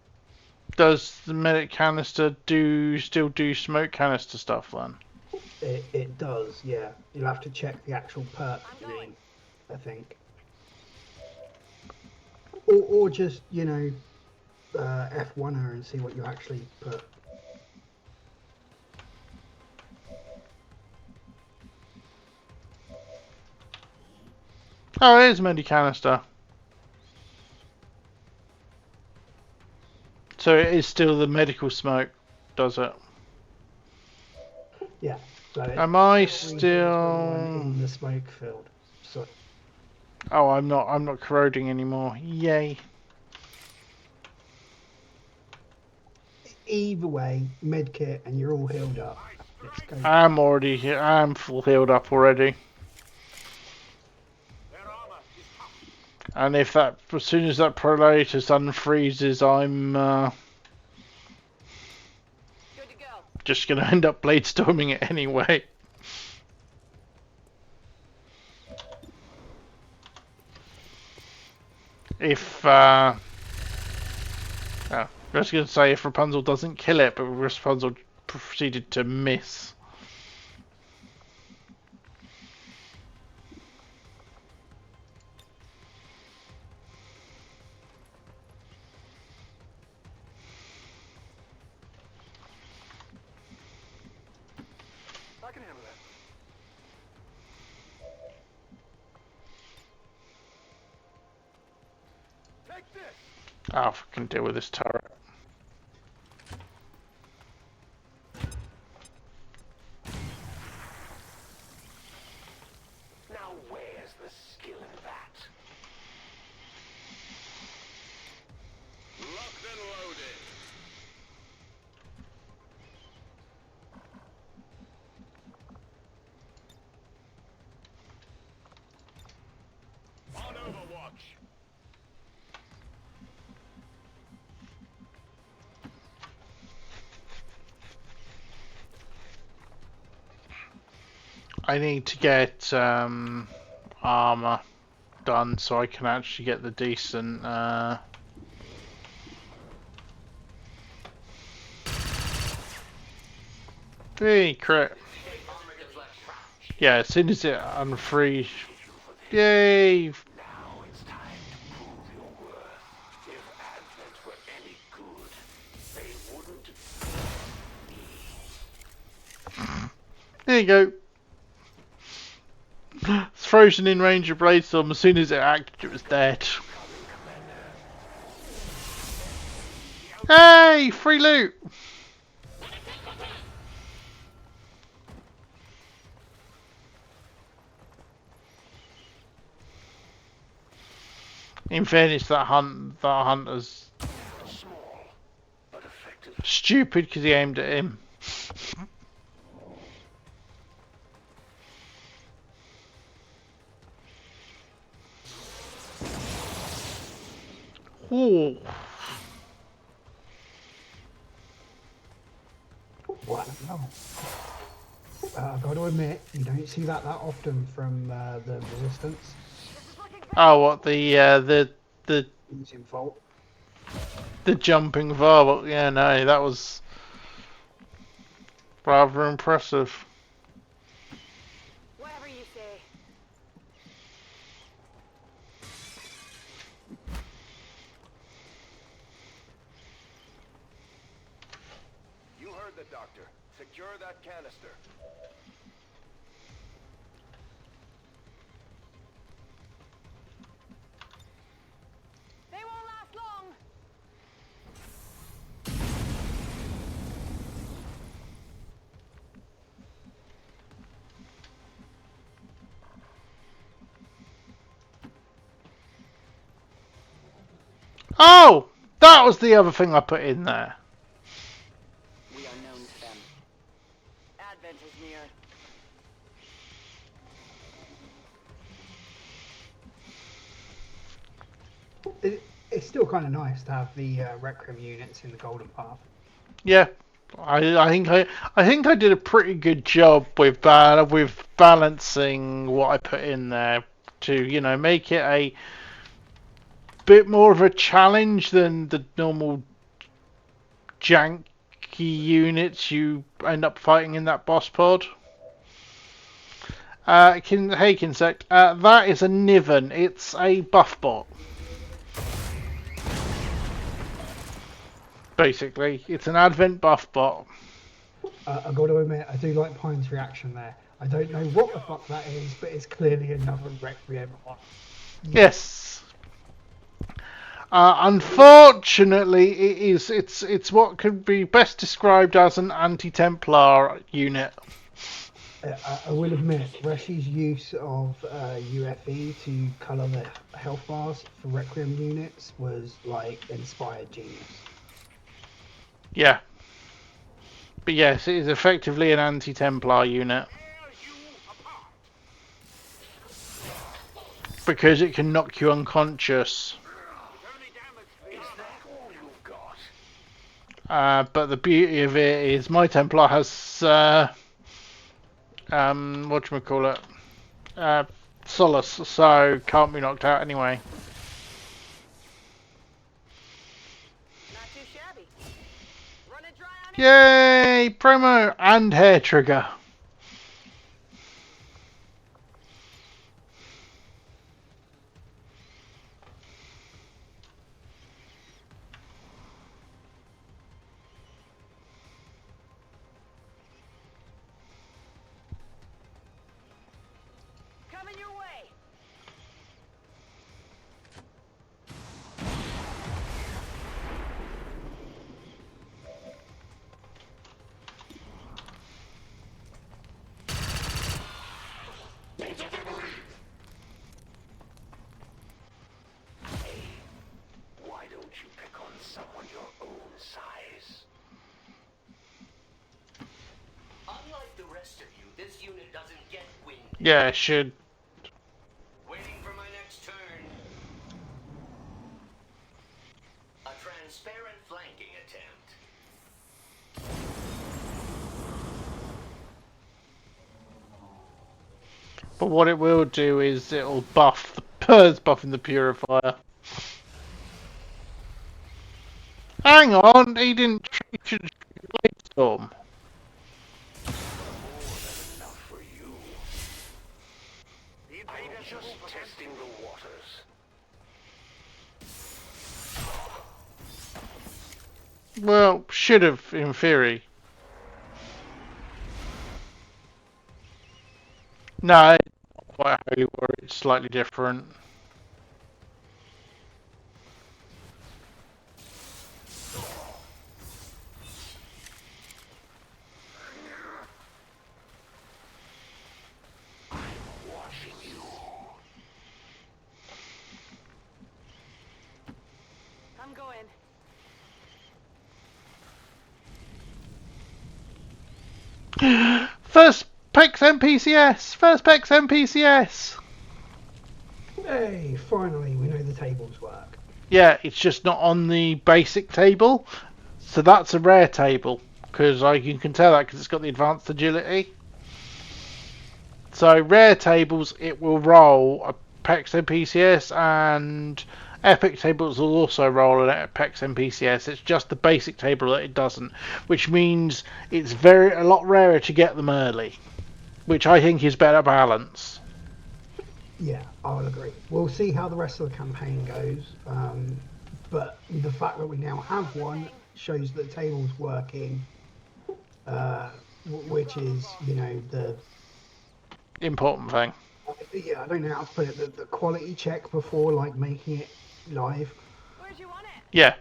Does the medic canister still do smoke canister stuff then? It does, yeah. You'll have to check the actual perk name, I think. Or just, you know, F1 her and see what you actually put. Oh, it is medic canister. So it is still the medical smoke, does it? Yeah. So Am I it's still in the smoke field? So Oh, I'm not corroding anymore. Yay. either way, med kit, and you're all healed up. Let's go. I'm full healed up already. They're on And if that, as soon as that Prolatus unfreezes, I'm Good to go. just gonna end up bladestorming it anyway. If I was gonna say if Rapunzel doesn't kill it, but Rapunzel proceeded to miss. I can handle that. Take this! Oh, if I can deal with this turret. Now where's the skill in that? Locked and loaded. On Overwatch. I need to get armor done so I can actually get the decent hey, crit. Yeah, as soon as it unfreeze. Yay! Now it's time to prove your worth. If Advent were any good, they wouldn't There you go. It's frozen in range of Bladestorm. As soon as it acted, it was dead. Hey! Free loot! In fairness, that hunter's small, but effective. stupid because he aimed at him. Ooh. What? No. I've got to admit, you don't see that often from the Resistance Oh, what the using Volt. jumping varl? Yeah, no, that was rather impressive. Whatever you say. You heard the doctor. Secure that canister. They won't last long. Oh, that was the other thing I put in there. We are known to them. Advent is near. It's still kind of nice to have the Requiem units in the Golden Path. Yeah, I think I did a pretty good job with balancing what I put in there to make it a bit more of a challenge than the normal janky units you end up fighting in that boss pod. Hey Kinsect, that is a Niven. It's a buff bot. Basically, it's an Advent buff bot. I've got to admit, I do like Pine's reaction there. I don't know what the fuck that is, but it's clearly another Requiem one. Yes. Unfortunately, it's what could be best described as an anti-Templar unit. I will admit, Reshi's use of UFE to colour the health bars for Requiem units was like inspired genius. Yeah. But yes, it is effectively an anti-Templar unit. because it can knock you unconscious. Is that all you've got? But the beauty of it is my Templar has whatchamacallit, Solace, so can't be knocked out anyway. Not too shabby. Run it dry on it. Yay! Promo and hair trigger. Coming your way. Why don't you pick on someone your own size? Unlike the rest of you, this unit doesn't get wind. Yeah, it should. Waiting for my next turn. A transparent flanking attempt. But what it will do is it'll buff the Purr's buffing the Purifier. Hang on, he didn't treat Bladestorm. Enough for you. I'm just testing the waters. Well, should have in theory. No, it's not quite a Holy War, it's slightly different. Watching you. I'm going. First PEX MPCS! First PEX MPCS! Hey, finally, we know the tables work. Yeah, it's just not on the basic table. So that's a rare table. Because you can tell that because it's got the advanced agility. So rare tables, it will roll a PEX MPCS, and epic tables will also roll an PEX MPCS. It's just the basic table that it doesn't, which means it's a lot rarer to get them early, which I think is better balance. Yeah, I would agree. We'll see how the rest of the campaign goes. But the fact that we now have one shows that the table's working, which is, the Important thing. I don't know how to put it. The quality check before making it live. Where'd you want it? Yeah,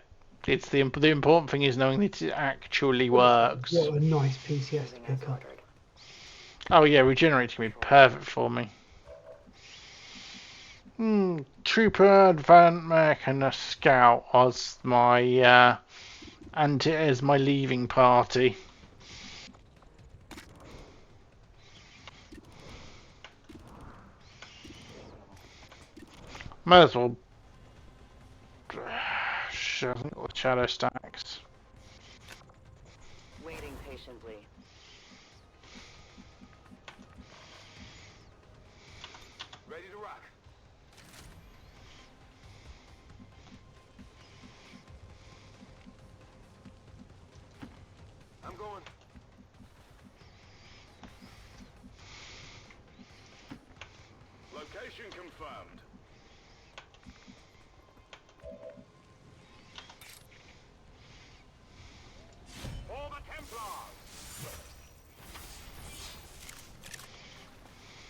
it's the important thing is knowing that it actually works. What a nice PCS to pick up. Oh yeah, regenerating will be perfect for me. Trooper, Advant Mech, and a Scout as my as my leaving party. Might as well. Shit, I haven't got the shadow stacks. Waiting patiently. Ready to rock. I'm going. Location confirmed. For the Templars!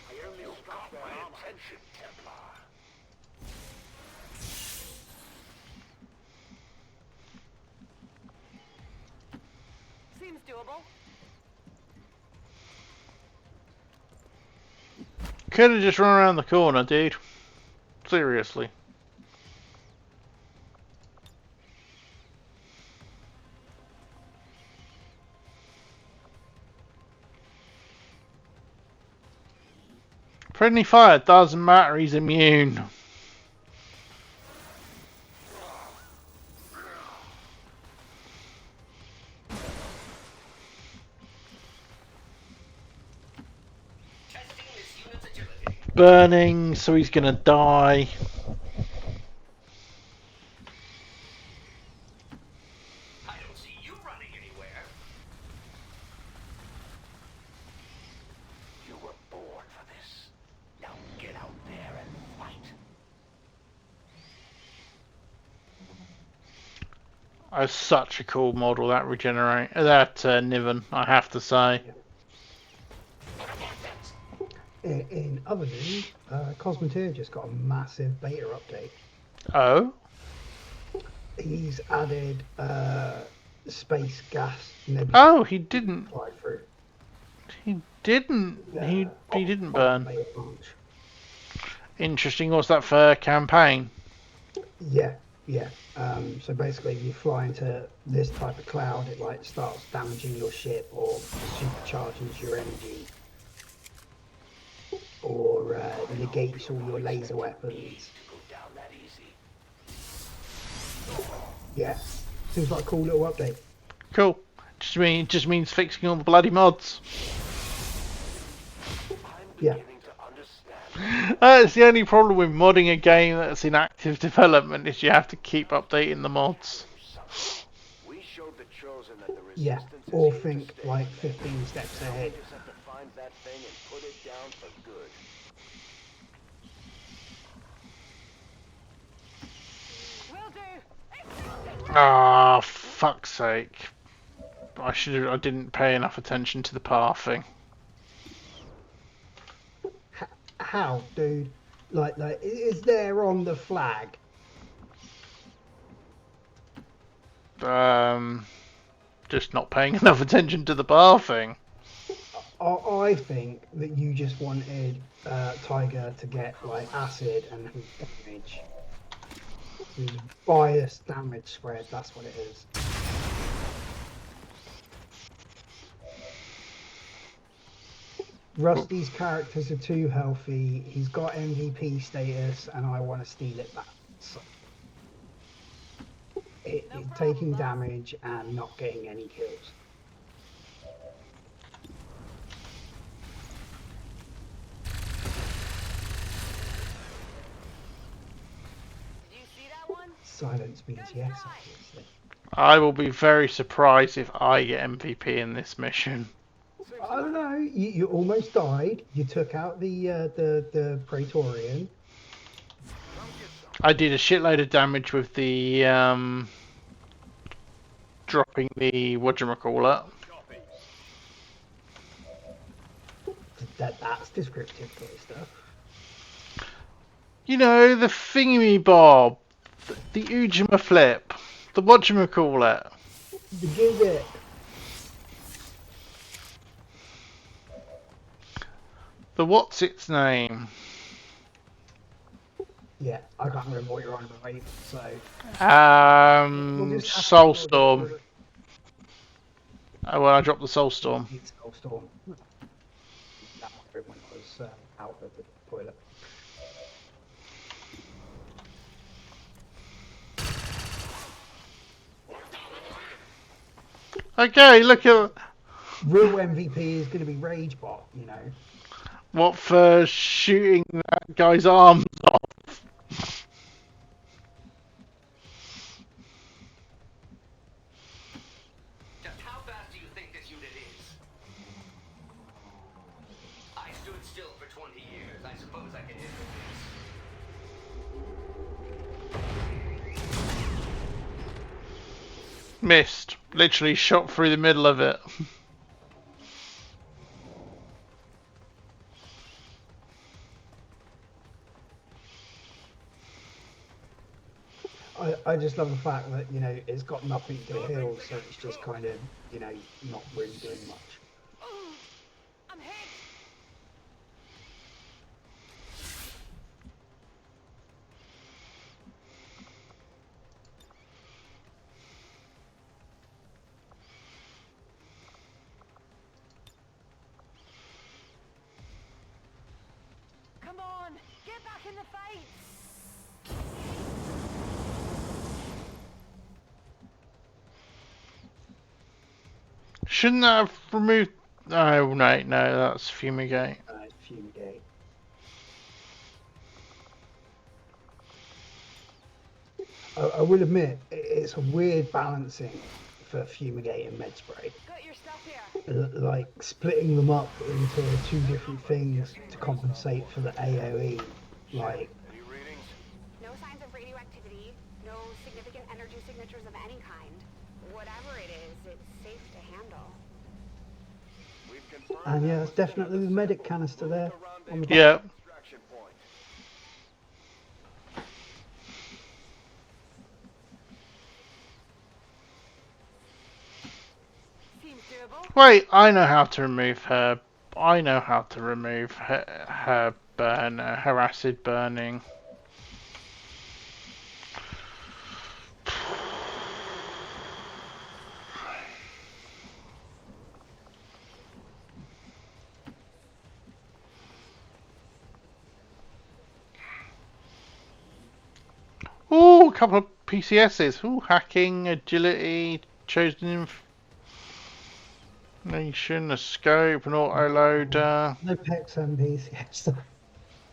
I only got my attention, Templar. Seems doable. Could have just run around the corner, dude. Seriously. Friendly fire doesn't matter. He's immune. Testing this unit's agility. Burning, so he's gonna die. I don't see you running anywhere. You were born for this. Now get out there and fight. That's such a cool model, that Niven, I have to say. In other news, XCOM2 just got a massive beta update. Oh? He's added space gas nebula. Oh, he didn't. Fly through. He didn't. He didn't burn. Beta launch. Interesting. What's that for campaign? Yeah. So basically, you fly into this type of cloud, it like starts damaging your ship or supercharges your energy, or negates all your laser weapons. Go down that easy. Yeah, seems like a cool little update. Cool. Just means fixing all the bloody mods. Yeah. That's the only problem with modding a game that's in active development, is you have to keep updating the mods. We showed the chosen that the Yeah, resistance is or here to think stay. like 15 steps Now we ahead. just have to find that thing and put it down for good. Ah, fuck's sake. I didn't pay enough attention to the pathing. How, dude? Like, is there on the flag? Just not paying enough attention to the pathing. I think that you just wanted Tiger to get like acid and damage. It was biased damage spread, that's what it is. Rusty's characters are too healthy, he's got MVP status, and I want to steal it back. So, it's taking damage and not getting any kills. Did you see that one? Silence means yes, obviously. I will be very surprised if I get MVP in this mission. I don't know. You almost died. You took out the Praetorian. I did a shitload of damage with the dropping the whatchamacallit. That's descriptive kind of stuff. You know, the thingy bob, the Ujima flip, the whatchamacallit. The Gigit. The what's its name? Yeah, I can't remember what you're on about either, so... Soulstorm. Oh, well, I dropped the Soulstorm. Soulstorm. That one was out of the toilet. Okay, look at... Real MVP is going to be Ragebot, you know. What, for shooting that guy's arms off? Just how fast do you think this unit is? I stood still for 20 years. I suppose I can handle this. Missed. Literally shot through the middle of it. I just love the fact that, you know, it's got nothing to heal, so it's just kind of, you know, not really doing much. I'm hit. the fight. Shouldn't that have removed... Oh, no, that's Fumigate. Fumigate. I will admit, it's a weird balancing for Fumigate and Med Spray. Got your stuff here. Like, splitting them up into two different things to compensate for the AoE. Like, Any readings? No signs of radioactivity, no significant energy signatures of any kind. Whatever it is, it's safe to handle. We've confirmed and yeah, that it's definitely the medic canister there on the back. Yeah. extraction point. Seems doable. Wait, I know how to remove her. I know how to remove her burner, her acid burning. Ooh, a couple of PCSs. Ooh, hacking, agility, chosen information, a scope, an autoloader. No PEX and PCS.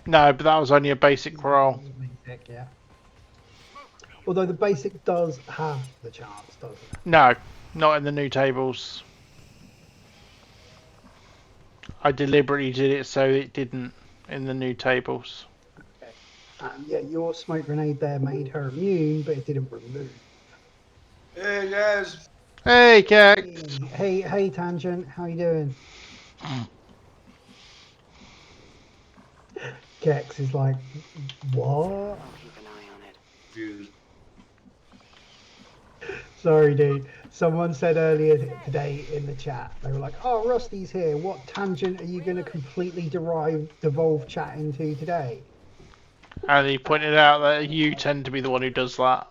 No, but that was only a basic roll. Basic, yeah. Although the basic does have the chance, doesn't it? No, not in the new tables. I deliberately did it so it didn't in the new tables. Okay. Yeah, your smoke grenade there made her immune, but it didn't remove. Hey guys. Hey, Kex. Hey, Tangent, how you doing? Kex is like, what? I'll keep an eye on it. Dude. Sorry, dude. Someone said earlier today in the chat, they were like, oh, Rusty's here. What tangent are you going to completely devolve chat into today? And he pointed out that you tend to be the one who does that.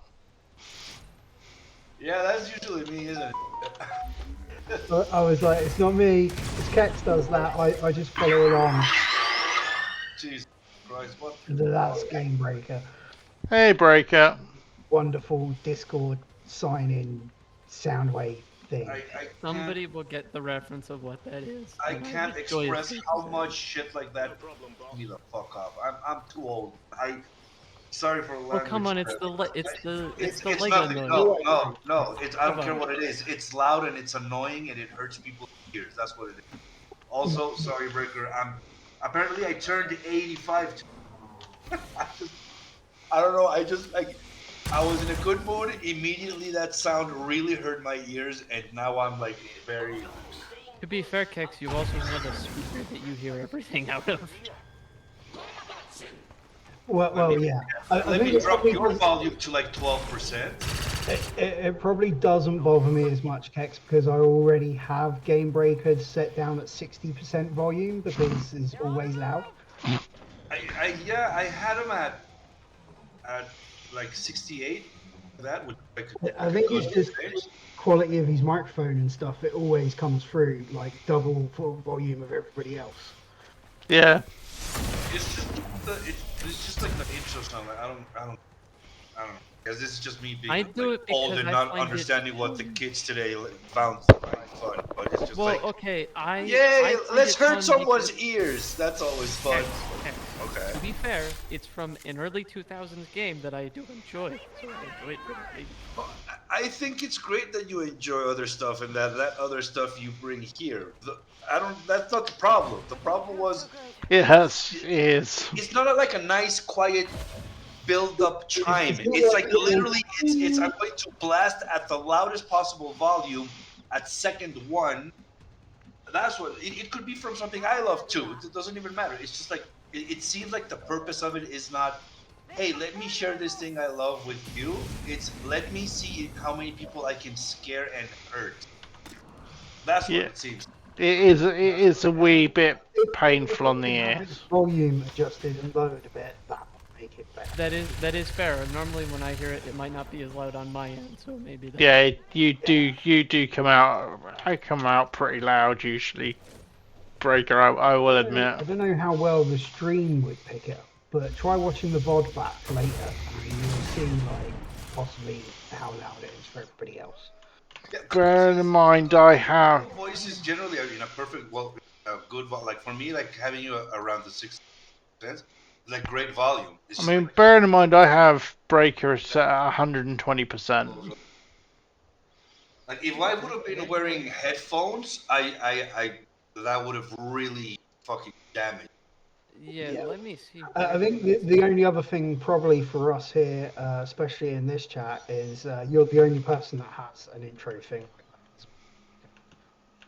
Yeah, that's usually me, isn't it? I was like, it's not me. It's Kex does that. I just follow along. Jesus Christ, what? That's Game Breaker. Hey, Breaker. Wonderful Discord sign-in Soundwave thing. Somebody will get the reference of what that is. I can't express how much shit like that me the fuck off. I'm too old. Sorry for language. Oh come on, it's the Lego nothing. noise. No. I don't care what it is. It's loud and it's annoying and it hurts people's ears. That's what it is. Also, sorry, Breaker. Apparently I turned 85. I don't know. I was in a good mood. Immediately, that sound really hurt my ears, and now I'm like very. To be fair, Kex, you also have a speaker that you hear everything out of. Well, yeah. Let me drop your volume to like 12%. It probably doesn't bother me as much, Kex, because I already have Game Breaker set down at 60% volume because it's always loud. Yeah, I had him at like 68. That would. I think it's just quality of his microphone and stuff. It always comes through like double full volume of everybody else. Yeah. It's just like the intro song. Like, I don't know. Because this is just me being old and not understanding what the kids today found fun. But it's just okay, let's hurt someone's ears. That's always fun. Okay. To be fair, it's from an early 2000s game that I do enjoy. So I enjoy it really. I think it's great that you enjoy other stuff and that other stuff you bring here. That's not the problem. The problem was. It's not like a nice, quiet, build-up chime. It's like literally, it's. I'm going to blast at the loudest possible volume at second one. That's what it could be from something I love too. It doesn't even matter. It's just like it seems like the purpose of it is not, hey, let me share this thing I love with you. It's let me see how many people I can scare and hurt. That's what it seems. It is a wee bit painful on the ears. Volume adjusted and lowered a bit. That would make it better. That is fair. Normally when I hear it, it might not be as loud on my end, so maybe. Yeah, you do come out. I come out pretty loud usually. Breaker, I will admit. I don't know how well the stream would pick it up, but try watching the VOD back later, and you'll see like possibly how loud it is for everybody else. Yeah, Bear in mind, I have. voices generally are in a perfect, good, like for me, like having you around the 6%, like great volume. It's I just mean, like, bear in mind, I have breaker set at 120%. like if I would have been wearing headphones, I that would have really fucking damaged. Yeah, let me see. I think the only other thing probably for us here, especially in this chat, is you're the only person that has an intro thing.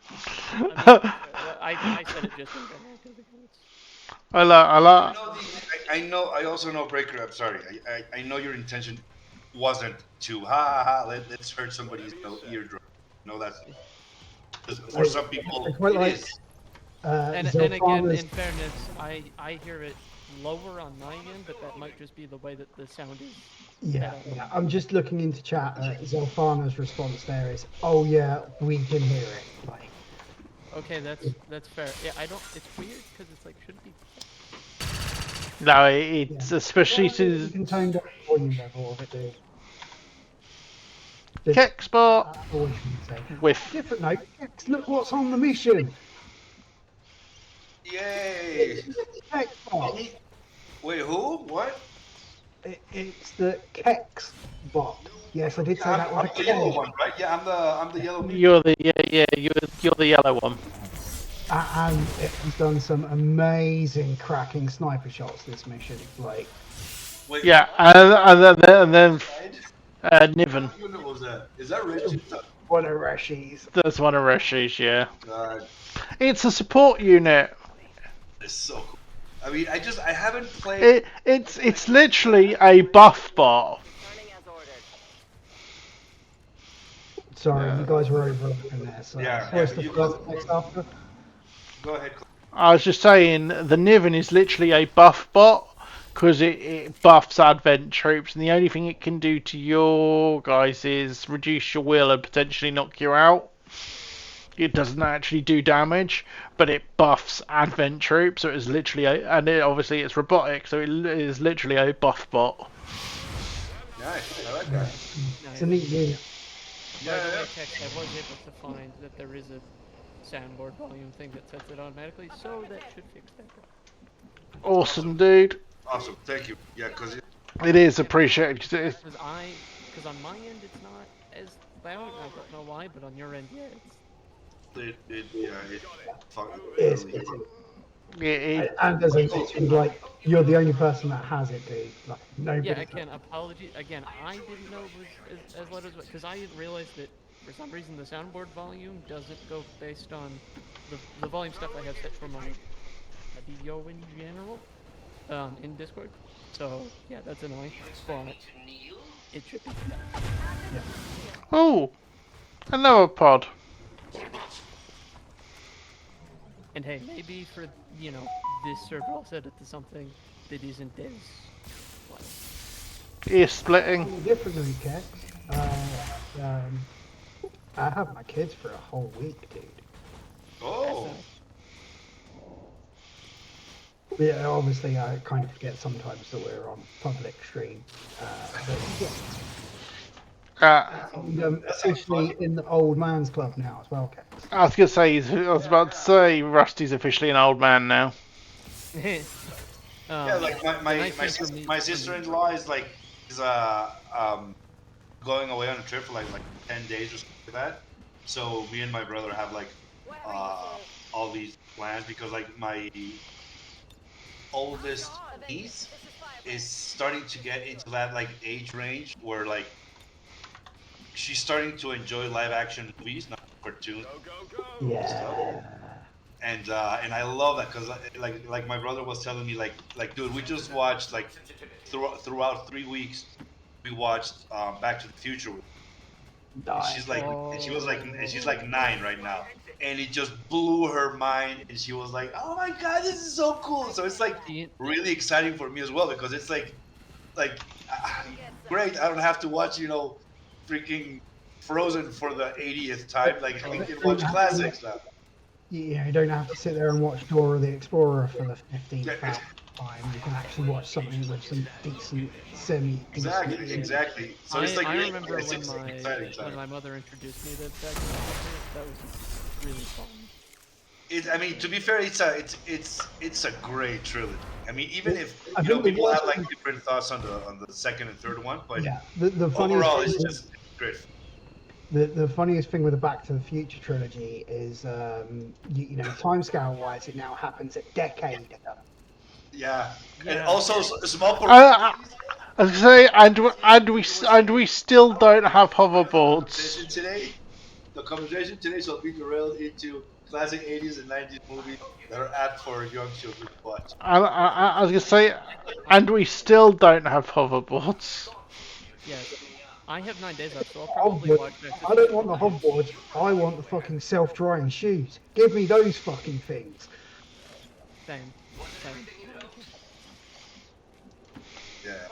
I said it just in general because it's. I like. I know. I also know, Breaker. I'm sorry. I know your intention wasn't to ha ha ha. Let's hurt somebody's eardrum. No, that's for some people I quite it like, is. And again, in fairness, I hear it lower on my end, but that might just be the way that the sound is. Yeah. I'm just looking into chat. Zelfana's response there is, "Oh yeah, we can hear it." Like, okay, that's fair. Yeah, I don't. It's weird because it's like shouldn't be. No, it's especially you since. can tone down the volume level of it, dude. Kexport with. Different note. Kex, look what's on the mission. Yay! Kexbot. Wait, who? What? It's the Kex bot. Yes, I did say that I'm one. the yellow one, right? Yeah, I'm the yellow. You're the you're the yellow one. And it has done some amazing cracking sniper shots this mission. Like, wait, yeah, and then Niven. What was that? Is that Reggie? One of Rashi's. That's one of Rashi's, yeah. God. It's a support unit. It's so cool. I mean, I haven't played. It's literally a buff bot. Sorry, you guys were over in there. So where's the next after? Go ahead. I was just saying, the Niven is literally a buff bot because it buffs Advent troops, and the only thing it can do to your guys is reduce your will and potentially knock you out. It doesn't actually do damage, but it buffs Advent troops, so it's literally obviously it's robotic, so it is literally a buff bot. Nice, I like that. It's a neat unit. By the way, Kex, I was able to find that there is a soundboard volume thing that sets it automatically, so that should fix that. Awesome, dude. Awesome, thank you. Yeah, because it is appreciated. Because on my end it's not as loud. I don't know why, but on your end, yeah, it's. And as I mentioned, like, you're the only person that has it, dude. Like, nobody. Yeah, again, apologies. Again, I didn't know it was as loud as because I didn't realize that for some reason the soundboard volume doesn't go based on the volume stuff I have set for my video in general in Discord. So yeah, that's annoying, but it should be. Yeah. Oh, another pod. And hey, maybe for this server I'll set it to something that isn't as Ear splitting. Differently, Kex. I have my kids for a whole week, dude. Oh. Yeah, obviously I kind of forget sometimes that we're on public stream. Officially in the old man's club now as well, Kex. I was gonna say, I was about to say, Rusty's officially an old man now. Yeah, like my sister-in-law is going away on a trip for like 10 days or something like that. So me and my brother have like all these plans because like my oldest niece is starting to get into that like age range where like she's starting to enjoy live action movies, not cartoons. Yeah. And I love that because like my brother was telling me like dude, we just watched like throughout 3 weeks we watched Back to the Future. And she's like she's like 9 right now, and it just blew her mind, and she was like, oh my god, this is so cool. So it's like really exciting for me as well because it's like great, I don't have to watch freaking Frozen for the 80th time. Like I can watch classics now. you don't have to sit there and watch Dora the Explorer for the 15th time. You can actually watch something with some decent, semi-decent. Exactly. So it's like I really, remember it's when exciting time. my mother introduced me to Back to the Future. That was really fun. I mean, to be fair, it's a great trilogy. I mean, even if I think the people have worst- like different thoughts on the second and third one, but Yeah, the funniest overall, thing it's is- just great. The funniest thing with the Back to the Future trilogy is, timescale wise, it now happens a decade ago. Yeah, and also small. I was gonna say, and we still don't have hoverboards. Today, the conversation today shall be derailed into classic 80s and 90s movies that are apt for young children to watch. I was gonna say, and we still don't have hoverboards. Yes. I have 9 days left, so I'll probably watch Back to I don't want the hoverboards. I want the fucking self-drying shoes. Give me those fucking things. Same. Yeah.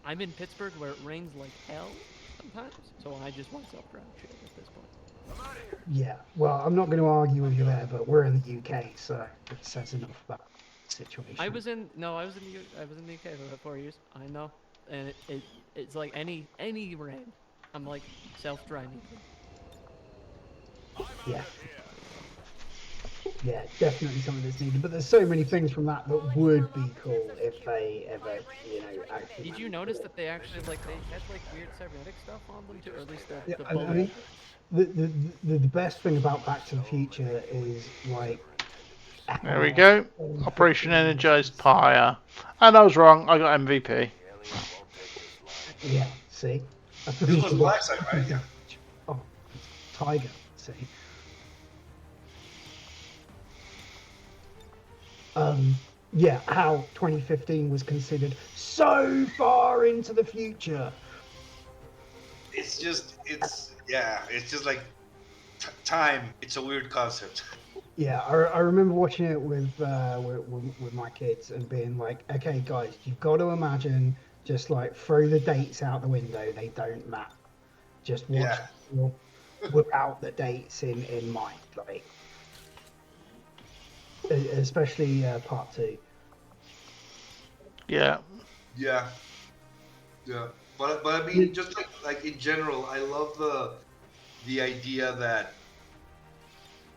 I'm in Pittsburgh where it rains like hell sometimes, so I just want self-drying shit at this point. Yeah. Well, I'm not going to argue with you there, but we're in the UK, so it says enough about the situation. I was in the UK for about 4 years. I know, and it's like any rain, I'm like self-drying. Yeah. Yeah, definitely something that's needed. But there's so many things from that would be cool if they ever, actually. Did you notice that they actually they had weird cybernetic stuff on them too, or at least the Yeah, bullet? I mean, the best thing about Back to the Future is There we go. Operation Energized Pyre. And I was wrong. I got MVP. Yeah. See. This was Black Side, right? Yeah. Oh, Tiger. See. Yeah, how 2015 was considered so far into the future. It's just like time. It's a weird concept. Yeah, I remember watching it with my kids and being like, okay, guys, you've got to imagine just like throw the dates out the window. They don't matter. Just watch without the dates in mind, like especially part 2. Yeah. Yeah. But I mean, just like in general, I love the idea that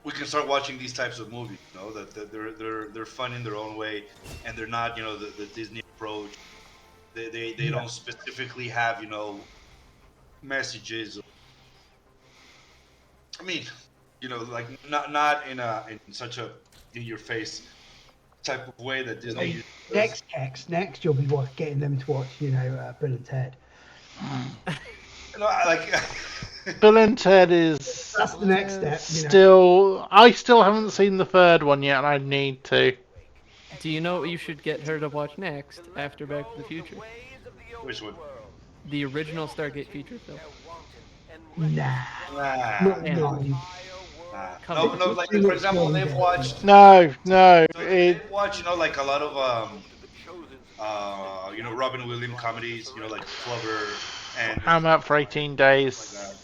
we can start watching these types of movies. That they're fun in their own way, and they're not the Disney approach. They don't specifically have messages. I mean, like not in such a in your face type of way that Disney. Next, you'll be getting them to watch, Bill and Ted. Bill and Ted is. That's the next step. I still haven't seen the third one yet, and I need to. Do you know what you should get her to watch next after Back to the Future? Which one? The original Stargate feature film. Nah. No, like for example, they've watched. No. They've watched, like a lot of Robin Williams comedies, like Flubber and. I'm out for 18 days. Like that,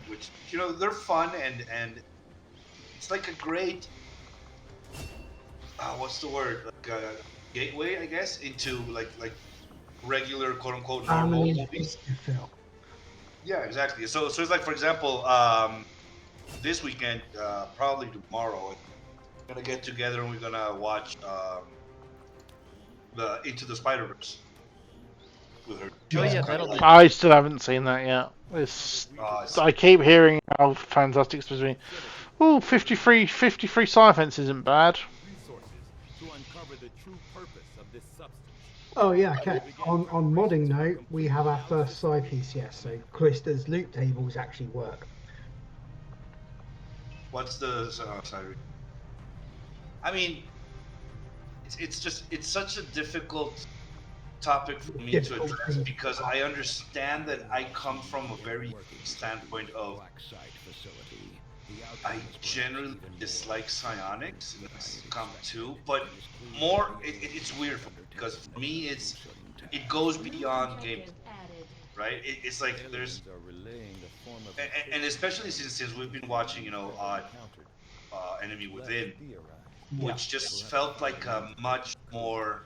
which they're fun and it's like a great. What's the word? Like gateway, I guess, into like regular quote unquote normal movies. Yeah, exactly. So it's like, for example, this weekend, probably tomorrow, we're gonna get together and we're gonna watch the Into the Spider-Verse with her. I still haven't seen that yet. I keep hearing how fantastic it's supposed to be. Oh, 53 sci-fence isn't bad. Oh yeah, okay. On modding note, we have our first sci PCS, so Callista's loot tables actually work. What's the sorry? I mean, it's such a difficult topic for me to address because I understand that I come from a very standpoint of I generally dislike psionics in XCOM2, but more it's weird for me because for me it goes beyond game, right? It's like there's and especially since we've been watching enemy within, Yeah. which just felt like a much more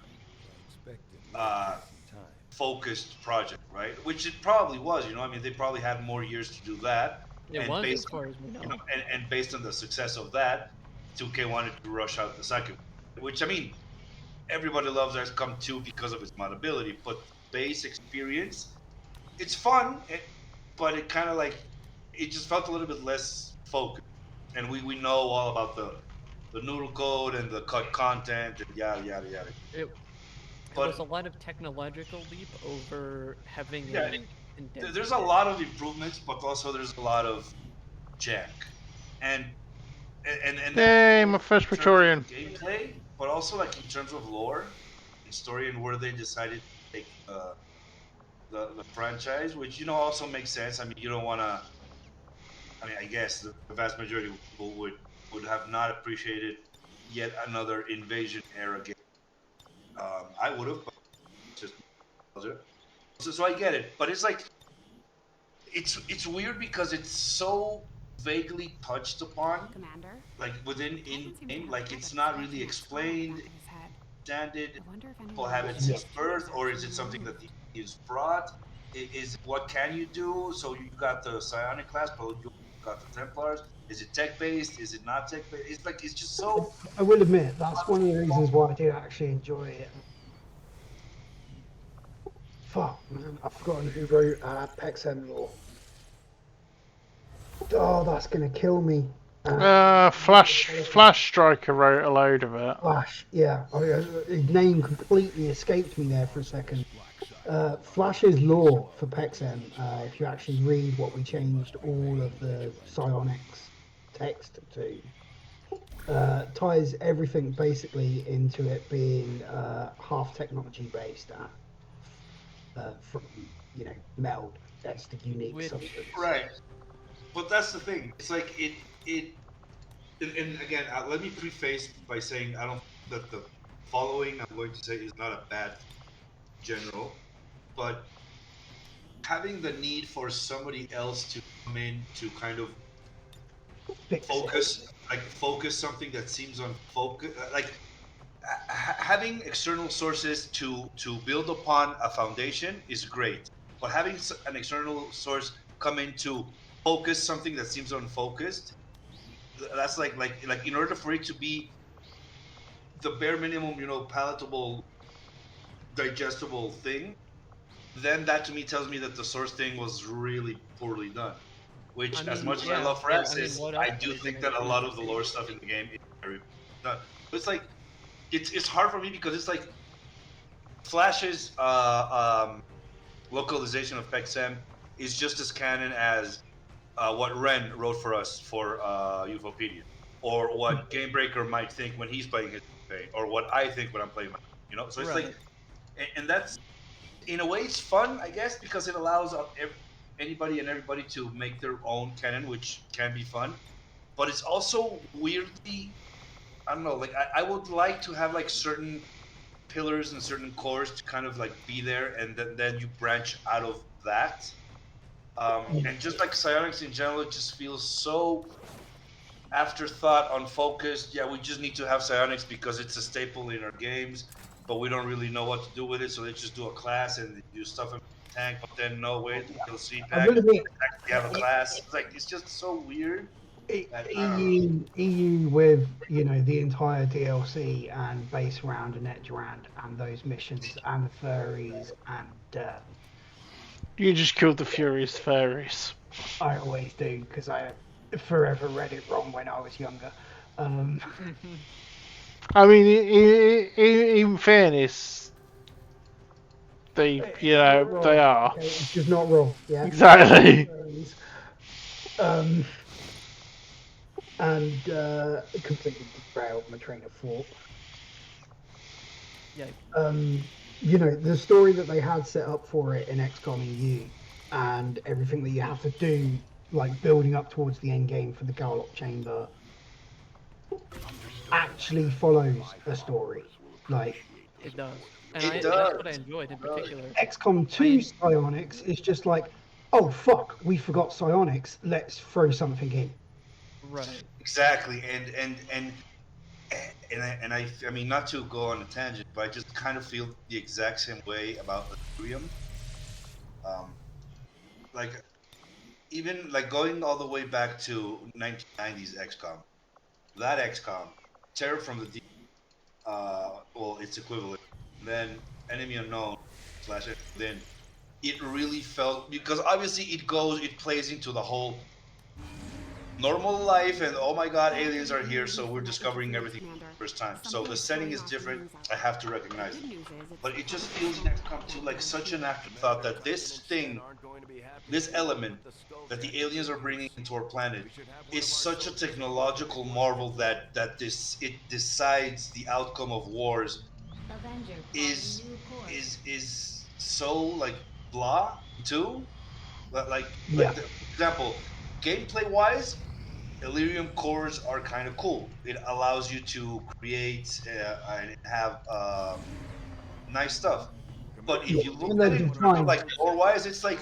focused project, right? Which it probably was, you know. I mean, they probably had more years to do that. It and was, based as far as we know. you know, and based on the success of that, 2K wanted to rush out the second, which I mean, everybody loves XCOM2 because of its modability, but base experience, it's fun, but it kind of like it just felt a little bit less focused. And we know all about the noodle code and the cut content and yada yada yada. It was a lot of technological leap over having Yeah, a condensed there's a lot of improvements, but also there's a lot of jack, and Yay, my first in terms of Praetorian. gameplay, but also like in terms of lore and story and where they decided to take the franchise, which you know also makes sense. I mean, you don't want to. I mean, I guess the vast majority of people would have not appreciated yet another invasion era game. I would have, but just so I get it. But it's like it's weird because it's so vaguely touched upon, Commander? like within in-game, like it's not really explained, standard. People have it since birth, or is it something that is brought? Is what can you do? So you got the psionic class, but you got the Templars. Is it tech based? Is it not tech based? It's like it's just so. I will admit that's one of the reasons why I do actually enjoy it. Fuck, man, I've forgotten who wrote PEXM lore. Oh, that's gonna kill me. Flash Striker wrote a load of it. Flash, yeah. His name completely escaped me there for a second. Flash's lore for PEXM, if you actually read what we changed all of the psionics text to, ties everything basically into it being half technology based from, you know, meld. That's the unique substance. Right. But that's the thing. It's like and again, let me preface by saying I don't think that the following I'm going to say is not a bad general, but having the need for somebody else to come in to kind of focus something that seems unfocused, like having external sources to build upon a foundation is great, but having an external source come in to focus something that seems unfocused, that's like in order for it to be the bare minimum, you know, palatable, digestible thing, then that to me tells me that the source thing was really poorly done. Which, I mean, as much as yeah, I love Francis, what I else do are they think gonna that a do lot with of the it? lore stuff in the game is very done. But it's like it's hard for me because it's like Flash's localization of PEXM is just as canon as what Ren wrote for us for Ufopedia, or what Gamebreaker might think when he's playing his campaign, or what I think when I'm playing my, you know. So it's like, and that's in a way it's fun, I guess, because it allows anybody and everybody to make their own canon, which can be fun. But it's also weirdly, I don't know, like I would like to have like certain pillars and certain cores to kind of like be there, and then you branch out of that. And just like psionics in general, it just feels so afterthought, unfocused. Yeah, we just need to have psionics because it's a staple in our games, but we don't really know what to do with it, so let's just do a class and do stuff in the tank. But then no, wait, you'll see pack. You have a class. It's like it's just so weird. EU with, you know, the entire DLC and base round and edge round and those missions and the furries and You just killed the Furious Fairies. I always do because I forever read it wrong when I was younger. I mean, in fairness, they are. Okay, it's just not wrong. Yeah. Exactly. And completely derailed my train of thought. Yeah. You know, the story that they had set up for it in XCOM EU and everything that you have to do, like building up towards the end game for the Garlock Chamber, actually follows a story. Like it does. And that's what I enjoyed in particular. XCOM2 Psionics is just like, oh fuck, we forgot Psionics, let's throw something in. Right. Exactly, I mean, not to go on a tangent, but I just kind of feel the exact same way about Ethereum. Um, like even like going all the way back to 1990s XCOM. That XCOM, Terror from the Deep, well, its equivalent. Then Enemy Unknown slash Enemy Within. It really felt because obviously it plays into the whole normal life and oh my god, aliens are here, so we're discovering everything for the first time. So the setting is different. I have to recognize it. But it just feels in XCOM 2 like such an afterthought that this element that the aliens are bringing into our planet is such a technological marvel it decides the outcome of wars is so like blah too. Yeah. For example, gameplay wise, Illyrium cores are kind of cool. It allows you to create and have nice stuff. But if you look And at they're it in terms of designed. like lore wise, it's like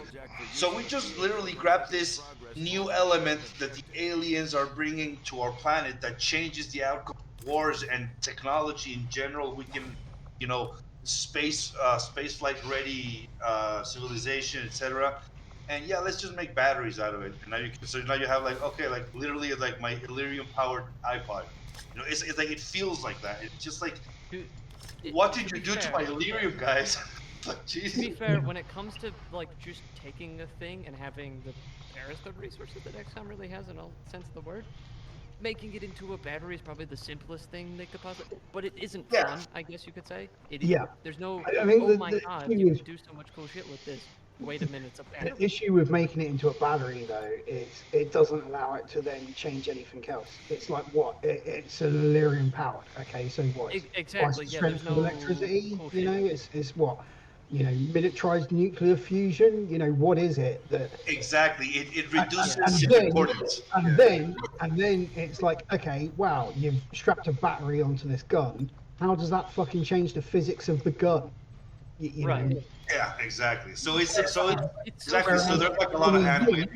so we just literally grabbed this new element that the aliens are bringing to our planet that changes the outcome of wars and technology in general. We can, you know, space flight ready civilization, etc. And yeah, let's just make batteries out of it. And now you have like okay, like literally like my Illyrium powered iPod. You know, it's like it feels like that. It's just like, what did you do to my Illyrium, guys? Like, jeez. To be fair, when it comes to like just taking a thing and having the Ariston resources that XCOM really has in all sense of the word, making it into a battery is probably the simplest thing they could possibly. But it isn't fun, I guess you could say. There's no. I mean, oh my god, you issue can do so much cool shit with this. Wait a minute, it's a battery. The issue with making it into a battery, though, is it doesn't allow it to then change anything else. It's like what? It's an Illyrium powered. Okay, so what? Exactly. Twice the Yeah, strength there's of no electricity. cool You know, shit. it's what? You know, militarized nuclear fusion. You know, what is it that? Exactly. It reduces And its importance. and then it's like, okay, wow, you've strapped a battery onto this gun. How does that fucking change the physics of the gun? You know. Yeah, exactly. So it's exactly. So there's like a lot of hand waving.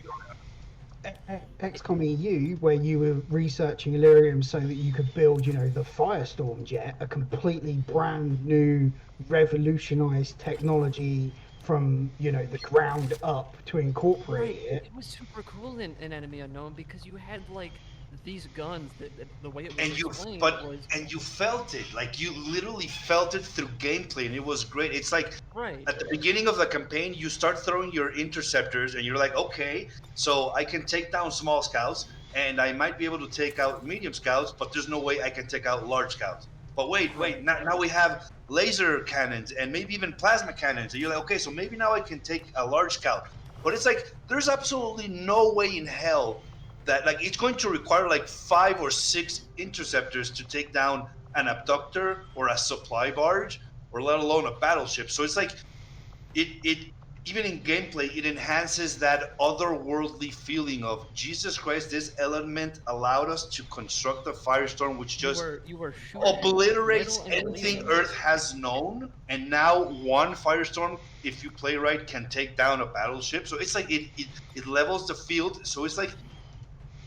XCOM EU, where you were researching Illyrium so that you could build, you know, the Firestorm jet, a completely brand new, revolutionized technology from, you know, the ground up to incorporate it. It was super cool in Enemy Unknown because you had like these guns that the way it was explained was. And you felt it, like you literally felt it through gameplay, and it was great. It's like at the beginning of the campaign, you start throwing your interceptors, and you're like, okay, so I can take down small scouts, and I might be able to take out medium scouts, but there's no way I can take out large scouts. But wait, now we have laser cannons and maybe even plasma cannons, and you're like, okay, so maybe now I can take a large scout. But it's like there's absolutely no way in hell that like it's going to require like 5 or 6 interceptors to take down an abductor or a supply barge, or let alone a battleship. So it's like it even in gameplay, it enhances that otherworldly feeling of Jesus Christ. This element allowed us to construct a firestorm which just obliterates anything Earth has known. And now one firestorm, if you play right, can take down a battleship. So it's like it levels the field. So it's like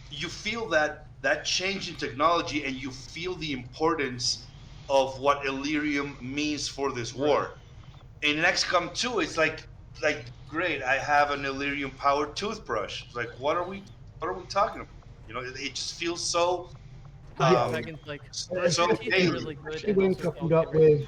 you feel that change in technology, and you feel the importance of what Illyrium means for this war. In XCOM 2, it's like great, I have an Illyrium powered toothbrush. It's like what are we talking about? You know, it just feels so Especially when coupled up with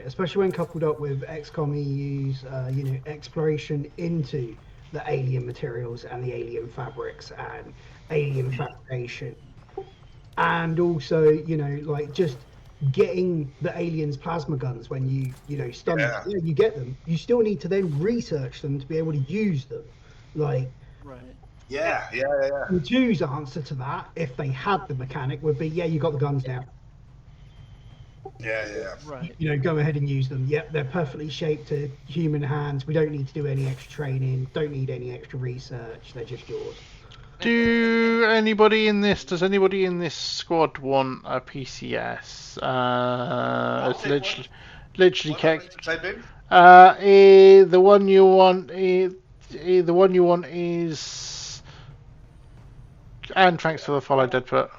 especially when coupled up with XCOM EU's you know, exploration into the alien materials and the alien fabrics and alien fabrication, and also, you know, like just getting the aliens plasma guns when you know stun them. Yeah, you get them. You still need to then research them to be able to use them. Like, yeah. The 2's answer to that, if they had the mechanic, would be, yeah, you got the guns now. Yeah. Right. You know, go ahead and use them. Yep, they're perfectly shaped to human hands. We don't need to do any extra training. Don't need any extra research. They're just yours. Does anybody in this squad want a PCS? It's literally type in? The one you want is And thanks for the follow, Deadfoot.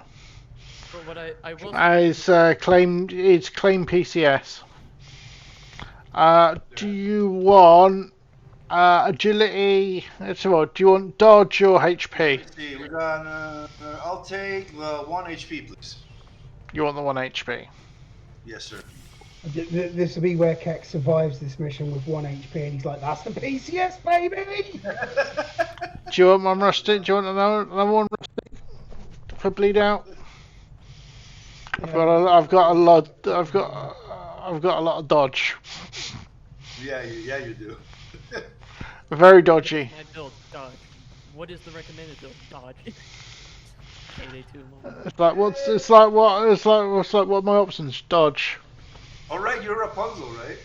But what I will It's claim PCS. Do you want agility? Let's see what. Do you want dodge or HP? Let's see, we got. I'll take the 1 HP, please. You want the 1 HP? Yes, sir. This will be where Keck survives this mission with 1 HP, and he's like, "That's the PCS, baby." Do you want one rusty? Do you want another one rusty for bleed out? I've got a lot. I've got a lot of dodge. Yeah, you do. Very dodgy. My build, dodge. What is the recommended build? Dodge. Payday 2 moment. It's like what my options? Dodge. All right, you're Rapunzel, right?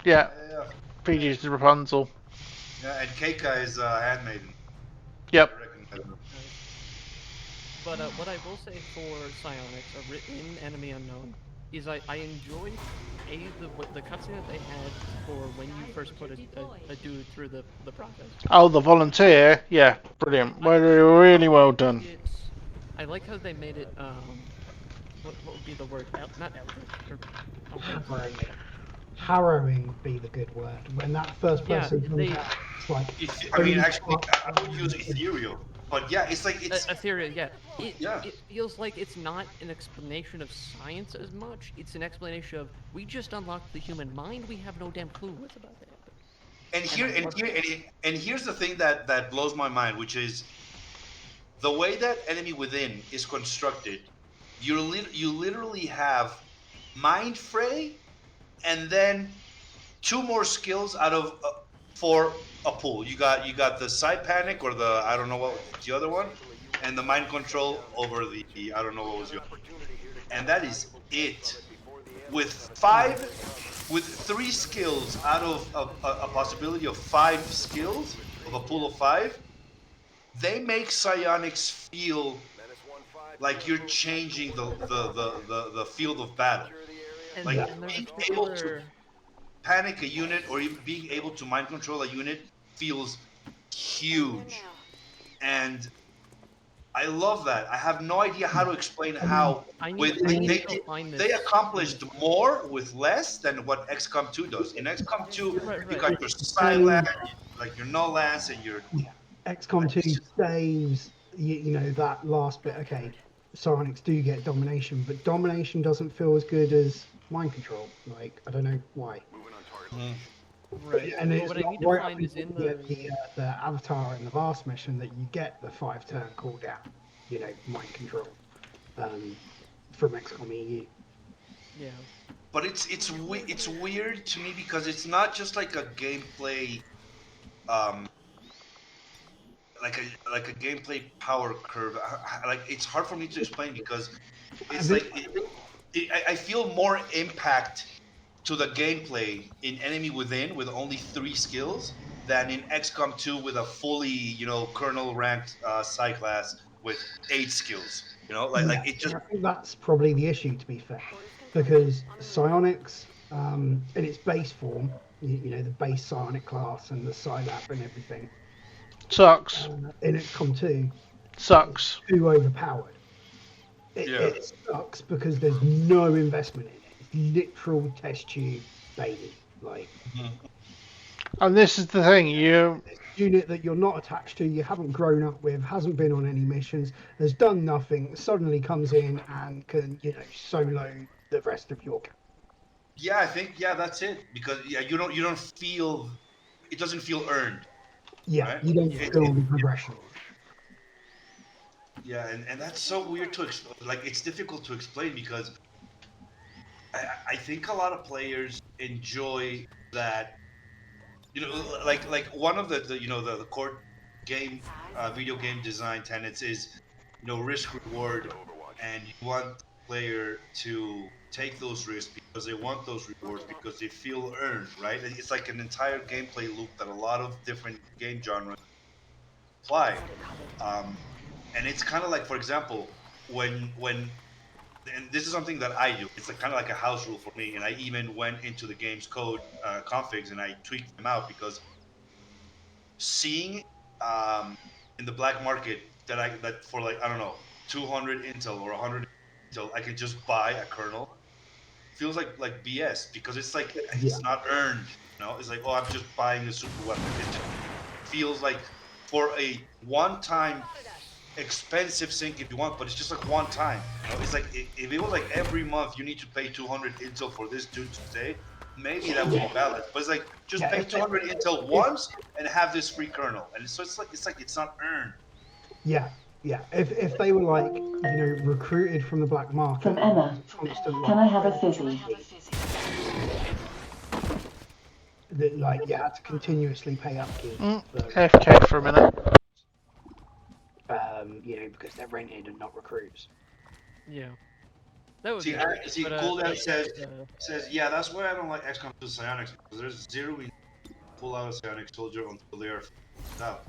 Yeah. Yeah. PG's the Rapunzel. Yeah, and Keika is Handmaiden. Yep. But what I will say for Psionics, in Enemy Unknown, is I enjoyed the cutscene that they had for when you first put a dude through the process. Oh, the volunteer. Yeah, brilliant. Really well done. I like how they made it. What would be the word? Not eldritch. Harrowing be the good word. When that first person comes out, it's like. I mean, actually, I would use ethereal. But yeah, it's like it's ethereal. Yeah. It feels like it's not an explanation of science as much. It's an explanation of we just unlocked the human mind. We have no damn clue what's about that. And here's the thing that blows my mind, which is the way that Enemy Within is constructed. You literally have Mind Fray, and then 2 more skills out of 4 a pool. You got the Side Panic or the I don't know what the other one, and the Mind Control over the I don't know what was the other. And that is it. With 3 skills out of a possibility of 5 skills of a pool of 5, they make psionics feel like you're changing the field of battle. Like being able to panic a unit or even being able to mind control a unit feels huge, and I love that. I have no idea how to explain how they accomplished more with less than what XCOM2 does. In XCOM2, you got your Silent, like your No Lance, and your XCOM2 saves you know that last bit. Okay, psionics do get domination, but domination doesn't feel as good as mind control. Like I don't know why. Right. And it's what I need to right find is in the avatar in the last mission that you get the 5-turn cooldown, you know, mind control from XCOM EU. Yeah. But it's weird to me because it's not just like a gameplay, like a gameplay power curve. Like it's hard for me to explain because it's I feel more impact to the gameplay in Enemy Within with only 3 skills than in XCOM2 with a fully, you know, Colonel ranked psi class with 8 skills. You know, like it just. I think that's probably the issue, to be fair, because psionics in its base form, you know, the base psionic class and the Scilab and everything, sucks. In XCOM2, sucks. It's too overpowered. It sucks because there's no investment in it. Literal test tube baby, like. And this is the thing, unit that you're not attached to, you haven't grown up with, hasn't been on any missions, has done nothing, suddenly comes in and can, you know, solo the rest of your camp. Yeah, I think that's it because you don't feel it doesn't feel earned. Yeah, right? You don't feel the progression. Yeah, and that's so weird to explain. Like it's difficult to explain because I think a lot of players enjoy that. You know, like one of the you know the core game video game design tenets is, you know, risk reward, and you want the player to take those risks because they want those rewards because they feel earned, right? It's like an entire gameplay loop that a lot of different game genres apply, and it's kind of like, for example, when and this is something that I do. It's kind of like a house rule for me, and I even went into the game's code configs and I tweaked them out because seeing in the black market that for like, I don't know, 200 intel or 100 intel, I can just buy a kernel. Feels like BS because it's like it's not earned. It's like, oh, I'm just buying a super weapon. It just feels like for a one-time expensive sync if you want, but it's just like one time. It's like if it was like every month you need to pay 200 intel for this dude to stay, maybe that would be valid. But it's like just pay 200 intel once and have this free kernel, and so it's like it's not earned. Yeah. If they were like, recruited from the black market. From Emma. Can I have a fizzy? That like you had to continuously pay upkeep. AFK for a minute. Because they're rented and not recruits. Yeah. That would see, be see, Cooldown says, yeah, that's why I don't like XCOM2 Psionics, because there's zero we pull out a Psionic soldier until they are out,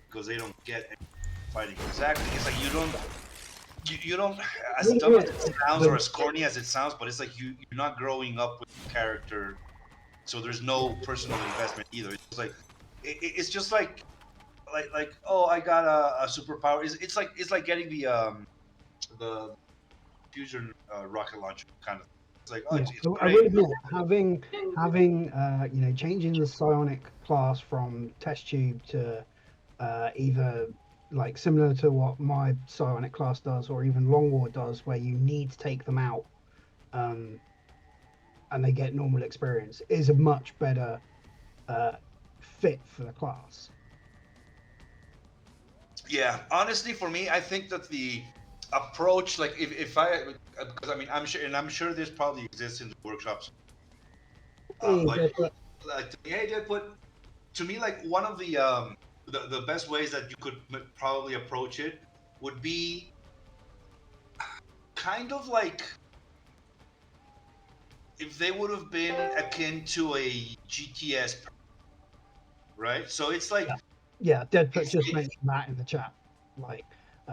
because they don't get any fighting. Exactly. It's like you don't, as dumb as it sounds or as corny as it sounds, but it's like you're not growing up with the character, so there's no personal investment either. It's like it's just like oh, I got a superpower. It's like getting the fusion rocket launcher kind of. It's like, oh, it's I great. would admit, having changing the psionic class from test tube to either like similar to what my psionic class does, or even long war does, where you need to take them out, and they get normal experience, is a much better fit for the class. Yeah, honestly, for me, I think that the approach, like if I, because I mean, I'm sure this probably exists in the workshops. But to me, like one of the best ways that you could probably approach it would be kind of like if they would have been akin to a GTS, right? So it's like. Yeah, Deadput just mentioned that in the chat. Like,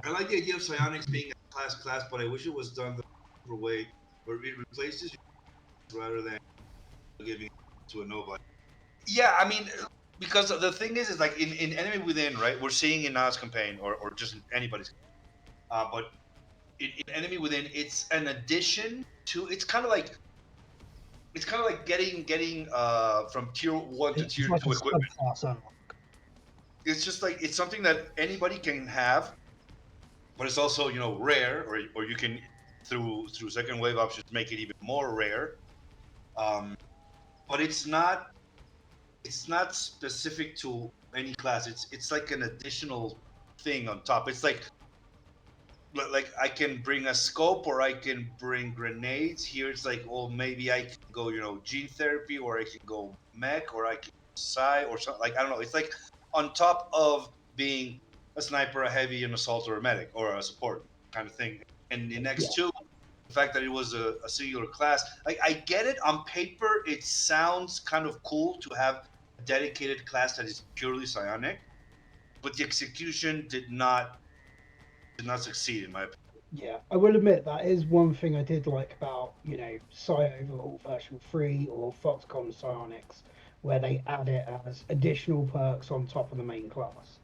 I like the idea of psionics being a class, but I wish it was done the proper way, where it replaces rather than giving it to a nobody. Yeah, I mean, because the thing is like in Enemy Within, right? We're seeing in Na's campaign or just anybody's, but in Enemy Within, it's an addition to. It's kind of like getting from tier 1 to tier 2 equipment. It's just like it's something that anybody can have, but it's also rare, or you can through second wave options make it even more rare. But it's not specific to any class. It's like an additional thing on top. It's like I can bring a scope, or I can bring grenades. Here it's like, well, maybe I can go gene therapy, or I can go mech, or I can psi, or something. Like, I don't know. It's like on top of being a sniper, a heavy, an assault, or a medic, or a support kind of thing. And in X2, the fact that it was a singular class, I get it. On paper, it sounds kind of cool to have a dedicated class that is purely psionic, but the execution did not succeed, in my opinion. Yeah, I will admit that is one thing I did like about, Psi Overhaul version 3 or Foxconn Psionics, where they add it as additional perks on top of the main class.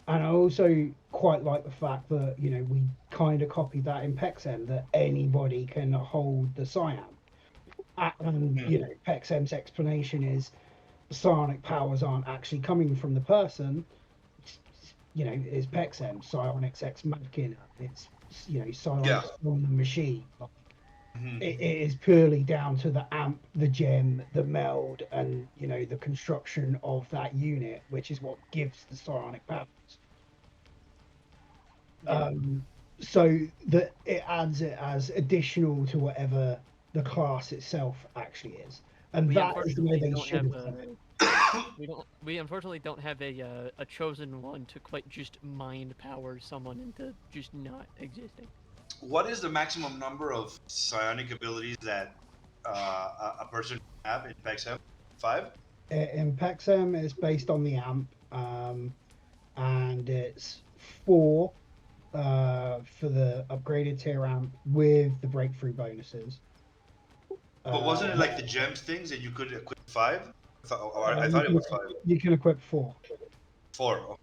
And I also quite like the fact that, we kind of copied that in PEXM, that anybody can hold the Psiamp. And, PEXM's explanation is psionic powers aren't actually coming from the person. Is PEXM, Psionics Ex Machina. It's, Psionics from the machine. It is purely down to the amp, the gem, the meld, and the construction of that unit, which is what gives the psionic powers. So that it adds it as additional to whatever the class itself actually is, and that is the way they should have done it. We unfortunately don't have a chosen one to quite just mind power someone into just not existing. What is the maximum number of psionic abilities that a person can have in PEXM? 5? In PEXM, it's based on the amp, and it's 4 for the upgraded tier amp with the breakthrough bonuses. But wasn't it like the gems things that you could equip 5? I thought it was 5. You can equip 4. 4.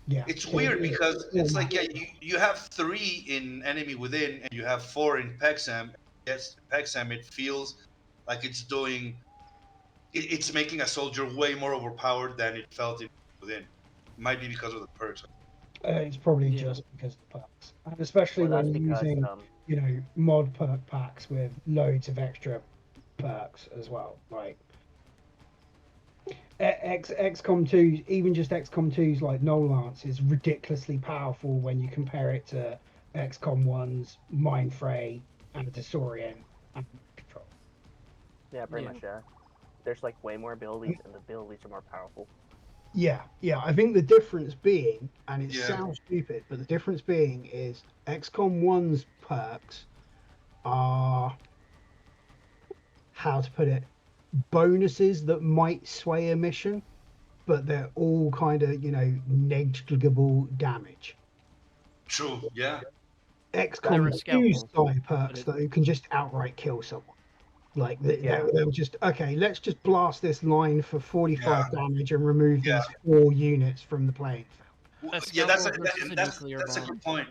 Yeah. It's weird because it's like, yeah, you have 3 in Enemy Within and you have 4 in PEXAM. Yes, PEXAM, it feels like it's doing, it's making a soldier way more overpowered than it felt in Within. It might be because of the perks. It's probably just because of the perks, and especially Well, when that's you're because, using, mod perk packs with loads of extra perks as well. Like XCOM2, even just XCOM2's like Null Lance is ridiculously powerful when you compare it to XCOM1's Mind Fray and Disorient and Control. Yeah, pretty much, yeah. There's like way more abilities, and the abilities are more powerful. Yeah. I think the difference being, and it sounds stupid, but the difference being is XCOM1's perks are, how to put it, bonuses that might sway a mission, but they're all kind of, negligible damage. True, yeah. XCOM2's side perks, though, can just outright kill someone. Like, they'll just, okay, let's just blast this line for 45 damage and remove these 4 units from the playing field. Yeah, that's a good point.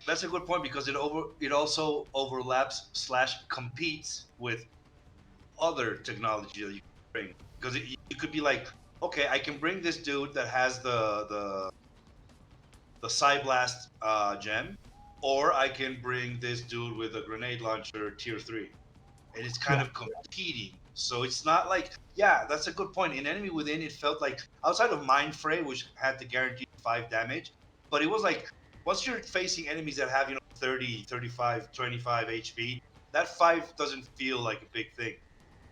That's a good point because it also overlaps / competes with other technology that you can bring. Because you could be like, okay, I can bring this dude that has the Psyblast gem, or I can bring this dude with a grenade launcher tier 3. And it's kind of competing. So it's not like, yeah, that's a good point. In Enemy Within, it felt like, outside of Mind Fray, which had the guaranteed 5 damage, but it was like, once you're facing enemies that have, 30, 35, 25 HP, that 5 doesn't feel like a big thing.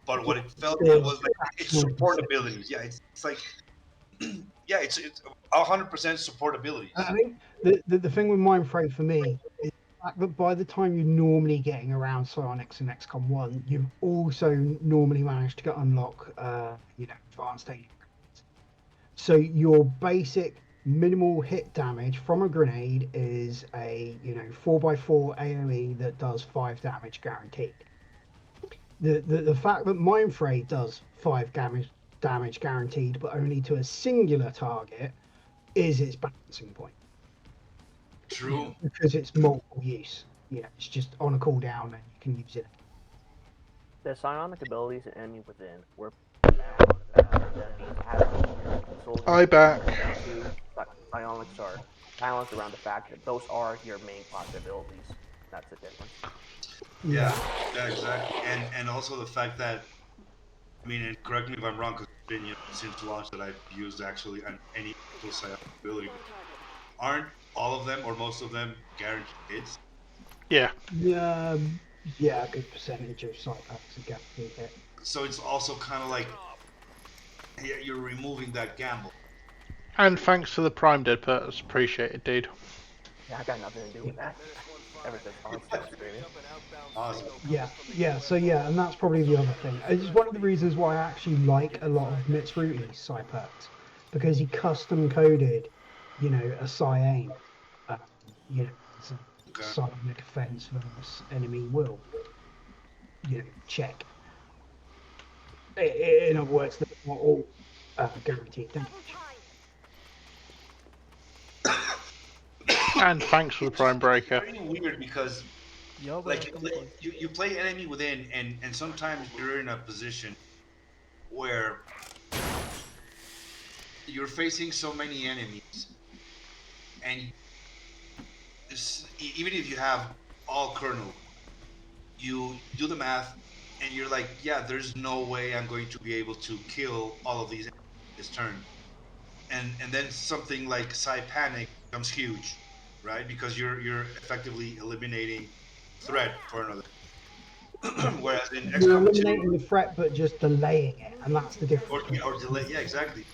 But what it felt it was like, it's support abilities. Yeah, it's like, yeah, it's 100% support abilities. I think the thing with Mind Fray for me is the fact that by the time you're normally getting around Psionics and XCOM 1, you've also normally managed to unlock, advanced alien grenades. So your basic minimal hit damage from a grenade is a 4x4 AoE that does 5 damage guaranteed. The fact that Mind Fray does 5 damage guaranteed, but only to a singular target, is its balancing point. True. Because it's multiple use. It's just on a cooldown and you can use it. The psionic abilities in Enemy Within were I back. Psionics are balanced around the fact that those are your main class abilities. That's the difference. Yeah, exactly. And also the fact that, I mean, and correct me if I'm wrong, because it's been since launch that I've used actually any psionic ability. Aren't all of them or most of them guaranteed hits? Yeah. Yeah, a good percentage of side packs are guaranteed hit. So it's also kind of like, yeah, you're removing that gamble. And thanks for the Prime Dead perks, appreciated, dude. Yeah, I got nothing to do with that. Ever since I started streaming. Awesome. Yeah, and that's probably the other thing. It's one of the reasons why I actually like a lot of Mitsruti's side perks, because he custom coded, a Psi-Aim, it's a psionic offense versus enemy will, check. In other words, they're not all guaranteed damage. And thanks for the Prime Breaker. It's very weird because, like, you play Enemy Within, and sometimes you're in a position where you're facing so many enemies, and even if you have all kernel, you do the math, and you're like, yeah, there's no way I'm going to be able to kill all of these enemies this turn. And then something like Psi-Panic becomes huge, right? Because you're effectively eliminating threat for another. Whereas in XCOM 2, you're eliminating the threat, but just delaying it, and that's the difference. Or delay, yeah, exactly.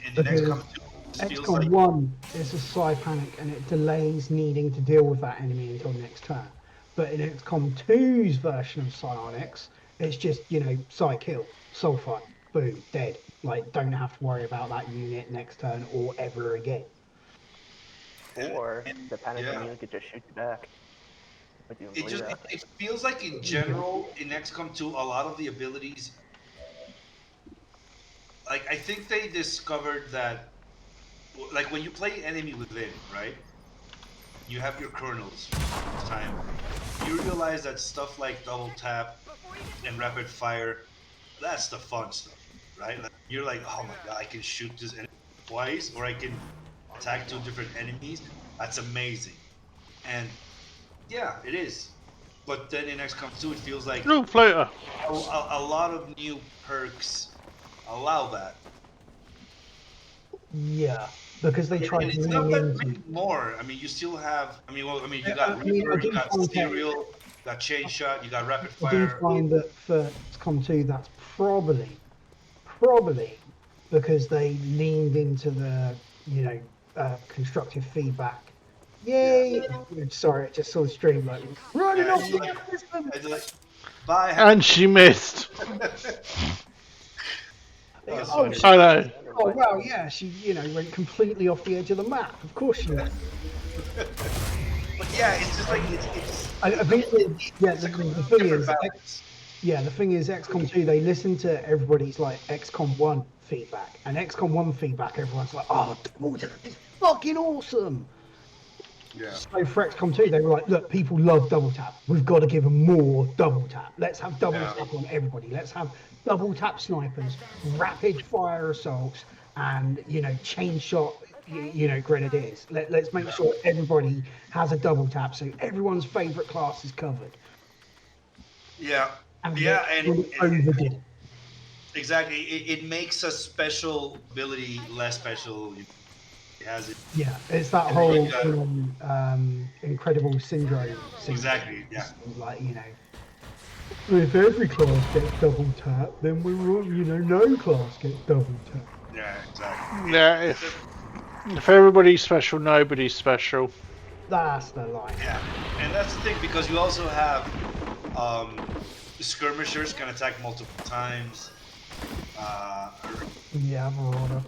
And because in XCOM 2, XCOM 1 is a Psi-Panic, and it delays needing to deal with that enemy until next turn. But in XCOM 2's version of Psionics, it's just, Psi-Kill, Soulfire, boom, dead. Like, don't have to worry about that unit next turn or ever again. Or the panic unit could just shoot you back. It feels like in general in XCOM 2 a lot of the abilities, like I think they discovered that like when you play Enemy Within, right? You have your kernels this time. You realize that stuff like double tap and rapid fire, that's the fun stuff, right? Like, you're like, oh my god, I can shoot this enemy twice, or I can attack 2 different enemies. That's amazing. And yeah, it is. But then in XCOM2, it feels like No floater. a lot of new perks allow that. Yeah, because they tried And to it's not lean that into. many more. I mean, you still have. You Yeah, got I mean, I Reaper, do you got find that- Serial, you got Chain Shot, you got Rapid I do Fire. find that for XCOM2, that's probably because they leaned into the, constructive feedback. Yay! Sorry, it just saw the stream like running off the system. Bye. And she missed. Oh, I know. Oh wow, yeah, she went completely off the edge of the map. Of course she did. But yeah, it's just like it's. I think the thing is, the thing is, XCOM2 they listen to everybody's like XCOM1 feedback, and XCOM1 feedback, everyone's like, oh, it's fucking awesome. Yeah. So for XCOM2, they were like, look, people love double tap. We've got to give them more double tap. Let's have double tap on everybody. Let's have double tap snipers, rapid fire assaults, and chain shot, grenadiers. Let's make sure everybody has a double tap, so everyone's favorite class is covered. Yeah. And overdid it. Exactly. It makes a special ability less special. It has it. Yeah, it's that whole incredible syndrome. Exactly. Yeah. Like if every class gets double tap, then no class gets double tap. Yeah, exactly. Yeah, if everybody's special, nobody's special. That's the line. Yeah, and that's the thing, because you also have skirmishers can attack multiple times. Yeah, Marauder.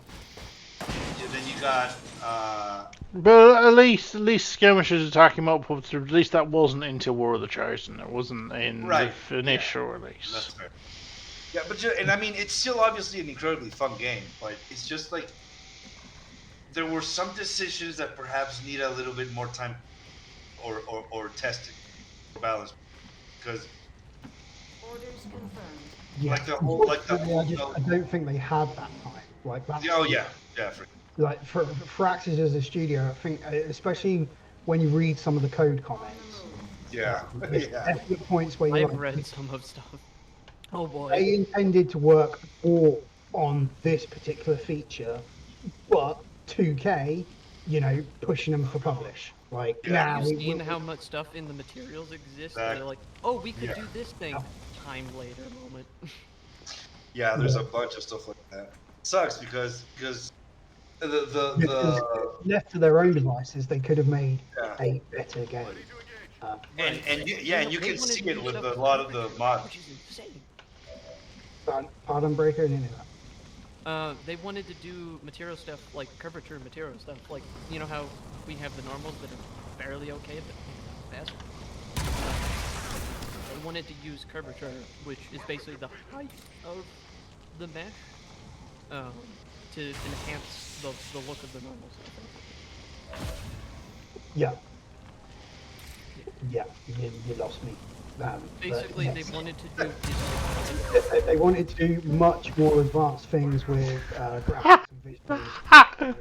Then you got. But at least skirmishers attacking multiple times. At least that wasn't into War of the Chosen. It wasn't in the initial release. That's fair. Yeah, and I mean, it's still obviously an incredibly fun game, but it's just like there were some decisions that perhaps need a little bit more time or testing or balance, because Orders confirmed. Yeah, like the whole I don't think they had that time. Like that's, for like for Firaxis as a studio, I think especially when you read some of the code comments. Yeah. There's definite points where I've read some of stuff. Oh boy. They intended to work all on this particular feature, but 2K, pushing them for publish. Like, have you seen how much stuff in the materials exists? And they're like, oh, we could do this thing. Time later moment. Yeah, there's a bunch of stuff like that. Sucks because the left to their own devices, they could have made a better game. And you can see it with a lot of the mods. Pardon, Breaker, and any of that. They wanted to do material stuff like curvature material stuff, like how we have the normals that are fairly okay but faster. They wanted to use curvature, which is basically the height of the mesh, to enhance the look of the normals. Yeah, you lost me. Basically, they wanted to do. They wanted to do much more advanced things with graphics and visuals.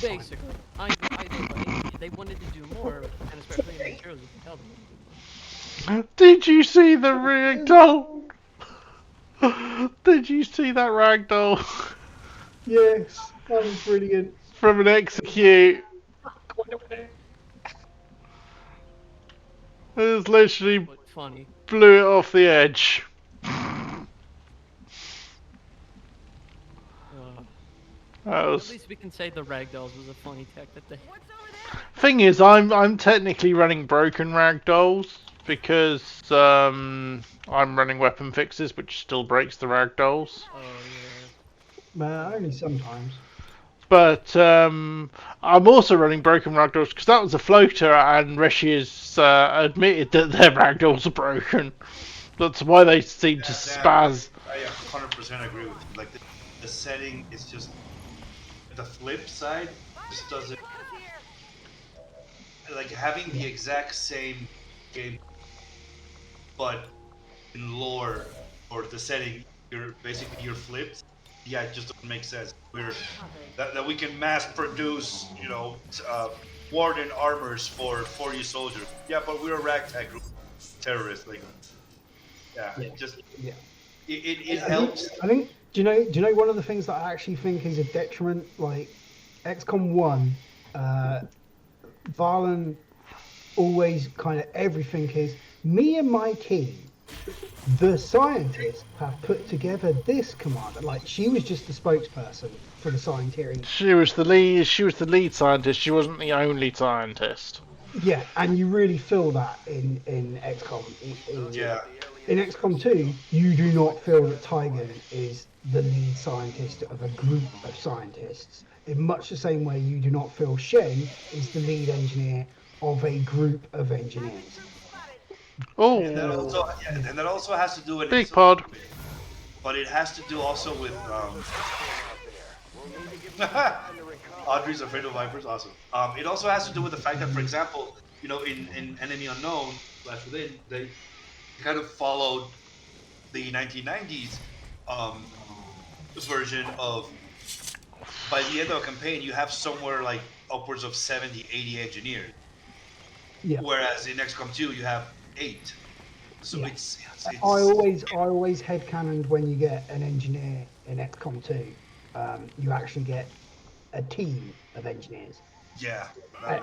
Basically, I think they wanted to do more, and especially in the materials, you can tell them. Did you see the ragdoll? Did you see that ragdoll? Yes, that was brilliant. From an execute. It was literally funny. Blew it off the edge. At least we can say the ragdolls was a funny tech that they. Thing is, I'm technically running broken ragdolls because I'm running weapon fixes, which still breaks the ragdolls. Oh yeah. Only sometimes. But I'm also running broken ragdolls because that was a floater, and Reshi has admitted that their ragdolls are broken. That's why they seem to spaz. I 100% agree with you. Like the setting is just the flip side. just doesn't like having the exact same game, but in lore or the setting, you're flipped. Yeah, it just doesn't make sense. That we can mass produce, Warden armors for 40 soldiers. Yeah, but we're a ragtag group, terrorists. Like, Yeah. It helps. I think. Do you know one of the things that I actually think is a detriment? Like XCOM 1, Varlan always kind of everything is me and my team. The scientists have put together this commander. Like she was just the spokesperson for the scientific. She was the lead. She was the lead scientist. She wasn't the only scientist. Yeah, and you really feel that in XCOM. In XCOM 2, you do not feel that Tygan is the lead scientist of a group of scientists. In much the same way, you do not feel Shen is the lead engineer of a group of engineers. Oh, and that also has to do with big pod. But it has to do also with Audrey's afraid of vipers. Awesome. It also has to do with the fact that, for example, in Enemy Unknown / Within, they kind of followed the 1990s version of. By the end of a campaign, you have somewhere like upwards of 70, 80 engineers. Yeah. Whereas in XCOM 2, you have 8. So it's I always headcanoned when you get an engineer in XCOM 2, you actually get a team of engineers. Yeah.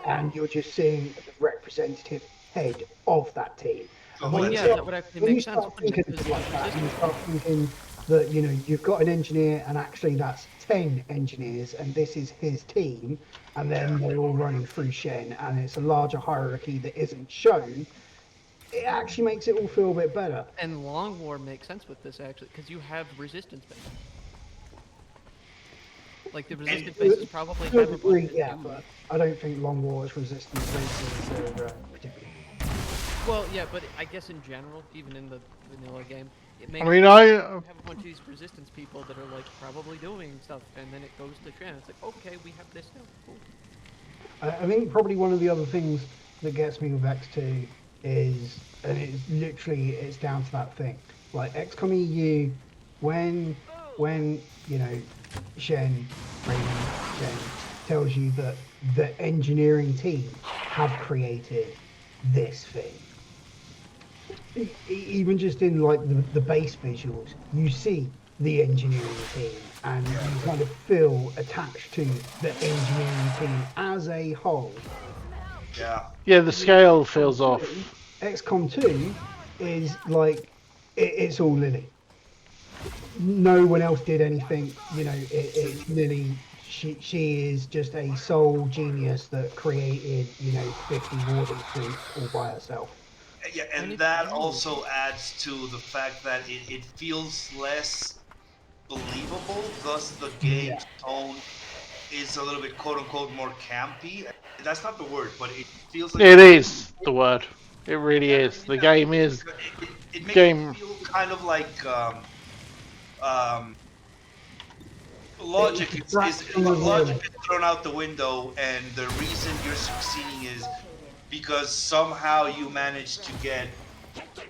And you're just seeing the representative head of that team. that would actually make sense. Thinking like that, and you start thinking that you've got an engineer, and actually that's 10 engineers, and this is his team, and then they're all running through Shen, and it's a larger hierarchy that isn't shown. It actually makes it all feel a bit better. And Long War makes sense with this actually, because you have resistance base. Like the resistance bases probably have a bunch of but I don't think Long War's resistance bases are particularly. Well, yeah, but I guess in general, even in the vanilla game, it makes I have a bunch of these resistance people that are like probably doing stuff, and then it goes to Shen. It's like, okay, we have this now. Cool. I think probably one of the other things that gets me with X2 is, and it's down to that thing. Like XCOM EU, when Shen tells you that the engineering team have created this thing. Even just in like the base visuals, you see the engineering team, and you kind of feel attached to the engineering team as a whole. Yeah, the scale feels off. XCOM 2 is like it's all Lily. No one else did anything. It's Lily. She is just a sole genius that created 50 warding suits all by herself. Yeah, and that also adds to the fact that it feels less believable. Thus, the game's tone is a little bit "quote unquote" more campy. That's not the word, but it feels like it is the word. It really is. The game is. It makes me feel kind of like logic is thrown out the window, and the reason you're succeeding is because somehow you managed to get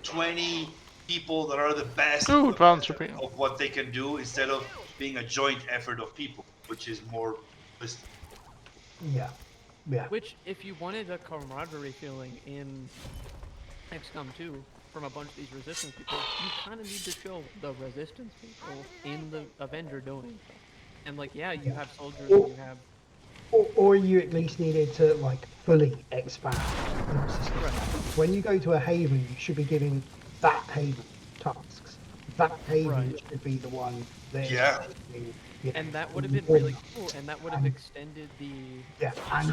20 people that are the best of what they can do, instead of being a joint effort of people, which is more realistic. Yeah. Which, if you wanted a camaraderie feeling in XCOM 2 from a bunch of these resistance people, you kind of need to show the resistance people in the Avenger doing stuff. And you have soldiers, and you have. Or you at least needed to fully expand the resistance. Right. When you go to a haven, you should be giving that haven tasks. That haven should be the one that. And that would have been really cool, and that would have extended the. Yeah, and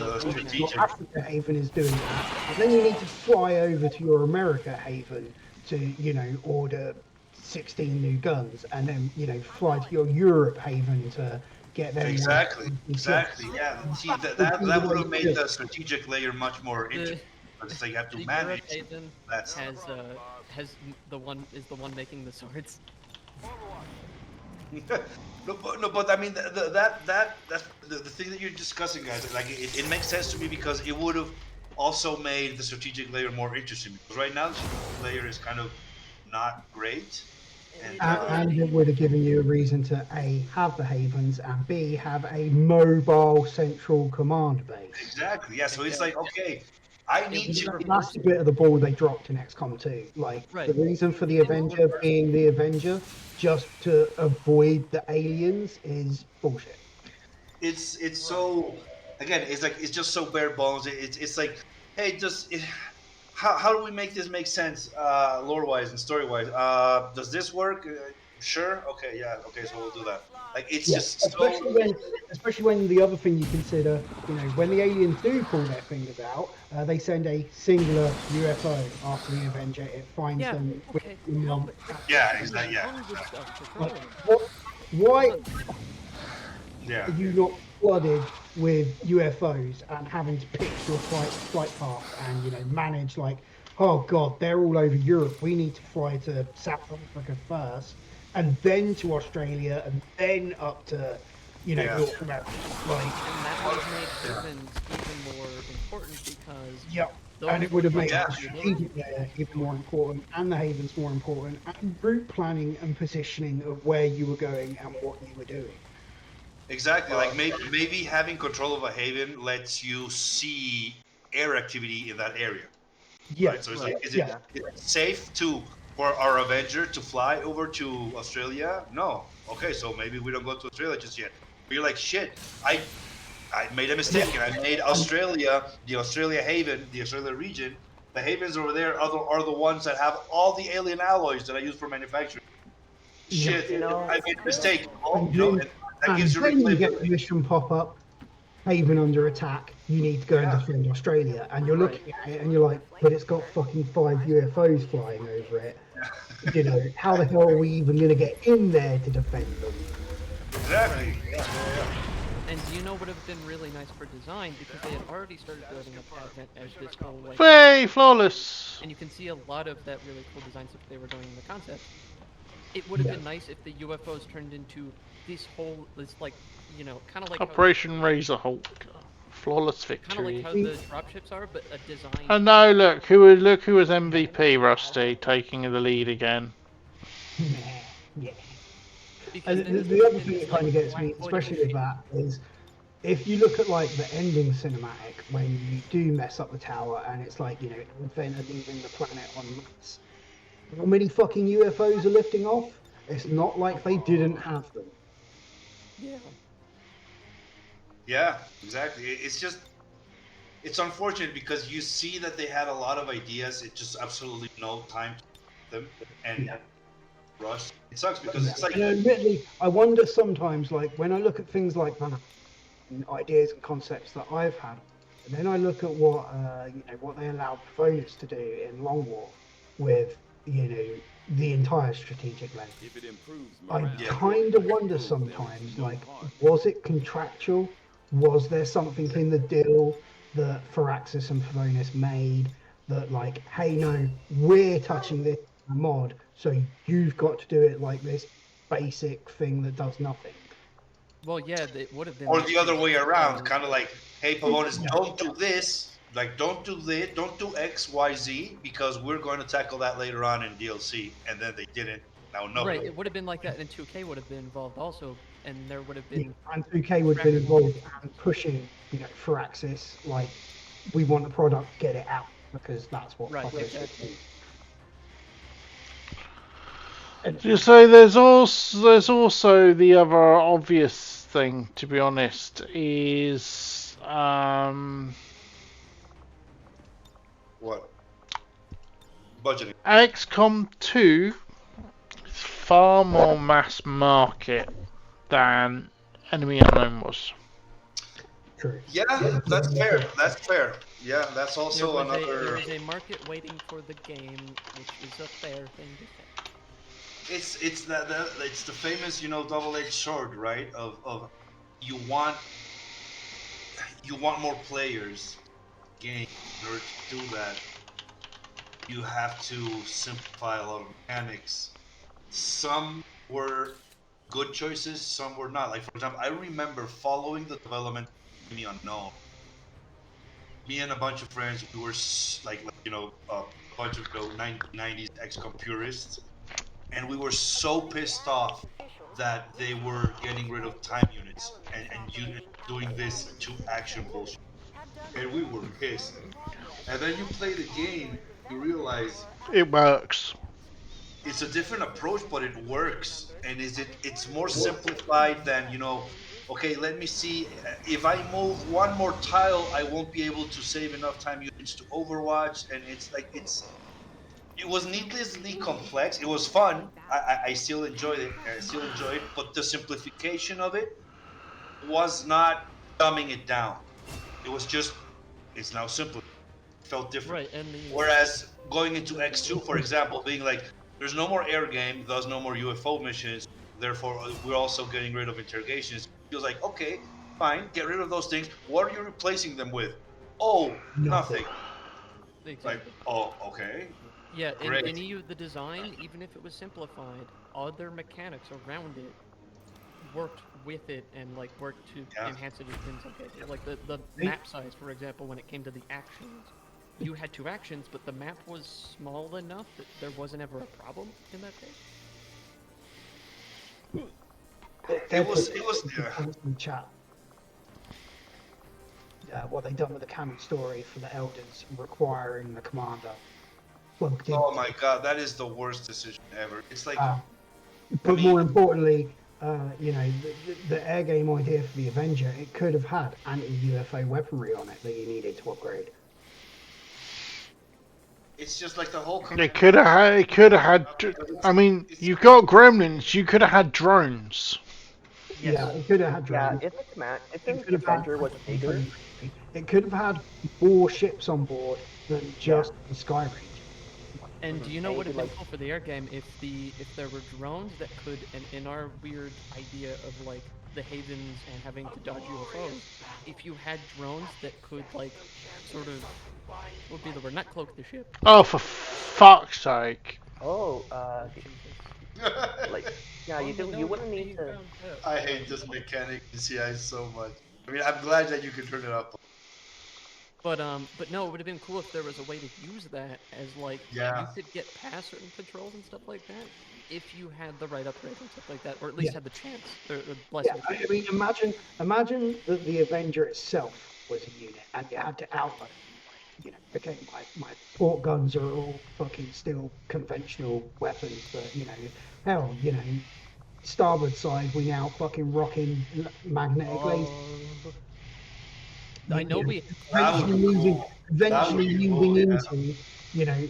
your Africa haven is doing that, and then you need to fly over to your America haven to order 16 new guns, and then fly to your Europe haven to get them. Exactly. Yeah. See, that would have made the strategic layer much more interesting, because you have to manage. Haven has the one making the swords. No, but I mean that's the thing that you're discussing, guys. Like it makes sense to me because it would have also made the strategic layer more interesting. Because right now the strategic layer is kind of not great, And it would have given you a reason to A, have the havens, and B, have a mobile central command base. exactly, yeah. So it's like, okay, I need to. That's the bit of the ball they dropped in XCOM2. Like, the reason for the Avenger being the Avenger, just to avoid the aliens, is bullshit. It's so, again, it's just so bare bones. It's like, hey, how do we make this make sense, lore wise and story wise? Does this work? Sure. Okay. Yeah. Okay. So we'll do that. Like it's just so. Especially when the other thing you consider, when the aliens do pull their fingers out, they send a singular UFO after the Avenger. It finds them. Yeah. Exactly. Yeah. Like, why Yeah. are you not flooded with UFOs and having to pick your flight path and manage like, oh god, they're all over Europe. We need to fly to South Africa first, and then to Australia, and then up to North America. Like, and that would have made Havens even more important because and it would have made the strategic layer even more important, and the havens more important, and route planning and positioning of where you were going and what you were doing. Exactly. Like maybe having control of a haven lets you see air activity in that area. Yeah. Right? So it's like, is it safe for our Avenger to fly over to Australia? No. Okay, so maybe we don't go to Australia just yet. But you're like, shit, I made a mistake and I made Australia, the Australia haven, the Australia region. The havens over there are the ones that have all the alien alloys that I use for manufacturing. Shit, I made a mistake. That gives you then you get replayability. the mission pop up, haven under attack, you need to go and defend Australia, and you're looking at it and you're like, but it's got fucking 5 UFOs flying over it. How the hell are we even going to get in there to defend them? Exactly. And do you know what would have been really nice for design, because they had already started building up Advent as this whole like... Hey, flawless! And you can see a lot of that really cool design stuff they were doing in the concept. It would have been nice if the UFOs turned into this like, kind of like Operation Razorhawk. Flawless victory. Kind of like how the dropships are, but a design... And now look who was MVP, Rusty, taking the lead again. Yeah. And the other thing that kind of gets me, especially with that, is if you look at like the ending cinematic when you do mess up the tower and it's like, Advent are leaving the planet on Mars. How many fucking UFOs are lifting off? It's not like they didn't have them. Yeah. Yeah, exactly. It's unfortunate because you see that they had a lot of ideas. It just absolutely no time to them and rush. It sucks because it's like. Admittedly, I wonder sometimes, like when I look at things like that, and ideas and concepts that I've had, and then I look at what what they allowed Bonus to do in Long War with the entire strategic length. If it improves I kind of wonder sometimes, like, was it contractual? Was there something in the deal that Firaxis and Favonius made that, like, hey, no, we're touching this mod, so you've got to do it like this basic thing that does nothing? Well, yeah, it would have been. Or the other way around, kind of like, hey, Pavonis, don't do this. Like, don't do this, don't do X, Y, Z, because we're going to tackle that later on in DLC. And then they didn't. Now, no. Right, it would have been like that, and 2K would have been involved also, and there would have been... And 2K would have been involved and pushing, Firaxis, like, we want the product, get it out, because that's what... Right, exactly. You say there's also the other obvious thing, to be honest, is... What? Budgeting. XCOM2 is far more mass market than Enemy Unknown was. True. Yeah, that's fair. That's fair. Yeah, that's also another... There is a market waiting for the game, which is a fair thing to say. It's the famous, double-edged sword, right? Of you want more players game. In order to do that, you have to simplify a lot of mechanics. Some were good choices, some were not. Like for example, I remember following the development of the Unknown. Me and a bunch of friends, we were a bunch of 1990s XCOM purists, and we were so pissed off that they were getting rid of time units and doing this to action bullshit. And we were pissed. And then you play the game, you realize It works. it's a different approach, but it works. And it's more simplified than, okay, let me see. If I move one more tile, I won't be able to save enough time units to Overwatch. And it was needlessly complex. It was fun. I still enjoyed it. But the simplification of it was not dumbing it down. It was just, it's now simple. It felt different. Right, and Whereas going into X2, for example, being like, there's no more air game, thus no more UFO missions. Therefore, we're also getting rid of interrogations. It feels like, okay, fine, get rid of those things. What are you replacing them with? Oh, nothing. Exactly. Like, oh, okay. Yeah, Great. in EU, the design, even if it was simplified, other mechanics around it worked with it and like worked to enhance it in some cases. Like the map size, for example, when it came to the actions, you had 2 actions, but the map was small enough that there wasn't ever a problem in that case. It was in chat. What they done with the canon story for the elders requiring the commander. Oh my god, that is the worst decision ever. It's like, but more importantly, the air game idea for the Avenger, it could have had anti-UFO weaponry on it that you needed to upgrade. It's just like the whole. It could have had. I mean, you've got gremlins. You could have had drones. Yes. Yeah, it could have had drones. Yeah, if the Avenger was bigger, it could have had more ships on board than just the Sky Range. And do you know what would have been cool for the air game if there were drones that could, and in our weird idea of like the havens and having to dodge UFOs, if you had drones that could like sort of, what would be the word, not cloak the ship. Oh, for fuck's sake! Oh, like yeah, you wouldn't need to. I hate this mechanic in CI so much. I mean, I'm glad that you can turn it up. But no, it would have been cool if there was a way to use that as like you could get past certain controls and stuff like that if you had the right upgrade and stuff like that, or at least had the chance or the blessing. Yeah, I mean, imagine that the Avenger itself was a unit and you had to outrun it. Okay, my port guns are all fucking still conventional weapons, but hell, starboard side we now fucking rocking magnetic lasers. I know we eventually moving into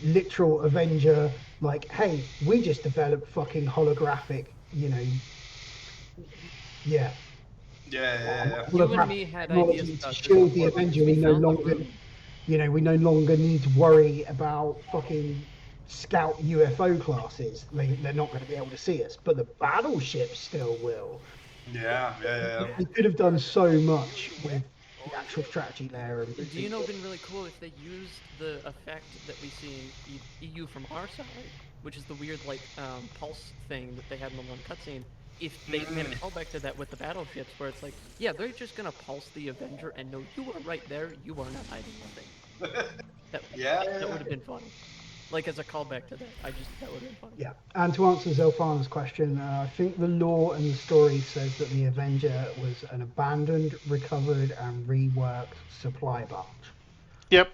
literal Avenger, like, hey, we just developed fucking holographic, Yeah. You and me had ideas to shield the Avenger. We no longer need to worry about fucking scout UFO classes. They're not going to be able to see us, but the battleships still will. Yeah. They could have done so much with the actual strategy layer. Do you know, it'd been really cool if they used the effect that we see in EU from our side, which is the weird like pulse thing that they had in the one cutscene. If they made a callback to that with the battleships, where it's like, yeah, they're just gonna pulse the Avenger, and no, you are right there, you are not hiding nothing. That would have been fun. Like as a callback to that, that would have been fun. Yeah, and to answer Zelfana's question, I think the lore and the story says that the Avenger was an abandoned, recovered, and reworked supply barge. Yep.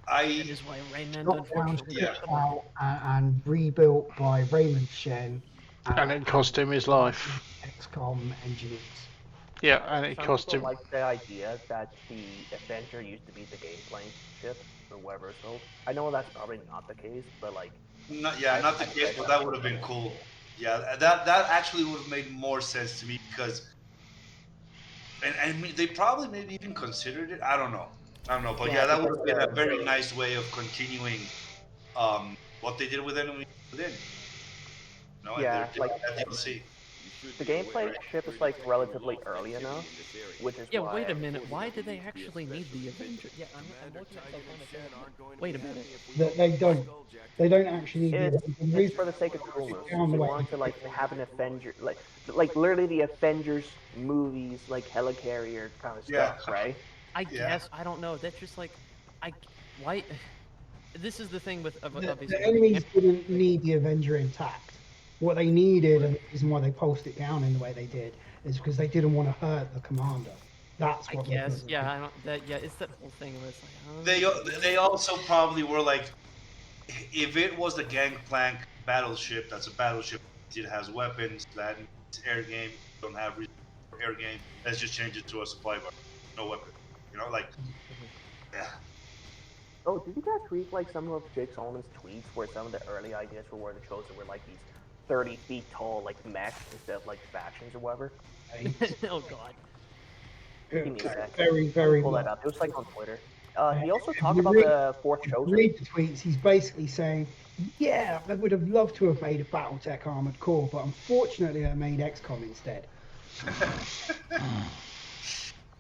That is why Raymond unfortunately out and rebuilt by Raymond Shen. And it cost him his life. XCOM engineers. Yeah, and it cost him. Like the idea that the Avenger used to be the game-playing ship or whatever it's called. I know that's probably not the case, but like. Not the case, but that would have been cool. Yeah, that actually would have made more sense to me because. And they probably maybe even considered it. I don't know, but that would have been a very nice way of continuing what they did with Enemy Within. Like DLC. the gameplay ship is like relatively early enough, which is Yeah, why. wait a minute. Why do they actually need the Avenger? Yeah, I'm looking at stuff on the chat. Wait a minute. They don't. They don't actually need It's, the it's for the sake of coolness. down the She way. wanted to like have an Avenger, like literally the Avengers movies, like helicarrier kind of stuff, right? I guess I don't know. That's just like, why? This is the thing with obviously. The enemies didn't need the Avenger intact. What they needed, and the reason why they posted it down in the way they did, is because they didn't want to hurt the commander. That's what. I guess. Yeah. I don't. That. Yeah. It's that whole thing where it's like. They also probably were like, if it was the Gangplank battleship, that's a battleship. It has weapons. That it's air game. Don't have air game. Let's just change it to a supply bar. No weapon. You know, like, yeah. Oh, did you guys read like some of Jake Solomon's tweets where some of the early ideas for War of the Chosen were like these 30 feet tall like mechs instead of like factions or whatever? Oh god. Give me a sec. Very pull well. that up. It was like on Twitter. He also talked about the fourth Chosen. Read the tweets. He's basically saying, "Yeah, I would have loved to have made a BattleTech armored core, but unfortunately, I made XCOM instead."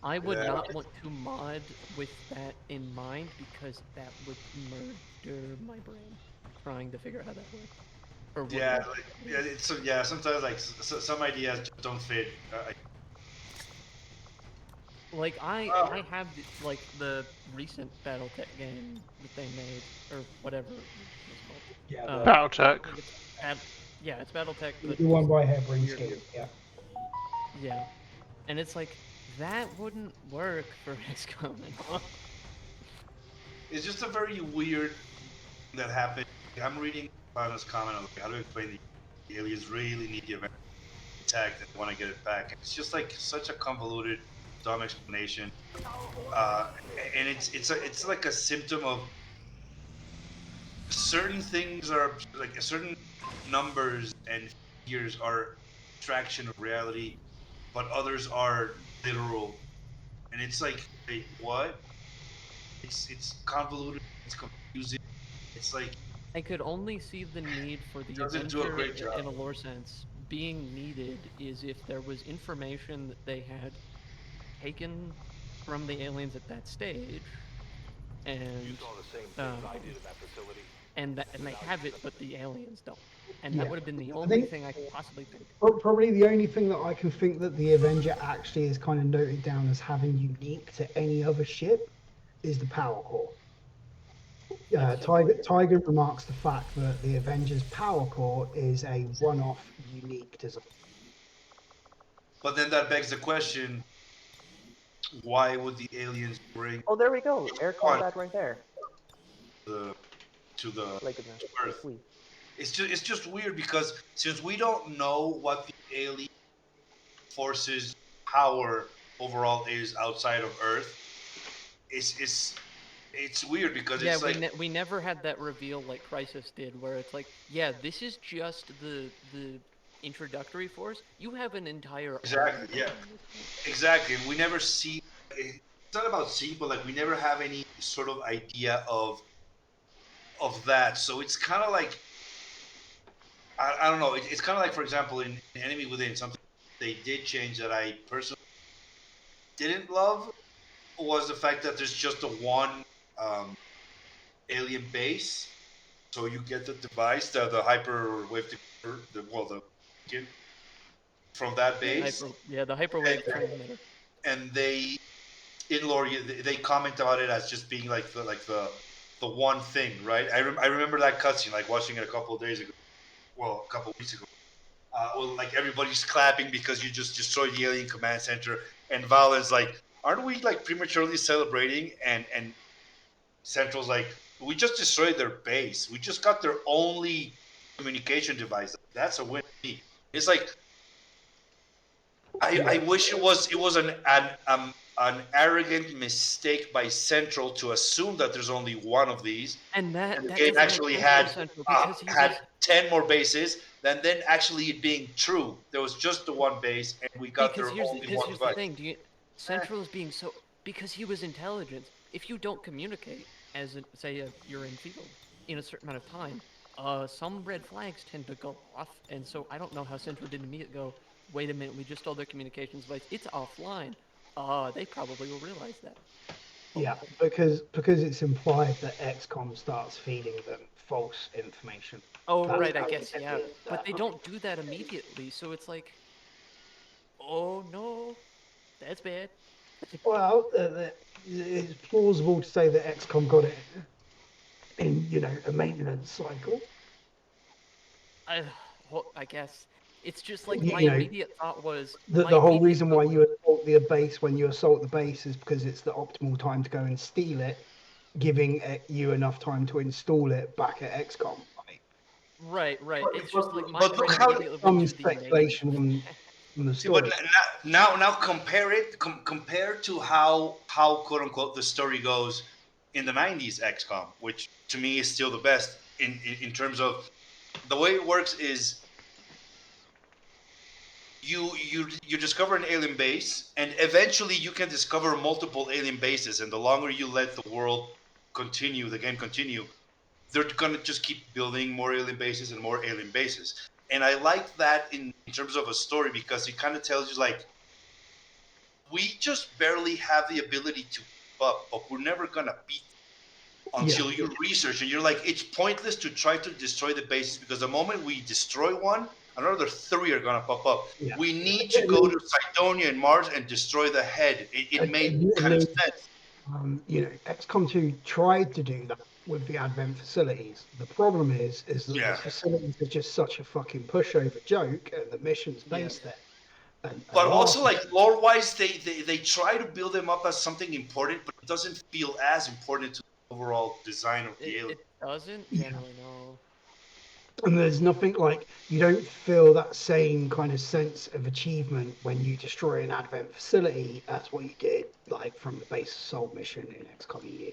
I would not want to mod with that in mind because that would murder my brain trying to figure out how that works. Or sometimes like some ideas just don't fit. Like I have like the recent BattleTech game that they made or whatever it's called. BattleTech. Yeah, it's BattleTech. The one by Hairbrain's. Yeah. Yeah, and it's like that wouldn't work for XCOM. It's just a very weird thing that happened. I'm reading Lana's comment on how to explain the aliens really need the event attack and want to get it back. It's just like such a convoluted, dumb explanation, and it's like a symptom of certain things are like certain numbers and figures are abstraction of reality, but others are literal, and it's like, wait, what? It's convoluted. It's confusing. It's like I could only see the need for the doesn't do a great Avenger job. in a lore sense being needed is if there was information that they had taken from the aliens at that stage, and You saw the same things I did in that facility. and they have it, but the aliens don't, and that would have been the I only think- thing I could possibly think. Probably the only thing that I can think that the Avenger actually is kind of noted down as having unique to any other ship is the power core. Tiger remarks the fact that the Avengers power core is a one-off unique design. But then that begs the question: why would the aliens bring? Oh, there we go. Air combat right there. To the Like to Earth. It's just weird because since we don't know what the alien forces power overall is outside of Earth, it's weird because Yeah, it's we never had that reveal like Crisis did, where it's like, yeah, this is just the introductory force. You have an entire exactly, yeah, exactly. And we never see. It's not about see, but like we never have any sort of idea of that. So it's kind of like I don't know. It's kind of like, for example, in Enemy Within, something they did change that I personally didn't love was the fact that there's just a one alien base. So you get the device, the hyperwave, from that base. The hyperwave transmitter. And they, in lore, they comment about it as just being like the one thing, right? I remember that cutscene, like watching it a couple of days ago. Well, a couple of weeks ago. Like everybody's clapping because you just destroyed the alien command center, and Valen's like, aren't we like prematurely celebrating? And Central's like, we just destroyed their base. We just got their only communication device. That's a win. It's like, I wish it was an arrogant mistake by Central to assume that there's only one of these, and the game actually had 10 more bases. Then actually it being true, there was just the one base, and we got their only one here's device. the thing: Central is being so because he was intelligent. If you don't communicate, as you're in field in a certain amount of time, some red flags tend to go off, and so I don't know how Central didn't immediately go, wait a minute, we just stole their communications device. It's offline. They probably will realize that. Yeah, because it's implied that XCOM starts feeding them false information. Oh, That's right, I how guess, it yeah. is. But they don't do that immediately, so it's like, oh no, that's bad. Well, it's plausible to say that XCOM got it in, a maintenance cycle. I guess. It's just like You my know, immediate thought was The whole reason why you assault the base when you assault the base is because it's the optimal time to go and steal it, giving you enough time to install it back at XCOM. Right. It's just like my But look brain how immediately went to the speculation on the See, but story. now compare it compare to how quote unquote the story goes in the 90s XCOM, which to me is still the best in terms of the way it works is you discover an alien base, and eventually you can discover multiple alien bases, and the longer you let the world continue, the game continue, they're gonna just keep building more alien bases and more alien bases. And I like that in terms of a story because it kind of tells you like we just barely have the ability to keep up, but we're never gonna beat until you research, and you're like, it's pointless to try to destroy the bases because the moment we destroy one, another 3 are gonna pop up. We need to go to Cydonia and Mars and destroy the head. It made kind of sense. XCOM2 tried to do that with the Advent facilities. The problem is that the facilities are just such a fucking pushover joke, and the mission's based there. But also, like lore-wise, they try to build them up as something important, but it doesn't feel as important to the overall design of the alien. It doesn't generally, no. And there's nothing like, you don't feel that same kind of sense of achievement when you destroy an Advent facility as what you did like from the base assault mission in XCOM EU.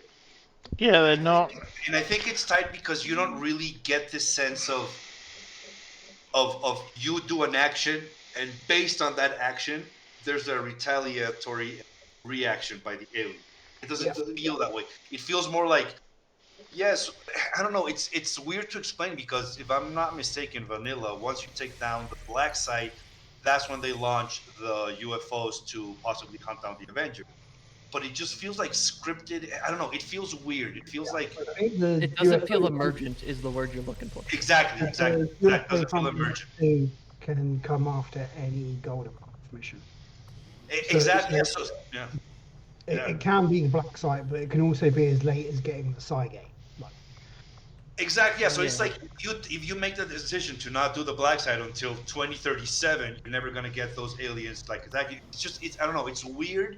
Yeah, they're not. And I think it's tight because you don't really get this sense of you do an action, and based on that action, there's a retaliatory reaction by the alien. It doesn't feel that way. It feels more like, yes, I don't know. It's weird to explain because if I'm not mistaken, vanilla, once you take down the black site, that's when they launch the UFOs to possibly hunt down the Avenger. But it just feels like scripted. I don't know. It feels weird. It feels like it doesn't feel emergent is the word you're looking for. Exactly. That doesn't feel emergent. Can come after any Golden mission. Exactly. It can be the black site, but it can also be as late as getting the Cygate. Exactly. Yeah. So it's like if you make the decision to not do the black site until 2037, you're never gonna get those aliens. Like exactly. It's I don't know. It's weird,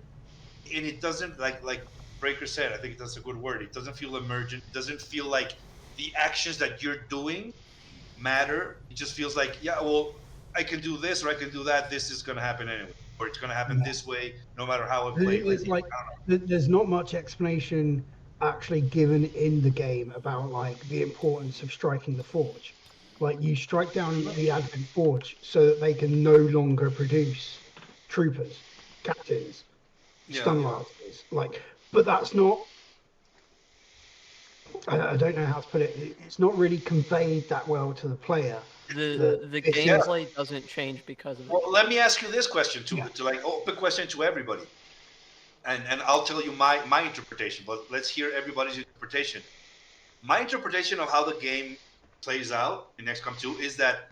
and it doesn't like Breaker said. I think that's a good word. It doesn't feel emergent. It doesn't feel like the actions that you're doing matter. It just feels like, yeah, well, I can do this or I can do that. This is gonna happen anyway, or it's gonna happen this way, no matter how it plays. It's like there's not much explanation actually given in the game about like the importance of striking the forge. Like you strike down the Advent forge so that they can no longer produce troopers, captains, stun masters. Like, but that's not. I don't know how to put it. It's not really conveyed that well to the player. The gameplay doesn't change because of it. Well, let me ask you this question to like open question to everybody, and I'll tell you my interpretation. But let's hear everybody's interpretation. My interpretation of how the game plays out in XCOM 2 is that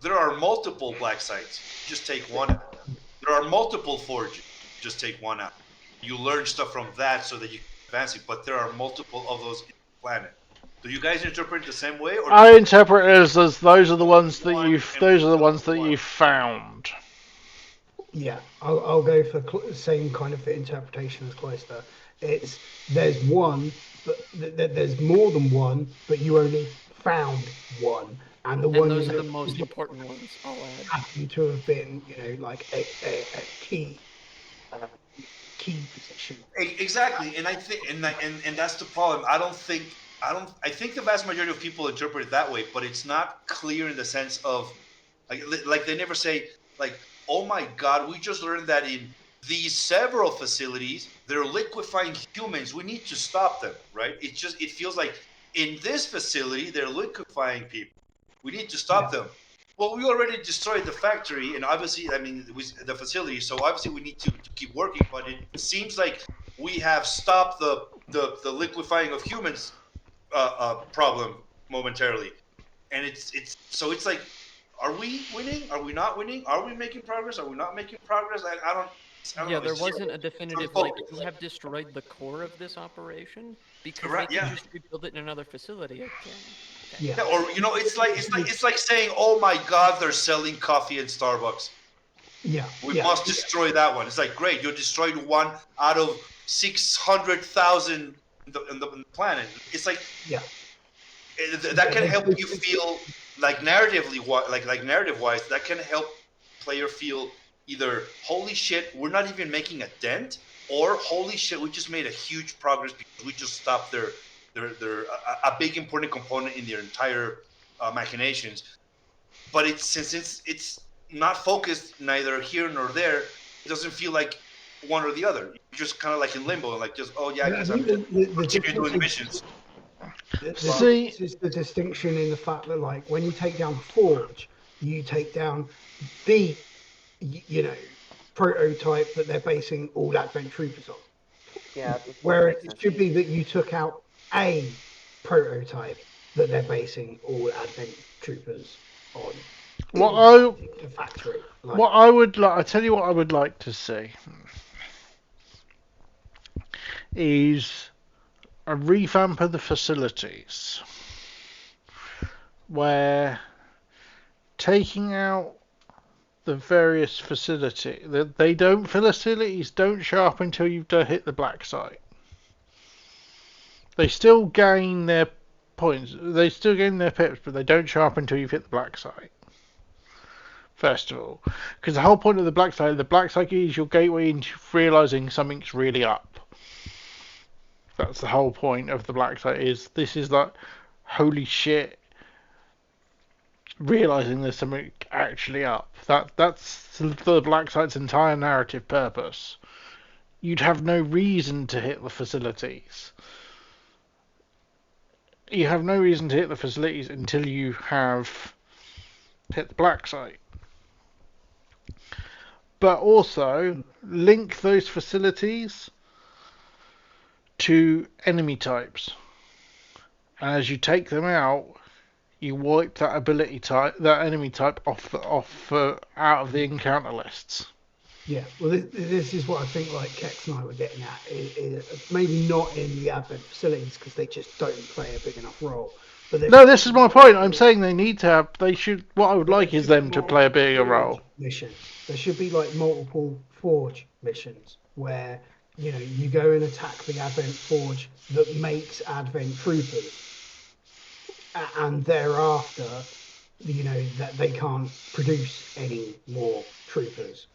there are multiple black sites. Just take one out. There are multiple forges. Just take one out. You learn stuff from that so that you can advance it. But there are multiple of those in the planet. Do you guys interpret it the same way? Or I interpret it as those are the ones that you found. Yeah, I'll go for the same kind of interpretation as Cloister. There's one, but there's more than one, but you only found one, and those are the most important ones. I'll add. Happen to have been, like a key position. Exactly, and I think, and that's the problem. I think the vast majority of people interpret it that way, but it's not clear in the sense of, like they never say, like, oh my God, we just learned that in these several facilities, they're liquefying humans. We need to stop them, right? It feels like in this facility, they're liquefying people. We need to stop them. Well, we already destroyed the factory, and obviously, I mean, the facility. So obviously, we need to keep working. But it seems like we have stopped the liquefying of humans problem momentarily, and it's like, are we winning? Are we not winning? Are we making progress? Are we not making progress? I don't Yeah, know. there It's just wasn't a definitive, like, you have destroyed the core of this operation, because they right, could yeah. just rebuild it in another facility again. Yeah. Yeah, or it's like saying, "Oh my God, they're selling coffee in Starbucks. Yeah. We Yeah. must destroy that one." It's like, great, you destroyed one out of 600,000 in the planet. It's like Yeah. that can help you feel like narrative wise, that can help player feel either holy shit, we're not even making a dent, or holy shit, we just made a huge progress because we just stopped their a big important component in their entire machinations. But since it's not focused neither here nor there, it doesn't feel like one or the other. You're just kind of like in limbo, like just, oh yeah, I I guess I'm think just the continue difference doing is missions. the See, difference is the distinction in the fact that, like, when you take down Forge, you take down the prototype that they're basing all Advent Troopers on. Yeah, Whereas makes it sense. should be that you took out a prototype that they're basing all Advent Troopers on. The factory. Like, what I would like, I tell you what I would like to see is a revamp of the facilities where taking out the various facilities, facilities don't show up until you've hit the black site. They still gain their points, they still gain their pips, but they don't show up until you've hit the black site. First of all, because the whole point of the black site is your gateway into realizing something's really up. That's the whole point of the black site. This is like, holy shit, realizing there's something actually up. That's the black site's entire narrative purpose. You'd have no reason to hit the facilities. You have no reason to hit the facilities until you have hit the black site. But also link those facilities to enemy types. And as you take them out, you wipe that ability type, that enemy type off out of the encounter lists. yeah, well, this is what I think like Kex and I were getting at. Maybe not in the Advent facilities because they just don't play a big enough role. But no, this is my point. I'm saying they need to have. They should. What I would like is them to play a bigger role. Missions. There should be like multiple Forge missions where you go and attack the Advent Forge that makes Advent Troopers, and thereafter, that they can't produce any more troopers.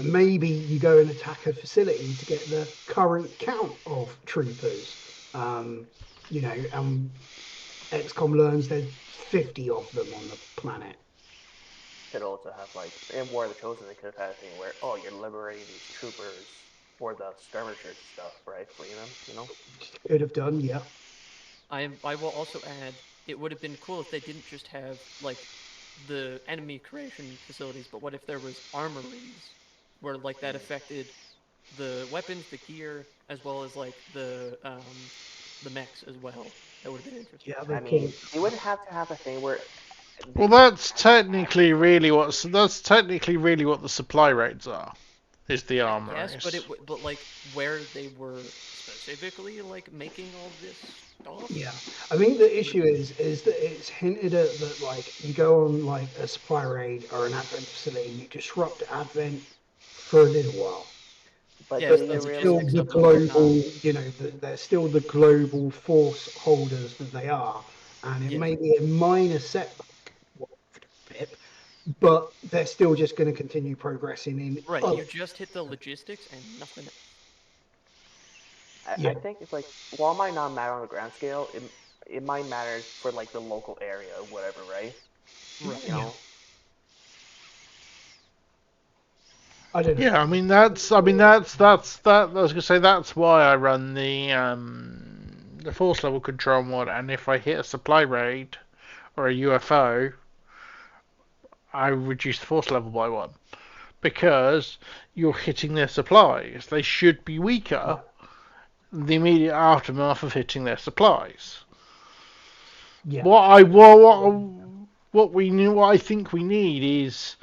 Maybe you go and attack a facility to get the current count of troopers. And XCOM learns there's 50 of them on the planet. Could also have, like, in War of the Chosen, they could have had a thing where, oh, you're liberating these troopers for the skirmishers stuff, right? Free them, Could have done, yeah. I will also add, it would have been cool if they didn't just have, like, the enemy creation facilities, but what if there was armories where, like, that affected the weapons, the gear, as well as, like, the mechs as well. That would have been interesting. Yeah, I mean, you would have to have a thing where. Well, that's technically really what the supply rates are. Is the armories? Yes, but like where they were specifically like making all this stuff. Yeah, I think the issue is that it's hinted at that, like, you go on like a supply raid or an Advent facility, you disrupt Advent for a little while. But They're still the global, they're still the global force holders that they are, and it may be a minor setback, but they're still just going to continue progressing in. Right, you just hit the logistics and nothing else. I think it's like, while it might not matter on the grand scale, it might matter for like the local area or whatever, right? Right. You know? I don't know. Yeah, I mean that's I was gonna say that's why I run the force level control mod, and if I hit a supply raid or a UFO I reduce the force level by 1. Because you're hitting their supplies. They should be weaker the immediate aftermath of hitting their supplies. Yeah. What I think we need is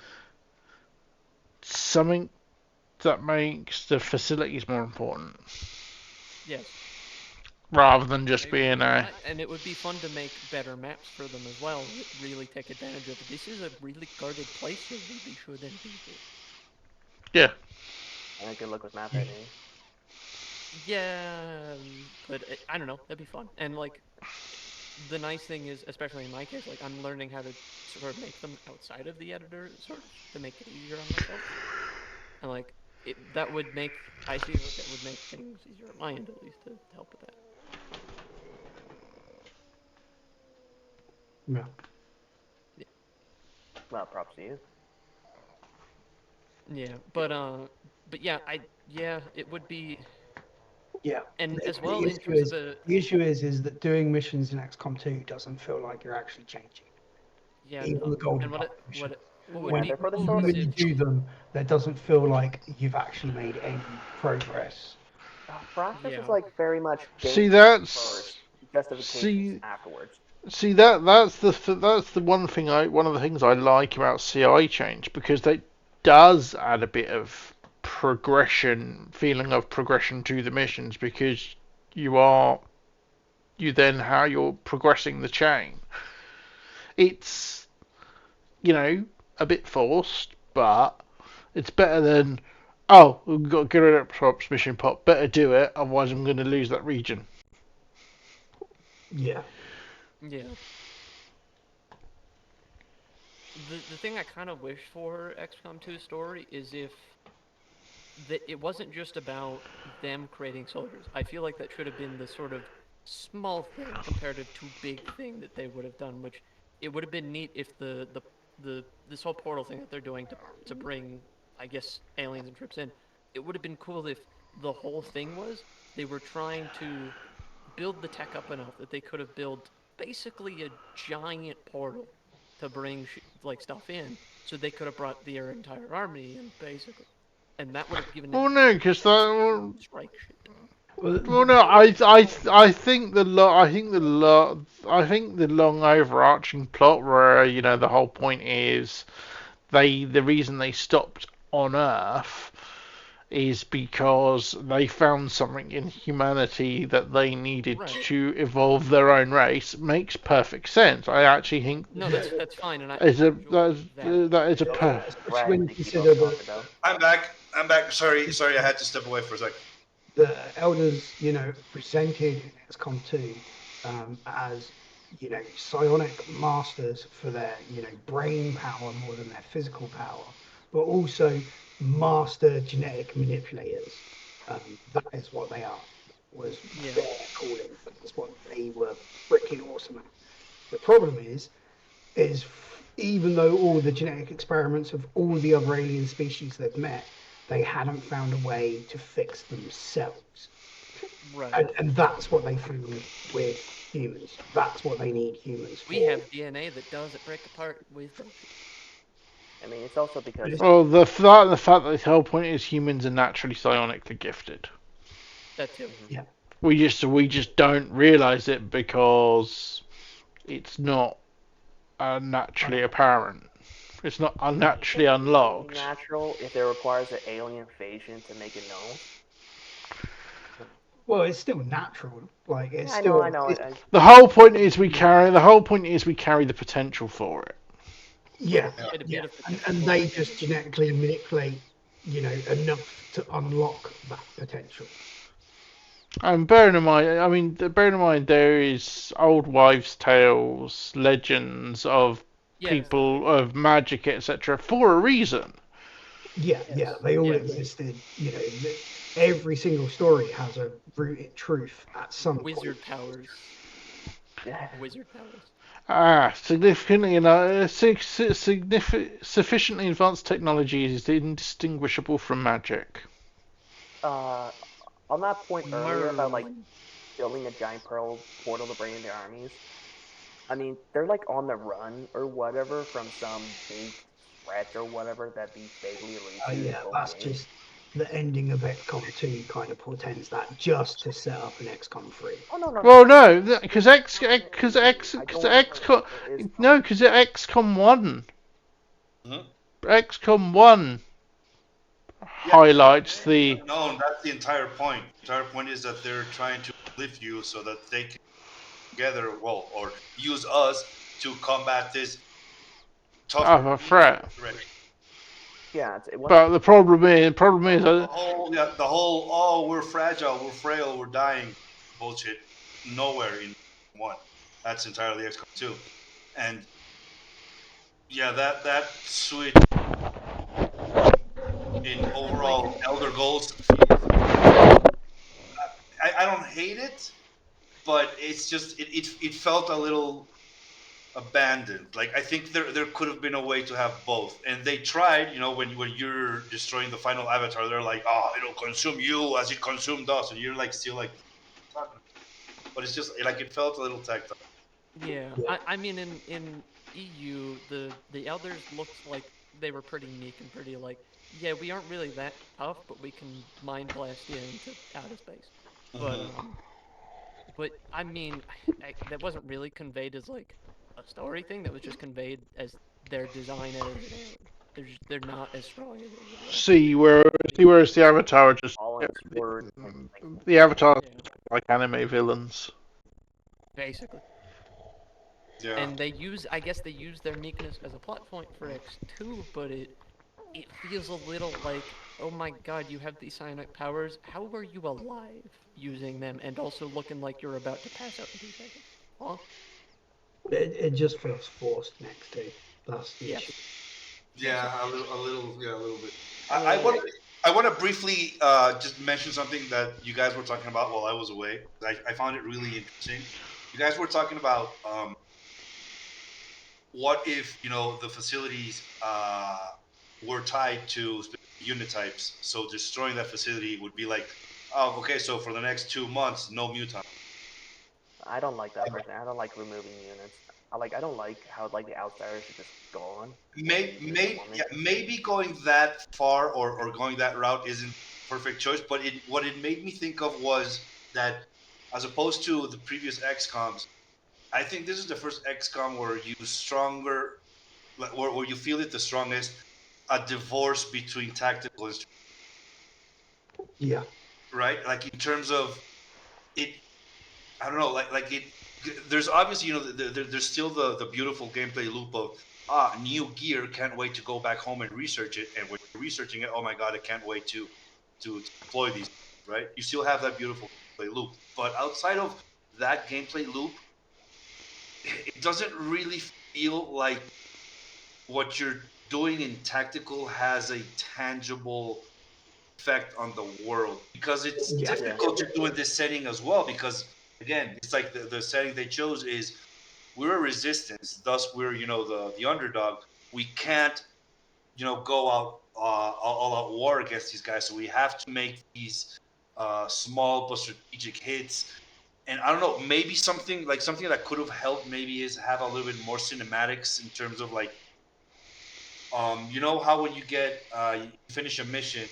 something that makes the facilities more important. Yes. Rather than just being a... And it would be fun to make better maps for them as well. Really take advantage of it. This is a really guarded place that really shouldn't be here. Yeah. And good luck with map editing. Yeah, but I don't know. That'd be fun. And like, the nice thing is, especially in my case, like I'm learning how to sort of make them outside of the editor, sort of, to make it easier on myself. And like, that would make, I see that would make things easier on my end at least to help with that. Yeah. Well, props to you. Yeah, but yeah, it would be. Yeah. And as well, the in terms of the issue is that doing missions in XCOM2 doesn't feel like you're actually changing. Yeah, Even the golden and what mission. would when be cool even when is you do them, that doesn't feel like you've actually made any progress. Process is like very much See, gameplay that's... first, justifications afterwards. See that's the one of the things I like about CI change, because it does add a bit of feeling of progression to the missions, because you're progressing the chain. It's, a bit forced, but it's better than, oh, we've got to get rid of that mission pop, better do it, otherwise I'm going to lose that region. Yeah. Yeah. The thing I kind of wish for XCOM2 story is if it wasn't just about them creating soldiers. I feel like that should have been the sort of small thing compared to big thing that they would have done, which it would have been neat if this whole portal thing that they're doing to bring, I guess, aliens and troops in, it would have been cool if the whole thing was they were trying to build the tech up enough that they could have built basically a giant portal to bring stuff in, so they could have brought their entire army in, basically, and that would have given. Well, no, because that. Strike shit. Well, no, I think the long overarching plot, where the whole point is the reason they stopped on Earth is because they found something in humanity that they needed to evolve their own race. Makes perfect sense. I actually think that's fine, and that is a perfect. I'm back. Sorry, I had to step away for a sec. The elders, presented in XCOM2 as, psionic masters for their, brain power more than their physical power, but also master genetic manipulators. That is what they are. Was their calling. That's what they were freaking awesome at. The problem is even though all the genetic experiments of all the other alien species they've met, they hadn't found a way to fix themselves. Right. And that's what they found with humans. That's what they need humans for. We have DNA that doesn't break apart with them. I mean, it's also because... Well, the fact that the whole point is humans are naturally psionically gifted. That too. Yeah. We just don't realize it because it's not naturally apparent. It's not unnaturally unlocked. Natural if it requires an alien invasion to make it known. Well, it's still natural. Like it's I still. know. The whole point is we carry the potential for it. Yeah. And they just genetically manipulate, enough to unlock that potential. And bearing in mind, there is old wives' tales, legends of people of magic, etc., for a reason. Yeah, they all existed. Every single story has a rooted truth at some wizard point. Powers. Wizard powers. Sufficiently advanced technology is indistinguishable from magic. On that point earlier about building a giant portal to bring in their armies, I mean they're on the run or whatever from some big threats or whatever that these vaguely allude to. Yeah, that's just the ending of XCOM2 kind of portends that just to set up an XCOM3. Oh no. Well, no, because XCOM 1. XCOM 1 highlights the. No, that's the entire point. The entire point is that they're trying to lift you so that they can together, or use us to combat this tougher threat. Yeah, but the problem is the whole we're fragile, we're frail, we're dying bullshit. Nowhere in 1. That's entirely XCOM 2, and yeah, that switch in overall Elder Goals. I don't hate it, but it's just it felt a little abandoned. Like, I think there could have been a way to have both, and they tried. When you're destroying the final avatar, they're like, oh, it'll consume you as it consumed us, and you're like still like, but it's just like it felt a little tacked on. Yeah, I mean in EU the elders looked like they were pretty meek and pretty like, yeah, we aren't really that tough, but we can mind blast you into outer space. But I mean, that wasn't really conveyed as like a story thing. That was just conveyed as their design as an alien. They're not as strong as it. See, whereas the Avatar just the Avatar like anime villains. Basically. Yeah. And I guess they use their meekness as a plot point for X2, but it feels a little like, oh my god, you have these psionic powers. How are you alive using them and also looking like you're about to pass out in 2 seconds? Huh? It just feels forced next to. That's the issue. Yeah, a little bit. I want to briefly just mention something that you guys were talking about while I was away. I found it really interesting. You guys were talking about what if the facilities were tied to unit types, so destroying that facility would be like, oh, okay, so for the next 2 months, no mutant. I don't like that person. I don't like removing units. I don't like how the outsiders are just gone. Maybe going that far or going that route isn't perfect choice, but what it made me think of was that as opposed to the previous XCOMs, I think this is the first XCOM where where you feel it the strongest, a divorce between tactical and strategic. Yeah. Right? Like in terms of it, I don't know, like it. There's obviously, there's still the beautiful gameplay loop of new gear, can't wait to go back home and research it, and when you're researching it, oh my god, I can't wait to deploy these, right? You still have that beautiful gameplay loop, but outside of that gameplay loop, it doesn't really feel like what you're doing in tactical has a tangible effect on the world, because it's difficult to do in this setting as well, because again, it's like the setting they chose is we're a resistance, thus we're the underdog. We can't go out all out war against these guys, so we have to make these small but strategic hits. And I don't know, maybe something that could have helped maybe is have a little bit more cinematics in terms of like, how when you you finish a mission,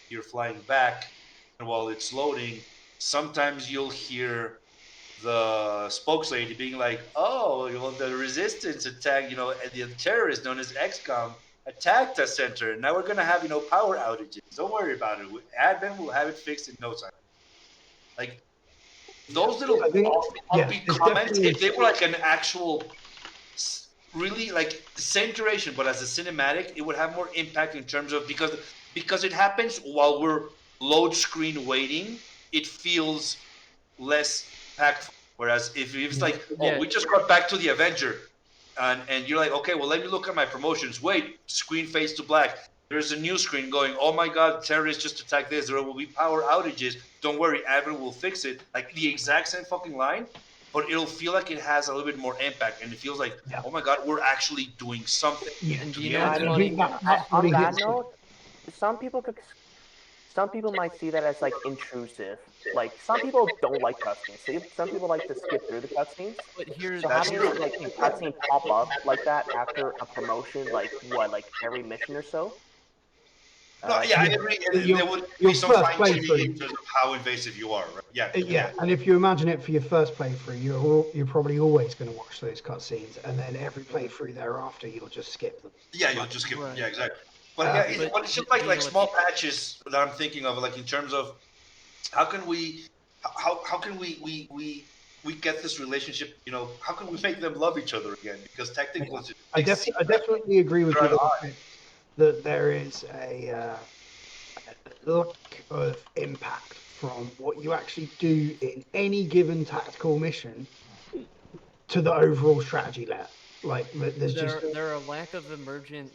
you're flying back, and while it's loading, sometimes you'll hear the spokeslady being like, "Oh, the resistance attack, the terrorist known as XCOM attacked the center. Now we're gonna have power outages. Don't worry about it. Advent will have it fixed in no time." Like those little offbeat comments, if they were like an actual, really like the same duration, but as a cinematic, it would have more impact in terms of because it happens while we're load screen waiting. It feels less impactful. Whereas if it's like, we just got back to the Avenger, and you're like, okay, well, let me look at my promotions. Wait, screen fades to black. There's a new screen going, oh my god, terrorists just attacked this. There will be power outages. Don't worry, Advent will fix it. Like the exact same fucking line, but it'll feel like it has a little bit more impact, and it feels like, oh my god, we're actually doing something. And on that note, some some people might see that as like intrusive. Like some people don't like cutscenes. Some people like to skip through the cutscenes. But here's So having like a cutscene pop up like that after a promotion, like every mission or so. No, yeah, I agree. There would be some fine-tuning in terms of how invasive you are, right? Yeah. Yeah, and if you imagine it for your first playthrough, you're probably always going to watch those cutscenes, and then every playthrough thereafter, you'll just skip them. Yeah, you'll just skip them. Yeah, exactly. But it's just like small patches that I'm thinking of, like in terms of how can we get this relationship? You know, how can we make them love each other again? Because technically, I definitely agree with you that there is a lack of impact from what you actually do in any given tactical mission to the overall strategy layer. Like, there are a lack of emergent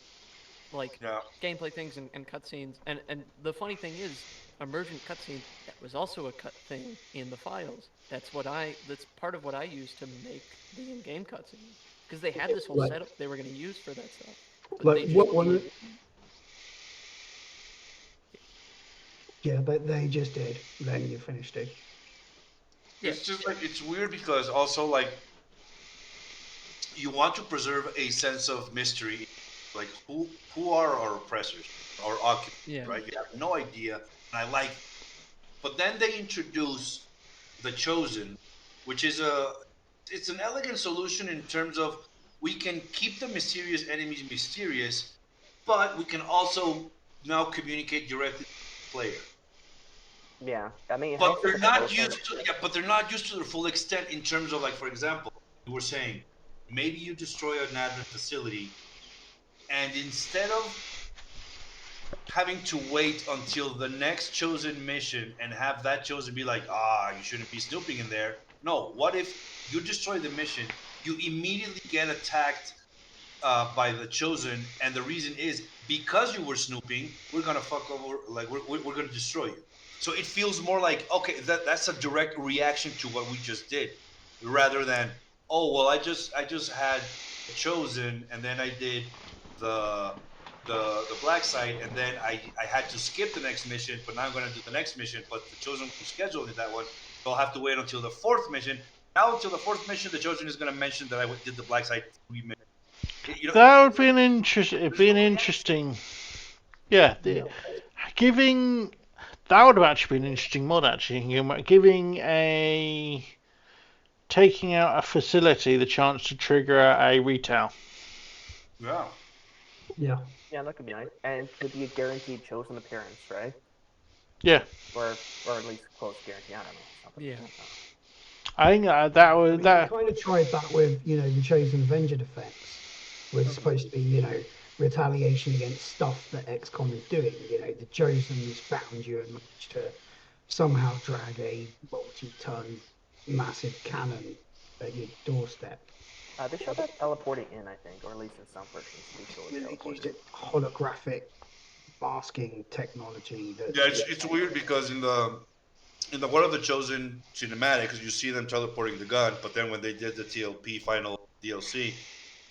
gameplay things and cutscenes, and the funny thing is, emergent cutscene that was also a cut thing in the files. That's part of what I used to make the in-game cutscene, because they had this whole setup they were going to use for that stuff. They just did. Then you finished it. It's just like it's weird because also like you want to preserve a sense of mystery, like who are our oppressors, our occupants, right? You have no idea, and I like. But then they introduce the Chosen, which is it's an elegant solution in terms of we can keep the mysterious enemies mysterious, but we can also now communicate directly to the player. Yeah, I mean, but they're not used to. Yeah, but they're not used to their full extent in terms of, like, for example, you were saying maybe you destroy an admin facility, and instead of having to wait until the next Chosen mission and have that Chosen be like, you shouldn't be snooping in there. No, what if you destroy the mission, you immediately get attacked by the Chosen, and the reason is because you were snooping, we're gonna fuck over, like we're gonna destroy you. So it feels more like, okay, that's a direct reaction to what we just did, rather than, I just had Chosen, and then I did the black site, and then I had to skip the next mission, but now I'm going to do the next mission, but the Chosen was scheduled in that one, so I'll have to wait until the fourth mission. Now until the fourth mission, the Chosen is going to mention that I did the black site 3 minutes. That would be an interesting. Yeah, that would have actually been an interesting mod. Actually, taking out a facility the chance to trigger a retail. Yeah. Yeah. Yeah, that could be nice, and it could be a guaranteed Chosen appearance, right? Yeah. Or at least close guarantee. I don't know. Yeah. I think that was that. We kind of tried that with the Chosen Avenger defense, was supposed to be retaliation against stuff that XCOM is doing. The Chosen has found you and managed to somehow drag a multi-ton massive cannon at your doorstep. They showed that teleporting in, I think, or at least in some versions. They used holographic masking technology. It's weird because in the War of the Chosen cinematics, you see them teleporting the gun, but then when they did the TLP final DLC,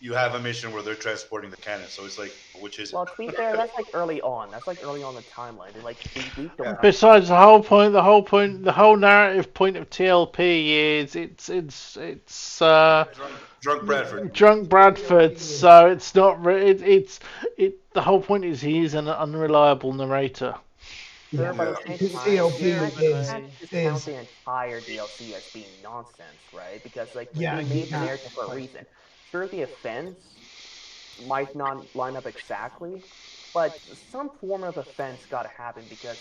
you have a mission where they're transporting the cannon. So it's like, which is it? Well, to be fair, that's like early on. That's like early on the timeline. They Besides, the whole narrative point of TLP is it's Drunk Bradford. Drunk Bradford. So it's not. The whole point is he's an unreliable narrator. Sure, but TLP is the entire DLC as being nonsense, right? Because they made the narrative for a reason. Sure, the offense might not line up exactly, but some form of offense got to happen because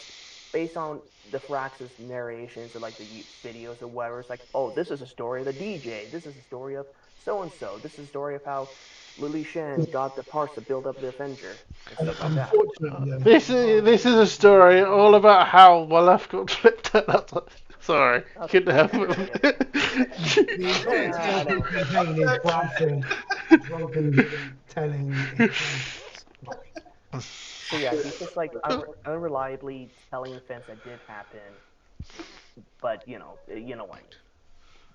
based on the Frax's narrations or like the videos or whatever, it's like, this is a story of the DJ. This is a story of so-and-so. This is a story of how Lily Shen got the parts to build up the Avenger and stuff like that. This is a story all about how I've got flipped out. Sorry, couldn't help it. telling. So yeah, he's just like unreliably telling events that did happen, but you know what I mean.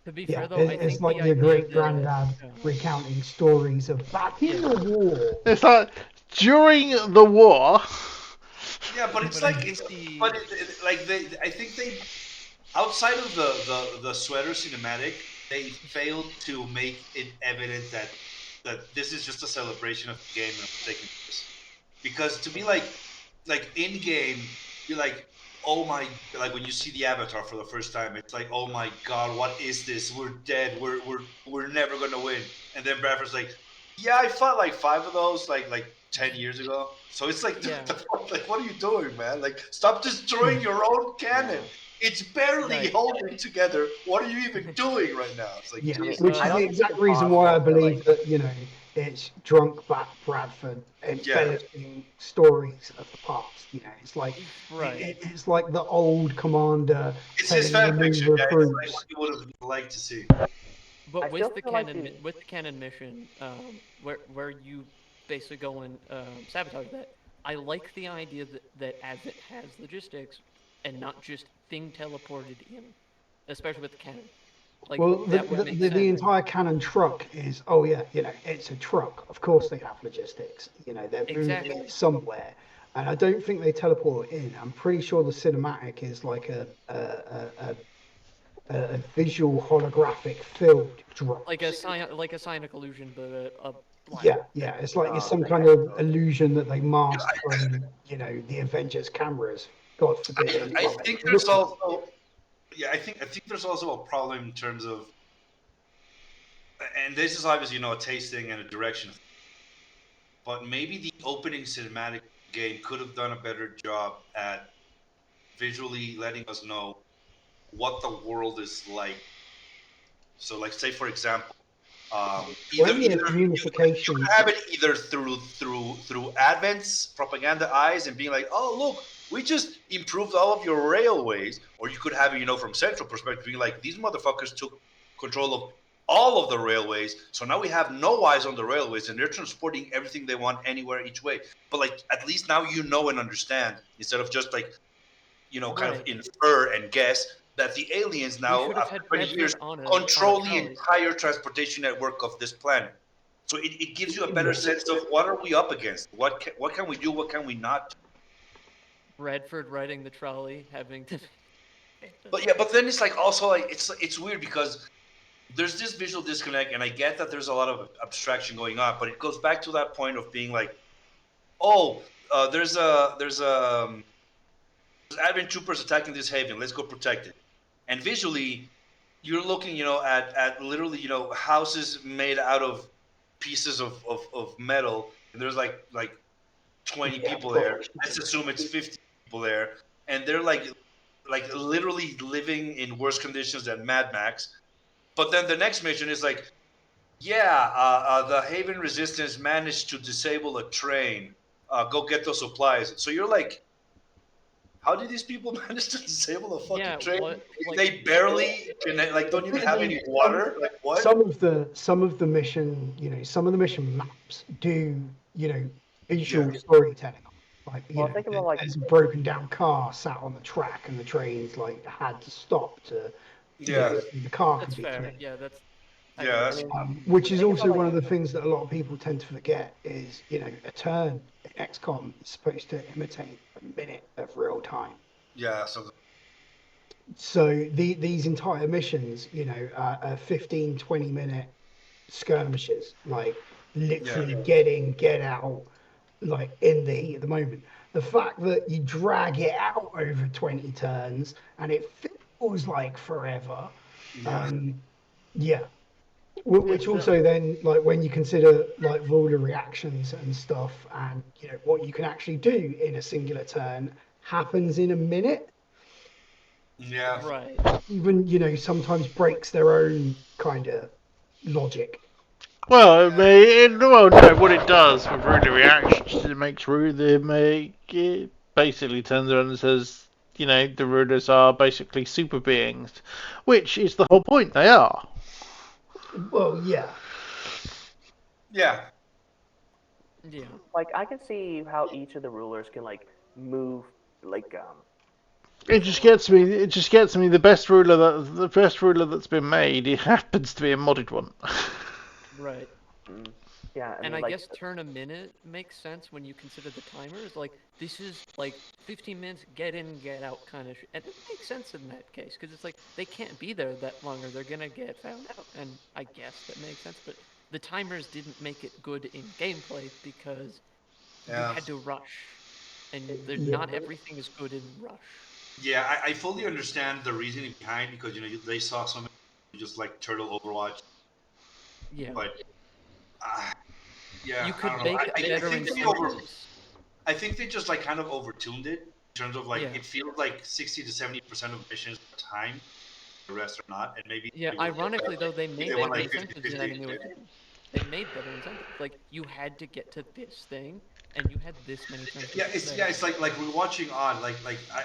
To be fair, though, it's like your great granddad recounting stories of back in the war. It's like during the war, Yeah, but it's like I think they outside of the sweater cinematic, they failed to make it evident that this is just a celebration of the game and I'm taking this. Because to be like in game, you're like, oh my, like when you see the avatar for the first time, it's like, oh my god, what is this? We're dead. We're never gonna win. And then Bradford's like, yeah, I fought like 5 of those like 10 years ago. So it's like, like, what are you doing, man? Like, stop destroying your own cannon. It's barely holding together. What are you even doing right now? It's like, Jesus. Which is the exact reason why I believe that it's drunk Bradford embellishing stories of the past. It's like it's like the old commander. It's his fan fiction, guys. Like what you would have liked to see. But with the canon mission, where you basically go and sabotage that, I like the idea that as it has logistics and not just thing teleported in, especially with the cannon. Like, well, the entire cannon truck is it's a truck. Of course they have logistics. They're moving it somewhere, and I don't think they teleport in. I'm pretty sure the cinematic is like a visual holographic filled drop. Like a psionic illusion, but it's like it's some kind of illusion that they masked from the Avengers cameras. God forbid. I think there's also I think there's also a problem in terms of, and this is obviously a tasting and a direction, but maybe the opening cinematic game could have done a better job at visually letting us know what the world is like. So, like, say for example, either communication. You have it either through Advent's propaganda eyes and being like, oh look, we just improved all of your railways, or you could have it, from central perspective, being like, these motherfuckers took control of all of the railways, so now we have no eyes on the railways, and they're transporting everything they want anywhere each way. But like, at least now you know and understand, instead of just like, kind of infer and guess that the aliens now, after 20 years, control the entire transportation network of this planet. So it gives you a better sense of what are we up against? What can we do? What can we not do? Redford riding the trolley, having to. But then it's like also like it's weird because there's this visual disconnect, and I get that there's a lot of abstraction going on, but it goes back to that point of being like, there's Advent troopers attacking this haven. Let's go protect it. And visually, you're looking, at literally, houses made out of pieces of metal, and there's like 20 people there. Let's assume it's 50 people there, and they're like literally living in worse conditions than Mad Max. But then the next mission is like, the Haven Resistance managed to disable a train. Go get those supplies. So you're like, how did these people manage to disable a fucking train? They barely don't even have any water. Like what? Some of the mission, some of the mission maps do, visual storytelling. Like, there's a broken down car sat on the track, and the train's had to stop to. The car can be cleared. Which is also one of the things that a lot of people tend to forget is, a turn in XCOM is supposed to imitate a minute of real time. Yeah. So these entire missions, are 15, 20 minute skirmishes, literally get out, in the heat of the moment. The fact that you drag it out over 20 turns and it feels like forever. Which also then, when you consider ruler reactions and stuff, and what you can actually do in a singular turn happens in a minute. Yeah. Right. Even sometimes breaks their own kind of logic. Well, what it does with ruler reactions, it basically turns around and says, the rulers are basically super beings, which is the whole point. They are. Well, yeah. Yeah. Yeah. I can see how each of the rulers can move It just gets me. The best ruler that's been made. It happens to be a modded one. Right. Yeah, I and mean, I like, guess turn a minute makes sense when you consider the timers. Like, this is like 15 minutes, get in, get out kind of and it makes sense in that case, because it's like, they can't be there that long or they're gonna get found out, and I guess that makes sense, but the timers didn't make it good in gameplay because you had to rush, and not everything is good in rush. Yeah, I fully understand the reasoning behind, because they saw some just like Turtle Overwatch. Yeah. But yeah, You I could don't know. make I better think incentives. I think they just like kind of overtuned it in terms of like Yeah. it feels like 60 to 70% of missions are timed, the rest are not, and maybe Yeah, ironically though, they made went better like 50, incentives in that new edition. They made better incentives. Like, you had to get to this thing, and you had this many turns to Yeah, get there. it's like we're watching on like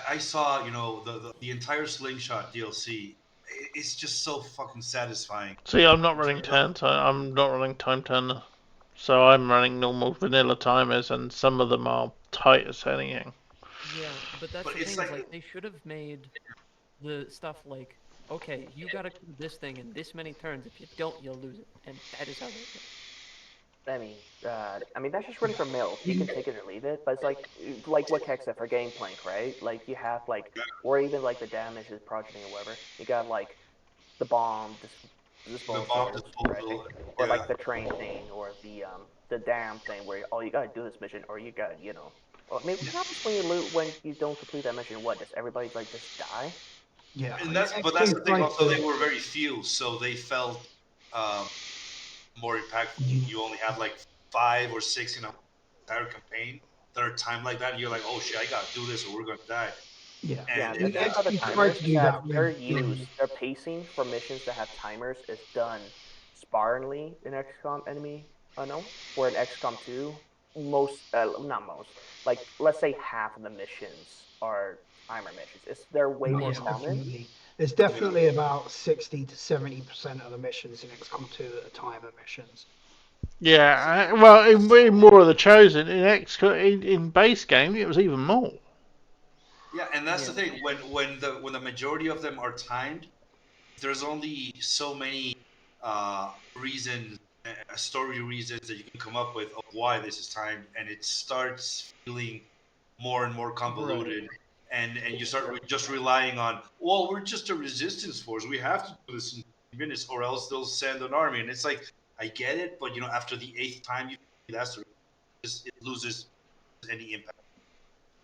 I saw the entire Slingshot DLC. It's just so fucking satisfying. See, I'm not running turns. I'm not running time turner, so I'm running normal vanilla timers, and some of them are tight as anything. Yeah, but that's the thing. Is like they should have made the stuff like, okay, you gotta do this thing in this many turns. If you don't, you'll lose it, and that is how they do it. I mean, that's just running for milk. You can take it or leave it, but it's like what Keck said for Gangplank, right? Like, you have, like, or even, like, the damage is progeny or whatever. You got, like, the bomb disposals, right? Or, like, the train thing, or the dam thing, where, oh, you gotta do this mission, or you gotta, Well, I mean, what happens when you don't complete that mission? What, does everybody, like, just die? Yeah. And that's the thing. Also, they were very few, so they felt more impactful. You only have like 5 or 6 in a entire campaign that are timed like that, and you're like, oh shit, I gotta do this or we're gonna die. Yeah. Yeah, And the thing about the XP tried timers to is do that that their pacing for missions that have timers is done sparingly in XCOM Enemy Unknown, where in XCOM2, not most, like, let's say half of the missions are timer missions. They're way more common. There's definitely about 60 to 70% of the missions in XCOM2 that are timer missions. Yeah, well, in War of the Chosen, in base game, it was even more. Yeah, and that's the thing. When the majority of them are timed, there's only so many reasons, story reasons that you can come up with of why this is timed, and it starts feeling more and more convoluted. Right. And you start just relying on, well, we're just a resistance force. We have to do this in minutes, or else they'll send an army. And it's like, I get it, but after the 8th time, it loses any impact.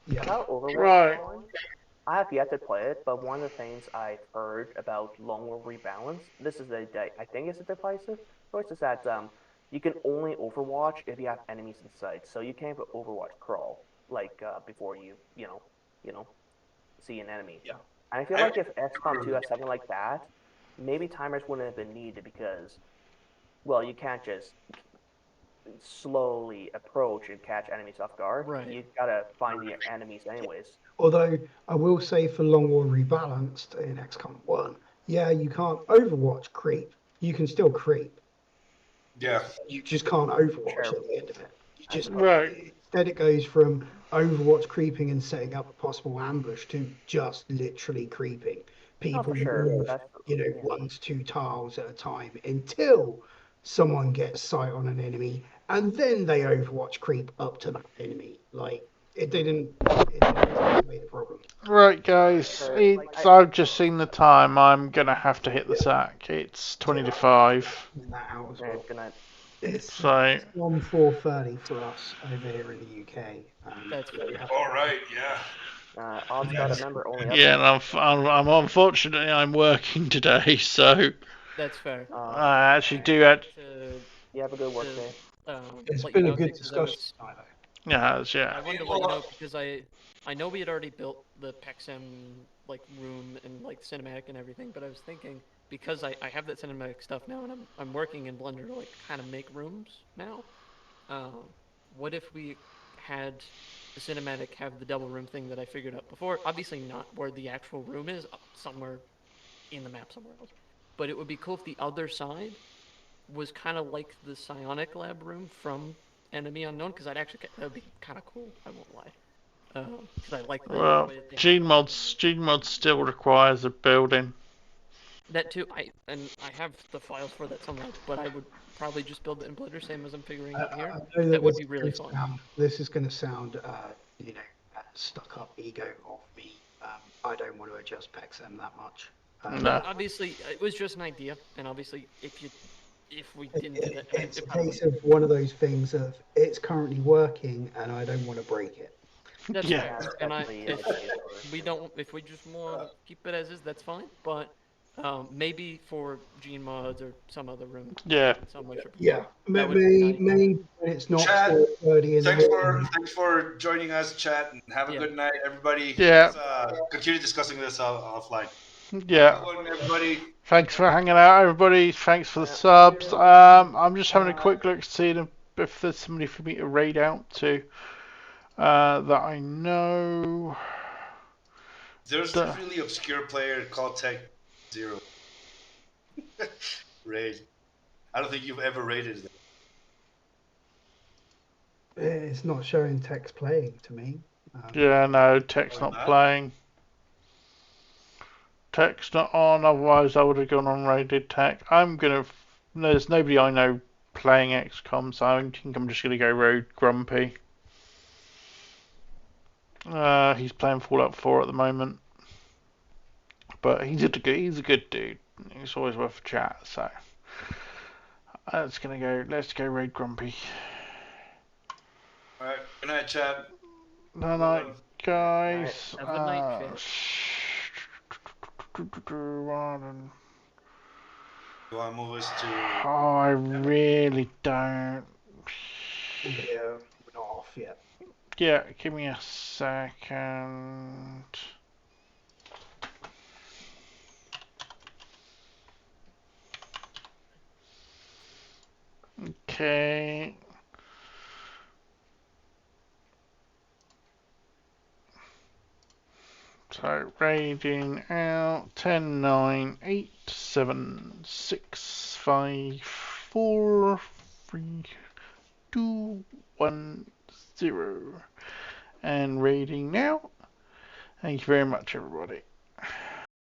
Yeah. About Overwatch 1, I have yet to play it, but one of the things I've heard about Lone Wolf Rebalance, this is I think it's a divisive choice, is that you can only Overwatch if you have enemies in sight. So you can't Overwatch crawl, like, before you see an enemy. Yeah. And I feel like if XCOM 2 has something like that, maybe timers wouldn't have been needed because, well, you can't just slowly approach and catch enemies off guard. Right. You gotta find the enemies anyways. Although I will say for Long War Rebalanced in XCOM 1, yeah, you can't Overwatch creep. You can still creep. Yeah. You just can't Overwatch at the end of it. You just right. Instead, it goes from Overwatch creeping and setting up a possible ambush to just literally creeping. People move, 1 to 2 tiles at a time until someone gets sight on an enemy, and then they Overwatch creep up to that enemy. Like, it didn't make the problem. Right, guys. I've just seen the time. I'm gonna have to hit the sack. It's 20 to 5. It's so 4:30 for us over here in the UK. That's all right. Yeah. Odds got a member only. Yeah, and I'm unfortunately I'm working today, so. That's fair. I actually do it. You have a good work day. It's been a good discussion. Yeah. I wanted to let you know because I know we had already built the PEXM like room and like cinematic and everything, but I was thinking because I have that cinematic stuff now and I'm working in Blender to like kind of make rooms now. What if we had the cinematic have the double room thing that I figured out before? Obviously not where the actual room is, somewhere in the map somewhere else. But it would be cool if the other side was kind of like the psionic lab room from Enemy Unknown, because that would be kind of cool. I won't lie, because I like that. Well, Gene mods still requires a building. That too. I have the files for that somewhere, but I would probably just build it in Blender, same as I'm figuring out here. I know That would be really fun. This is going to sound, stuck up ego of me. I don't want to adjust PEXM that much. No, obviously, it was just an idea, and obviously, if we didn't do that, it's a case of one of those things of it's currently working, and I don't want to break it. That's fair. And if we just want to keep it as is, that's fine. But maybe for gene mods or some other room. Maybe when it's not Chat, 4:30 in the morning. Thanks for joining us, chat, and have a good night, everybody. Yeah. Let's continue discussing this offline. Yeah. Everybody. Thanks for hanging out, everybody. Thanks for the subs. I'm just having a quick look to see if there's somebody for me to raid out to that I know. There's a really obscure player called Tech Zero. Raid. I don't think you've ever raided them. It's not showing Tech's playing to me. Yeah, no, Tech's not playing. Tech's not on, otherwise I would have gone on raided Tech. There's nobody I know playing XCOM, so I think I'm just gonna go road Grumpy. He's playing Fallout 4 at the moment, but he's a good dude. He's always worth a chat. So let's go raid Grumpy. All right, good night, chat. Good night, guys. Have a good night, chat. You want to move us to? Oh, I really don't. Yeah, we're not off yet. Yeah, give me a second. Okay. So raiding out 10, 9, 8, 7, 6, 5, 4, 3, 2, 1, 0. And raiding now. Thank you very much, everybody.